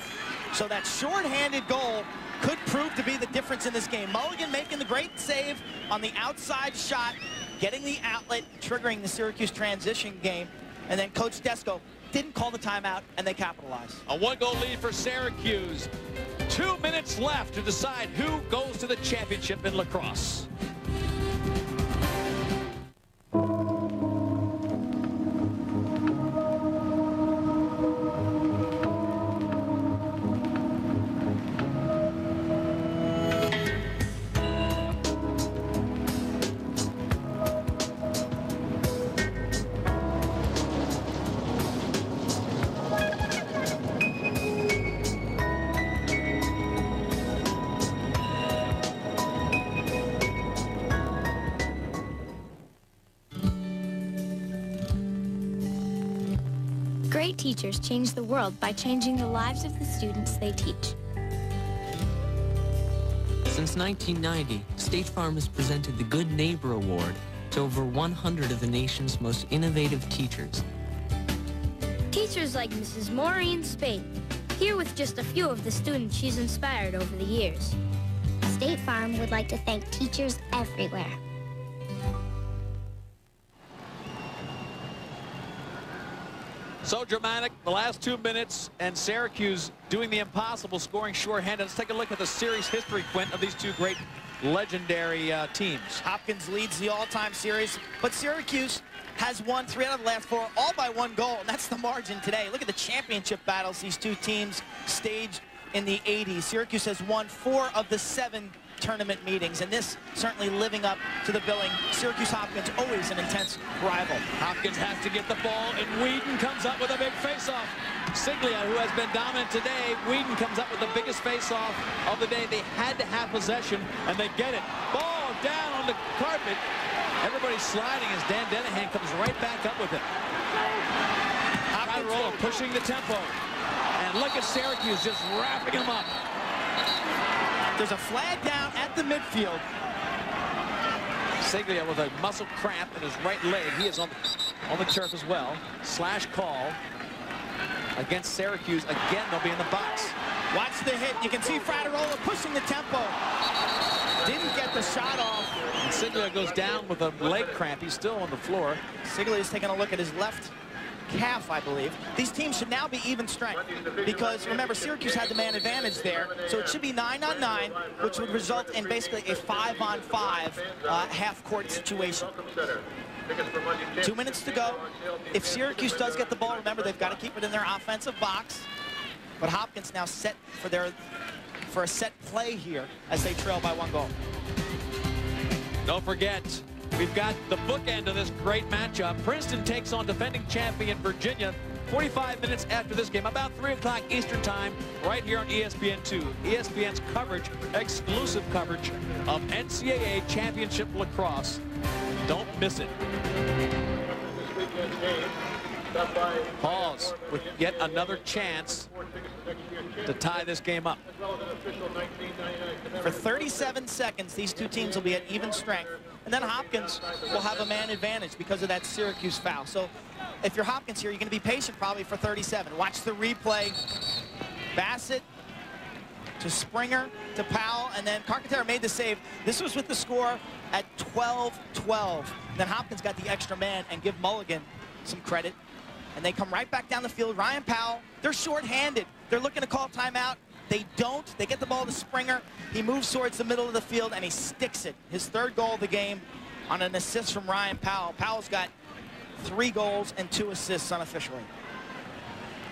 So that short-handed goal could prove to be the difference in this game. Mulligan making the great save on the outside shot, getting the outlet, triggering the Syracuse transition game. And then Coach Desko didn't call the timeout, and they capitalized. A 1-goal lead for Syracuse. 2 minutes left to decide who goes to the championship in lacrosse. Great teachers change the world by changing the lives of the students they teach. Since 1990, State Farm has presented the Good Neighbor Award to over 100 of the nation's most innovative teachers. Teachers like Mrs. Maureen Spade, here with just a few of the students she's inspired over the years. State Farm would like to thank teachers everywhere. So dramatic, the last 2 minutes, and Syracuse doing the impossible, scoring shorthanded. Let's take a look at the series history, Quint, of these two great legendary teams. Hopkins leads the all-time series, but Syracuse has won 3 out of the last 4, all by 1 goal, and that's the margin today. Look at the championship battles these two teams staged in the 80s. Syracuse has won 4 of the 7 tournament meetings, and this certainly living up to the billing. Syracuse Hopkins, always an intense rival. Hopkins has to get the ball, and Whedon comes up with a big face-off. Siglia, who has been dominant today, Whedon comes up with the biggest face-off of the day. They had to have possession, and they get it. Ball down on the carpet. Everybody's sliding as Dan Dennehan comes right back up with it. Hopkins pushing the tempo. And look at Syracuse just wrapping him up. There's a flag down at the midfield. Siglia with a muscle cramp in his right leg. He is on the turf as well. Slash call against Syracuse. Again, they'll be in the box. Watch the hit. You can see Fraterola pushing the tempo. Didn't get the shot off. And Siglia goes down with a leg cramp. He's still on the floor. Siglia is taking a look at his left calf, I believe. These teams should now be even strength because, remember, Syracuse had the man advantage there, so it should be 9-on-9, which would result in basically a 5-on-5 half-court situation. 2 minutes to go. If Syracuse does get the ball, remember, they've got to keep it in their offensive box. But Hopkins now set for a set play here as they trail by 1 goal. Don't forget, we've got the bookend of this great matchup. Princeton takes on defending champion Virginia 45 minutes after this game, about 3 o'clock Eastern time, right here on ESPN2. ESPN's coverage, exclusive coverage of NCAA Championship Lacrosse. Don't miss it. Halls with yet another chance to tie this game up. For 37 seconds, these two teams will be at even strength. And then Hopkins will have a man advantage because of that Syracuse foul. So if you're Hopkins here, you're going to be patient probably for 37. Watch the replay. Bassett to Springer to Powell, and then Carcaterra made the save. This was with the score at 12-12. Then Hopkins got the extra man, and give Mulligan some credit. And they come right back down the field. Ryan Powell, they're short-handed. They're looking to call timeout. They don't. They get the ball to Springer. He moves towards the middle of the field, and he sticks it. His 3rd goal of the game on an assist from Ryan Powell. Powell's got 3 goals and 2 assists unofficially.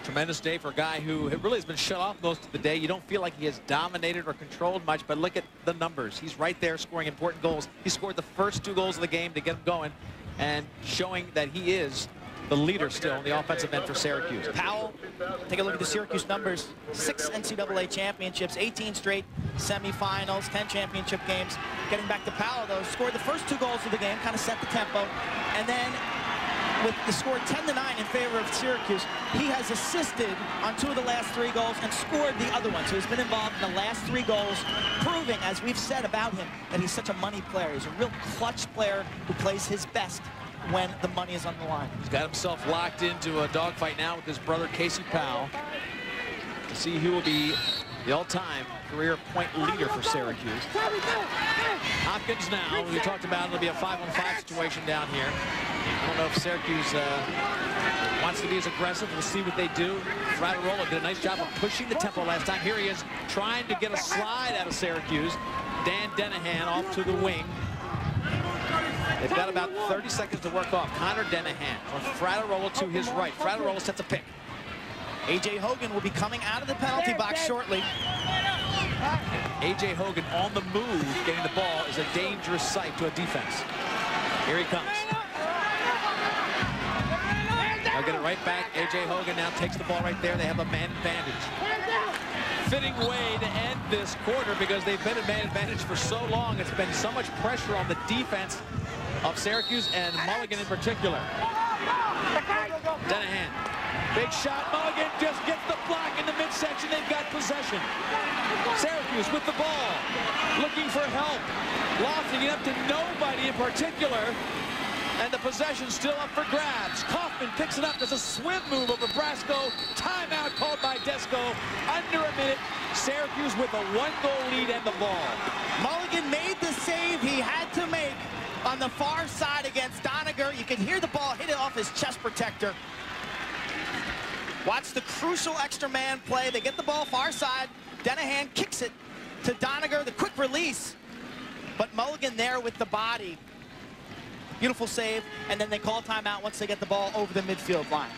Tremendous day for a guy who really has been shut off most of the day. You don't feel like he has dominated or controlled much, but look at the numbers. He's right there scoring important goals. He scored the first 2 goals of the game to get him going and showing that he is the leader still on the offensive end for Syracuse. Powell, take a look at the Syracuse numbers. 6 NCAA championships, 18 straight semifinals, 10 championship games. Getting back to Powell, though, scored the first 2 goals of the game, kind of set the tempo. And then with the score 10-9 in favor of Syracuse, he has assisted on 2 of the last 3 goals and scored the other one. So he's been involved in the last 3 goals, proving, as we've said about him, that he's such a money player. He's a real clutch player who plays his best when the money is on the line. He's got himself locked into a dogfight now with his brother Casey Powell to see who will be the all-time career point leader for Syracuse. Hopkins now, we talked about, it'll be a 5-on-5 situation down here. I don't know if Syracuse wants to be as aggressive. We'll see what they do. Fraterola did a nice job of pushing the tempo last time. Here he is trying to get a slide out of Syracuse. Dan Dennehan off to the wing. They've got about 30 seconds to work off. Connor Dennehan from Fraterola to his right. Fraterola sets a pick. A.J. Hogan will be coming out of the penalty box shortly. A.J. Hogan on the move, getting the ball is a dangerous sight to a defense. Here he comes. They'll get it right back. A.J. Hogan now takes the ball right there. They have a man advantage. Fitting way to end this quarter because they've been at man advantage for so long. It's been so much pressure on the defense of Syracuse and Mulligan in particular. Dennehan, big shot. Mulligan just gets the block in the midsection. They've got possession. Syracuse with the ball, looking for help, lofting it up to nobody in particular. And the possession still up for grabs. Kaufman picks it up. There's a swim move over Brasco. Timeout called by Desco. Under a minute. Syracuse with a 1-goal lead and the ball. Mulligan made the save he had to make on the far side against Doniger. You can hear the ball hit it off his chest protector. Watch the crucial extra man play. They get the ball far side. Dennehan kicks it to Doniger. The quick release. But Mulligan there with the body. Beautiful save, and then they call timeout once they get the ball over the midfield line.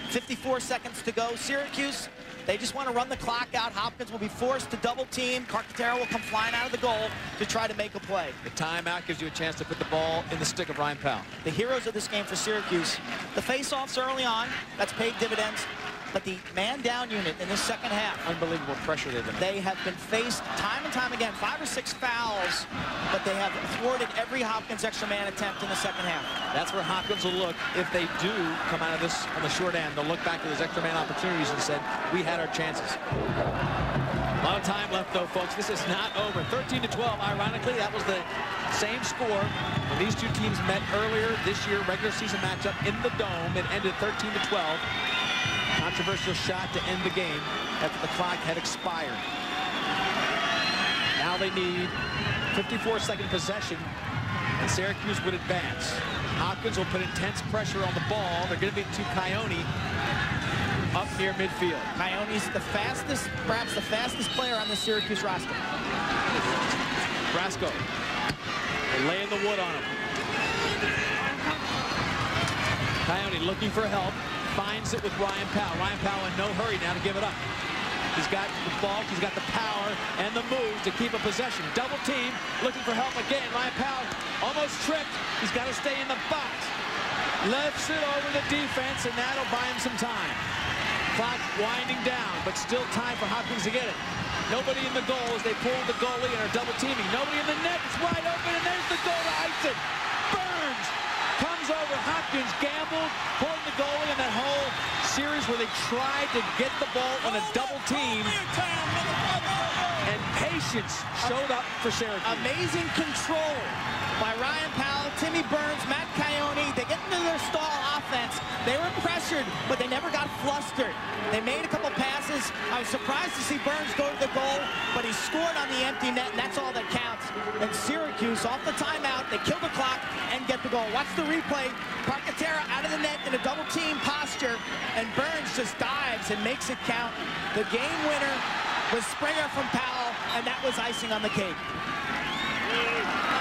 54 seconds to go. Syracuse, they just want to run the clock out. Hopkins will be forced to double team. Carcaterra will come flying out of the goal to try to make a play. The timeout gives you a chance to put the ball in the stick of Ryan Powell. The heroes of this game for Syracuse, the face-offs early on, that's paid dividends. But the man-down unit in this second half, unbelievable pressure they've been. They have been faced time and time again, 5 or 6 fouls, but they have thwarted every Hopkins extra man attempt in the second half. That's where Hopkins will look if they do come out of this on the short end. They'll look back at those extra man opportunities and said, we had our chances. A lot of time left, though, folks. This is not over. 13-12. Ironically, that was the same score when these two teams met earlier this year, regular season matchup in the Dome. It ended 13-12. Controversial shot to end the game after the clock had expired. Now they need 54-second possession, and Syracuse would advance. Hopkins will put intense pressure on the ball. They're going to be to Coyote up near midfield. Coyote's the fastest, perhaps the fastest player on the Syracuse roster. Brasco, they're laying the wood on him. Coyote looking for help. Finds it with Ryan Powell. Ryan Powell in no hurry now to give it up. He's got the ball, he's got the power and the moves to keep a possession. Double team, looking for help again. Ryan Powell almost tripped. He's got to stay in the box. Lefts it over the defense, and that'll buy him some time. Clock winding down, but still time for Hopkins to get it. Nobody in the goal as they pull the goalie and are double teaming. Nobody in the net. It's wide open, and there's the goal to ice it. Burns comes over. Hopkins gambled, pulling the goalie in that whole series where they tried to get the ball on a double team. And patience showed up for Syracuse. Amazing control by Ryan Powell, Timmy Burns, Matt Coyote. They get into their stall offense. They were pressured, but they never got flustered. They made a couple passes. I was surprised to see Burns go to the goal, but he scored on the empty net, and that's all that counts. And Syracuse, off the timeout, they kill the clock and get the goal. Watch the replay. Carcaterra out of the net in a double team posture, and Burns just dives and makes it count. The game winner was Springer from Powell, and that was icing on the cake.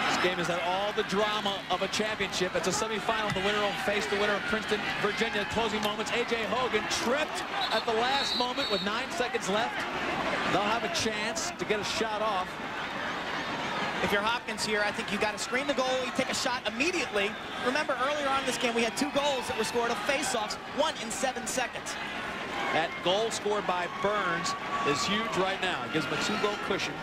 This game has had all the drama of a championship. It's a semifinal. The winner will face the winner of Princeton, Virginia. Closing moments. A.J. Hogan tripped at the last moment with 9 seconds left. They'll have a chance to get a shot off. If you're Hopkins here, I think you got to screen the goalie, take a shot immediately. Remember, earlier on in this game, we had 2 goals that were scored of face-offs, 1 in 7 seconds. That goal scored by Burns is huge right now. It gives them a 2-goal cushion.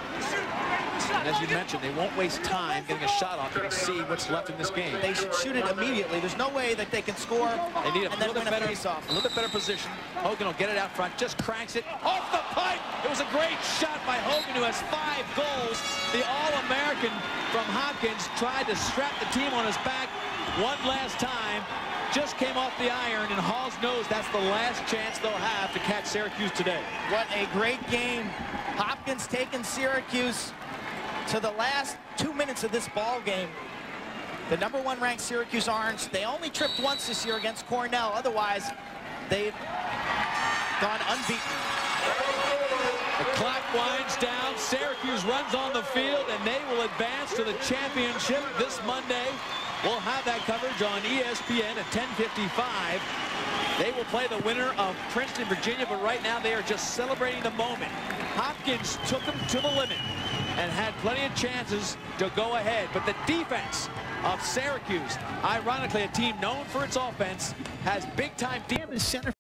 And as you mentioned, they won't waste time getting a shot off. You can see what's left in this game. They should shoot it immediately. There's no way that they can score. They need a little bit better position. Hogan will get it out front, just cranks it off the pipe. It was a great shot by Hogan, who has 5 goals. The All-American from Hopkins tried to strap the team on his back one last time. Just came off the iron, and Halls knows that's the last chance they'll have to catch Syracuse today. What a great game. Hopkins taking Syracuse to the last 2 minutes of this ball game. The #1 ranked Syracuse Orange, they only tripped once this year against Cornell. Otherwise, they've gone unbeaten. The clock winds down. Syracuse runs on the field, and they will advance to the championship this Monday. We'll have that coverage on ESPN at 10:55. They will play the winner of Princeton, Virginia, but right now they are just celebrating the moment. Hopkins took them to the limit and had plenty of chances to go ahead, but the defense of Syracuse, ironically a team known for its offense, has big-time defense.